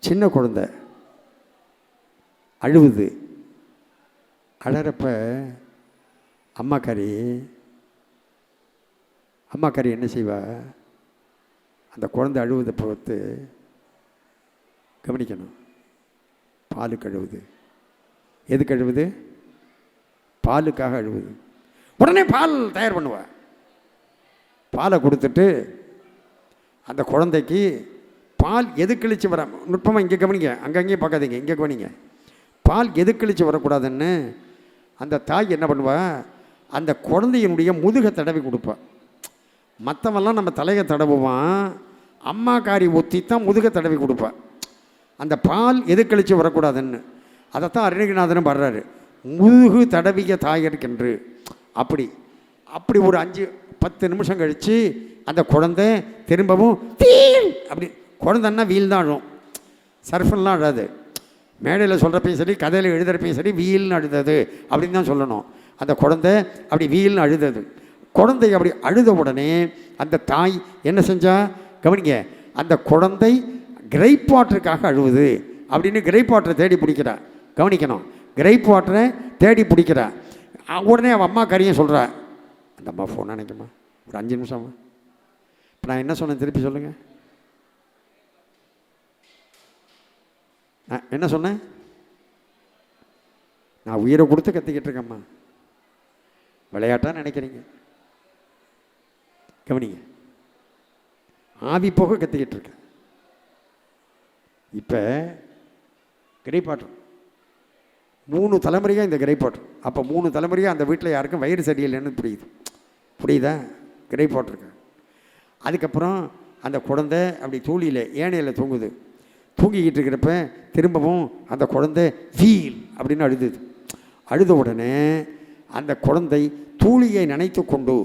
சின்ன குழந்தை அழுவுது, அழறப்ப அம்மாக்காரி என்ன செய்வா? அந்த குழந்தை அழுவதை பார்த்து கவனிக்கணும். பாலுக்கு அழுவுது. எதுக்கு அழுவுது? பாலுக்காக அழுவுது. உடனே பால் தயார் பண்ணுவா. பாலை கொடுத்துட்டு அந்த குழந்தைக்கு பால் எது கழிச்சு வர நுட்பமாக இங்கே கவனிங்க, அங்கங்கேயும் பார்க்காதீங்க, இங்கே கவனிங்க. பால் எதுக்கழிச்சு வரக்கூடாதுன்னு அந்த தாய் என்ன பண்ணுவா, அந்த குழந்தையினுடைய முதுகை தடவி கொடுப்பா. மற்றவெல்லாம் நம்ம தலையை தடவுவான், அம்மா காரி ஒத்தி தான் முதுகை தடவி கொடுப்பா. அந்த பால் எதுக்கழிச்சு வரக்கூடாதுன்னு அதைத்தான் அருணகிரிநாதனும் பாடுறாரு, முதுகு தடவிய தாயற்கென்று. அப்படி அப்படி ஒரு 5-10 நிமிஷம் கழித்து அந்த குழந்தை திரும்பவும் வீல் அப்படி, குழந்தைன்னா வீல் தான் அழும், சர்ஃபெல்லாம் அழாது. மேடையில் சொல்கிறப்பையும் சரி, கதையில் எழுதுறப்பையும் சரி, வீல்னு அழுதது அப்படின்னு தான் சொல்லணும். அந்த குழந்தை அப்படி வீல்னு அழுதது. குழந்தை அப்படி அழுத உடனே அந்த தாய் என்ன செஞ்சா கவனிங்க, அந்த குழந்தை கிரைப் வாட்டருக்காக அழுவுது அப்படின்னு கிரைப் வாட்டரை தேடி பிடிக்கிறா. கவனிக்கணும், கிரைப் வாட்டரை தேடி பிடிக்கிறா. உடனே அவன் அம்மா கரையும் சொல்கிறா, அந்த அம்மா ஃபோன் நினைக்குமா, ஒரு 5 நிமிஷமா. இப்போ நான் என்ன சொன்னேன் திருப்பி சொல்லுங்கள், நான் என்ன சொன்னேன்? நான் உயிரை கொடுத்து கத்திக்கிட்டு இருக்கேம்மா, விளையாட்டாக நினைக்கிறீங்க. கவனிங்க, ஆவி போக கத்திக்கிட்டு இருக்கேன். இப்போ கிரைப்பாட்டம் 3 தலைமுறையாக இந்த கிரைப்பாட்டம். அப்போ 3 தலைமுறையாக அந்த வீட்டில் யாருக்கும் வயிறு சரியில்லைன்னு புரியுதா? கிரைப்பாட்டிருக்கேன். அதுக்கப்புறம் அந்த குழந்தை அப்படி தூளியில் ஏனையில் தூங்குது. தூங்கிக்கிட்டு இருக்கிறப்ப திரும்பவும் அந்த குழந்தை வீல் அப்படின்னு அழுதுது. அழுத உடனே அந்த குழந்தை தூளியை நினைத்து கொண்டு,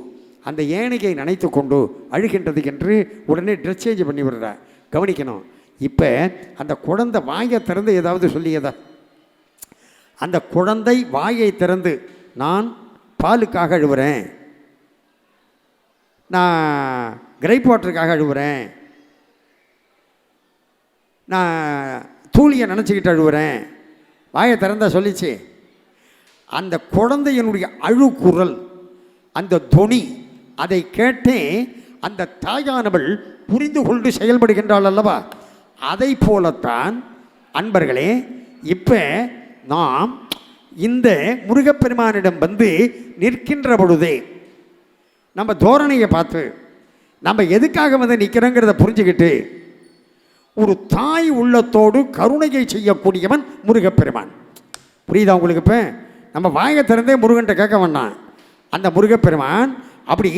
அந்த ஏனையை நினைத்து கொண்டு அழுகின்றதுக்கு என்று உடனே ட்ரெஸ் சேஞ்ச் பண்ணி விடுறா. கவனிக்கணும், இப்போ அந்த குழந்தை வாயை திறந்து ஏதாவது சொல்லியதா? அந்த குழந்தை வாயை திறந்து நான் பாலுக்காக அழுவுறேன், நான் கிரைப் வாட்டருக்காக அழுவுறேன், நான் தூளியை நினச்சிக்கிட்டு அழுவுறேன், வாயை திறந்தா சொல்லிச்சு? அந்த குழந்தையினுடைய அழுகுரல், அந்த தொனி, அதை கேட்டே அந்த தாயானவள் புரிந்து கொண்டு செயல்படுகின்றாள் அல்லவா? அதை போலத்தான் அன்பர்களே, இப்போ நாம் இந்த முருகப்பெருமானிடம் வந்து நிற்கின்ற பொழுதே நம்ம தோரணையை பார்த்து நம்ம எதுக்காக வந்து நிற்கிறோங்கிறத புரிஞ்சுக்கிட்டு ஒரு தாய் உள்ளத்தோடு கருணையை செய்யக்கூடியவன் முருகப்பெருமான். புரியுதா உங்களுக்கு? இப்போ நம்ம வாயை திறந்தே முருகன்ட்ட கேட்க வேண்டாம். அந்த முருகப்பெருமான் அப்படி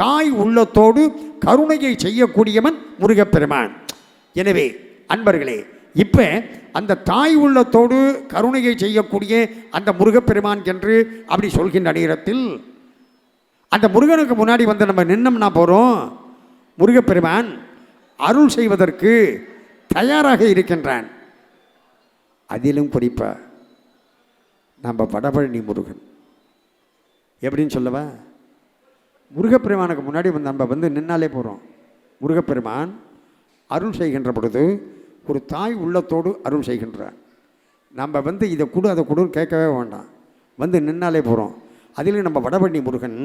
தாய் உள்ளத்தோடு கருணையை செய்யக்கூடியவன் முருகப்பெருமான். எனவே அன்பர்களே, இப்போ அந்த தாய் உள்ளத்தோடு கருணையை செய்யக்கூடிய அந்த முருகப்பெருமான் என்று அப்படி சொல்கின்ற நேரத்தில் அந்த முருகனுக்கு முன்னாடி வந்து நம்ம நின்னோம்னா போகிறோம், முருகப்பெருமான் அருள் செய்வதற்கு தயாராக இருக்கின்றான். அதிலும் குறிப்பாக நம்ம வடபழனி முருகன் எப்படின்னு சொல்லவா? முருகப்பெருமானுக்கு முன்னாடி நம்ம வந்து நின்னாலே போகிறோம். முருகப்பெருமான் அருள் செய்கின்ற பொழுது ஒரு தாய் உள்ளத்தோடு அருள் செய்கின்றான். நம்ம வந்து இதை கொடு அதை கொடுன்னு கேட்கவே வேண்டாம், வந்து நின்னாலே போகிறோம். அதிலும் நம்ம வடபழனி முருகன்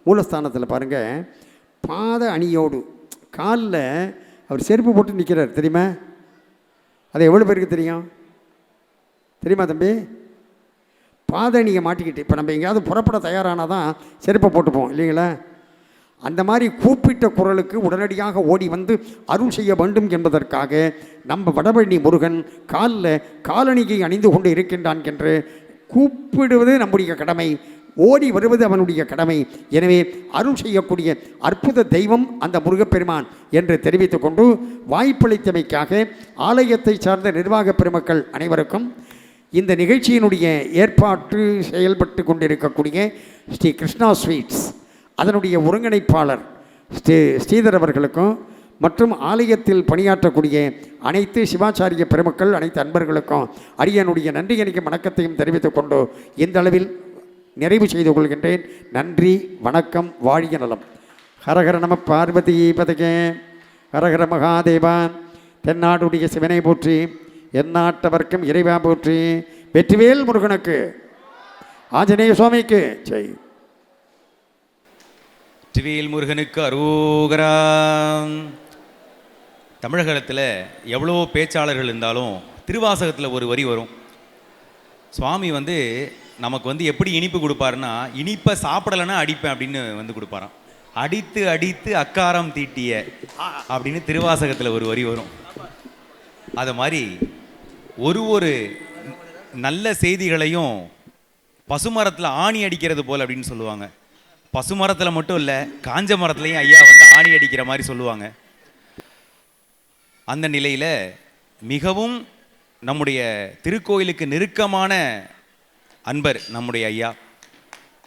மூலஸ்தானத்தில் பாருங்கள், பாத அணியோடு காலில் அவர் செருப்பு போட்டு நிற்கிறார். தெரியுமா? அது எவ்வளோ பேருக்கு தெரியும்? தெரியுமா தம்பி? பாத அணியை மாட்டிக்கிட்டு இப்போ நம்ம எங்கேயாவது புறப்பட தயாரானால் தான் செருப்பை போட்டுப்போம் இல்லைங்களா? அந்த மாதிரி கூப்பிட்ட குரலுக்கு உடனடியாக ஓடி வந்து அருள் செய்ய வேண்டும் என்பதற்காக நம்ம வடபழனி முருகன் காலில் காலணியை அணிந்து கொண்டு இருக்கின்றான் என்று கூப்பிடுவது நம்முடைய கடமை, ஓடி வருவது அவனுடைய கடமை. எனவே அருள் செய்யக்கூடிய அற்புத தெய்வம் அந்த முருகப்பெருமான் என்று தெரிவித்துக் கொண்டு வாய்ப்பளித்தமைக்காக ஆலயத்தை சார்ந்த நிர்வாக பெருமக்கள் அனைவருக்கும், இந்த நிகழ்ச்சியினுடைய ஏற்பாட்டு செயல்பட்டு கொண்டிருக்கக்கூடிய ஸ்ரீ கிருஷ்ணா ஸ்வீட்ஸ் அதனுடைய ஒருங்கிணைப்பாளர் ஸ்ரீதர் அவர்களுக்கும் மற்றும் ஆலயத்தில் பணியாற்றக்கூடிய அனைத்து சிவாச்சாரிய பெருமக்கள், அனைத்து அன்பர்களுக்கும் அரியனுடைய நன்றி எனக்கு வணக்கத்தையும் தெரிவித்துக் கொண்டு இந்த அளவில் நிறைவு செய்து கொள்கின்றேன். நன்றி, வணக்கம், வாழிய நலம். ஹரஹர நம பார்வதி பதகே, ஹரஹர மகாதேவா. தென்னாடுடைய சிவனை போற்றி, எந்நாட்டவர்க்கும் இறைவா போற்றி. வெற்றிவேல் முருகனுக்கு, ஆஞ்சநேய சுவாமிக்கு ஜெய். வெற்றிவேல் முருகனுக்கு அரோகரா. தமிழகத்தில் எவ்வளோ பேச்சாளர்கள் இருந்தாலும் திருவாசகத்தில் ஒரு வரி வரும். சுவாமி வந்து நமக்கு வந்து எப்படி இனிப்பு கொடுப்பாருன்னா, இனிப்பை சாப்பிடலைன்னா அடிப்பேன் அப்படின்னு வந்து கொடுப்பாராம். அடித்து அடித்து அக்காரம் தீட்டிய அப்படின்னு திருவாசகத்தில் ஒரு வரி வரும். அது மாதிரி ஒரு நல்ல செய்திகளையும் பசுமரத்தில் ஆணி அடிக்கிறது போல் அப்படின்னு சொல்லுவாங்க. பசுமரத்தில் மட்டும் இல்லை, காஞ்ச மரத்துலையும் ஐயா வந்து ஆணி அடிக்கிற மாதிரி சொல்லுவாங்க. அந்த நிலையில் மிகவும் நம்முடைய திருக்கோயிலுக்கு நெருக்கமான அன்பர் நம்முடைய ஐயா.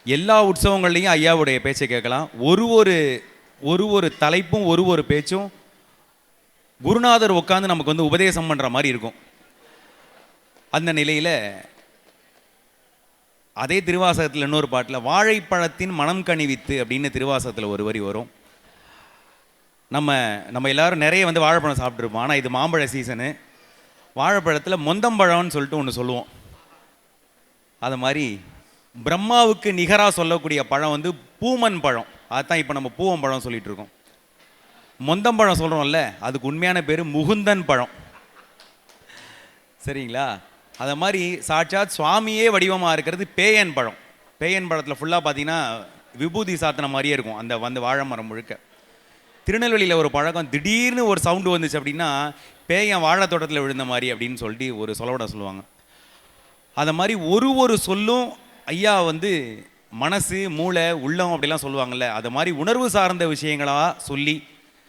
எல்லா உற்சவங்கள்லையும் ஐயாவுடைய பேச்சை கேட்கலாம். ஒரு தலைப்பும் ஒரு பேச்சும் குருநாதர் உட்காந்து நமக்கு வந்து உபதேசம் பண்ணுற மாதிரி இருக்கும். அந்த நிலையில் அதே திருவாசகத்தில் இன்னொரு பாட்டில் வாழைப்பழத்தின் மனம் கனிவித்து அப்படின்னு திருவாசகத்தில் ஒரு வரி வரும். நம்ம எல்லாரும் நிறைய வந்து வாழைப்பழம் சாப்பிட்ருப்போம். ஆனால் இது மாம்பழ சீசனு. வாழைப்பழத்தில் மொந்தம்பழம்னு சொல்லிட்டு ஒன்று சொல்லுவோம். அது மாதிரி பிரம்மாவுக்கு நிகராக சொல்லக்கூடிய பழம் வந்து பூமன் பழம். அதுதான் இப்போ நம்ம பூவம்பழம் சொல்லிட்டு இருக்கோம். மொந்தம்பழம் சொல்கிறோம்ல, அதுக்கு உண்மையான பேர் முகுந்தன் பழம். சரிங்களா? அதை மாதிரி சாட்சாத் சுவாமியே வடிவமாக இருக்கிறது பேயன் பழம். பேயன் பழத்தில் ஃபுல்லாக பார்த்தீங்கன்னா விபூதி சாத்தின மாதிரியே இருக்கும் அந்த வந்து வாழை மரம் முழுக்க. திருநெல்வேலியில் ஒரு பழக்கம், திடீர்னு ஒரு சவுண்டு வந்துச்சு அப்படின்னா பேயன் வாழை தோட்டத்தில் விழுந்த மாதிரி அப்படின்னு சொல்லிட்டு ஒரு சொல்லோட சொல்லுவாங்க. அதை மாதிரி ஒரு சொல்லும் ஐயா வந்து மனசு மூளை உள்ளம் அப்படிலாம் சொல்லுவாங்கள்ல, அது மாதிரி உணர்வு சார்ந்த விஷயங்களாக சொல்லி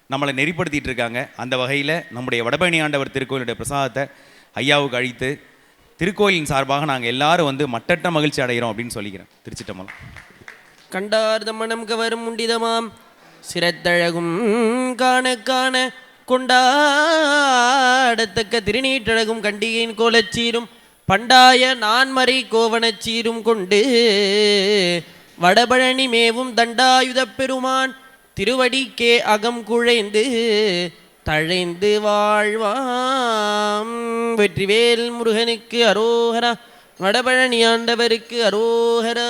நம்மளை நெறிப்படுத்திட்டு இருக்காங்க. அந்த வகையில் நம்முடைய வடபழனி ஆண்டவர் திருக்கோயிலுடைய பிரசாதத்தை ஐயாவுக்கு அழித்து திருக்கோயிலின் சார்பாக நாங்கள் எல்லாரும் வந்து மட்டற்ற மகிழ்ச்சி அடைகிறோம் அப்படின்னு சொல்லிக்கிறேன். திருச்சிட்டம்பலம். கண்டார்ந்த மனம் கவரும் உண்டிதமாம் சிரத்தழகும் காண காண கொண்டாடத்தக்க திருநீற்றழகும் கண்டிகையின் கோலச்சீரும் பண்டாய நான்மறை கோவணச்சீரும் கொண்டு வடபழனி மேவும் தண்டாயுதப் பெருமான் திருவடிக்கே அகம் குழைந்து தழைந்து வாழ்வாம். வெற்றிவேல் முருகனுக்கு அரோகரா, வடபழனி ஆண்டவருக்கு அரோகரா.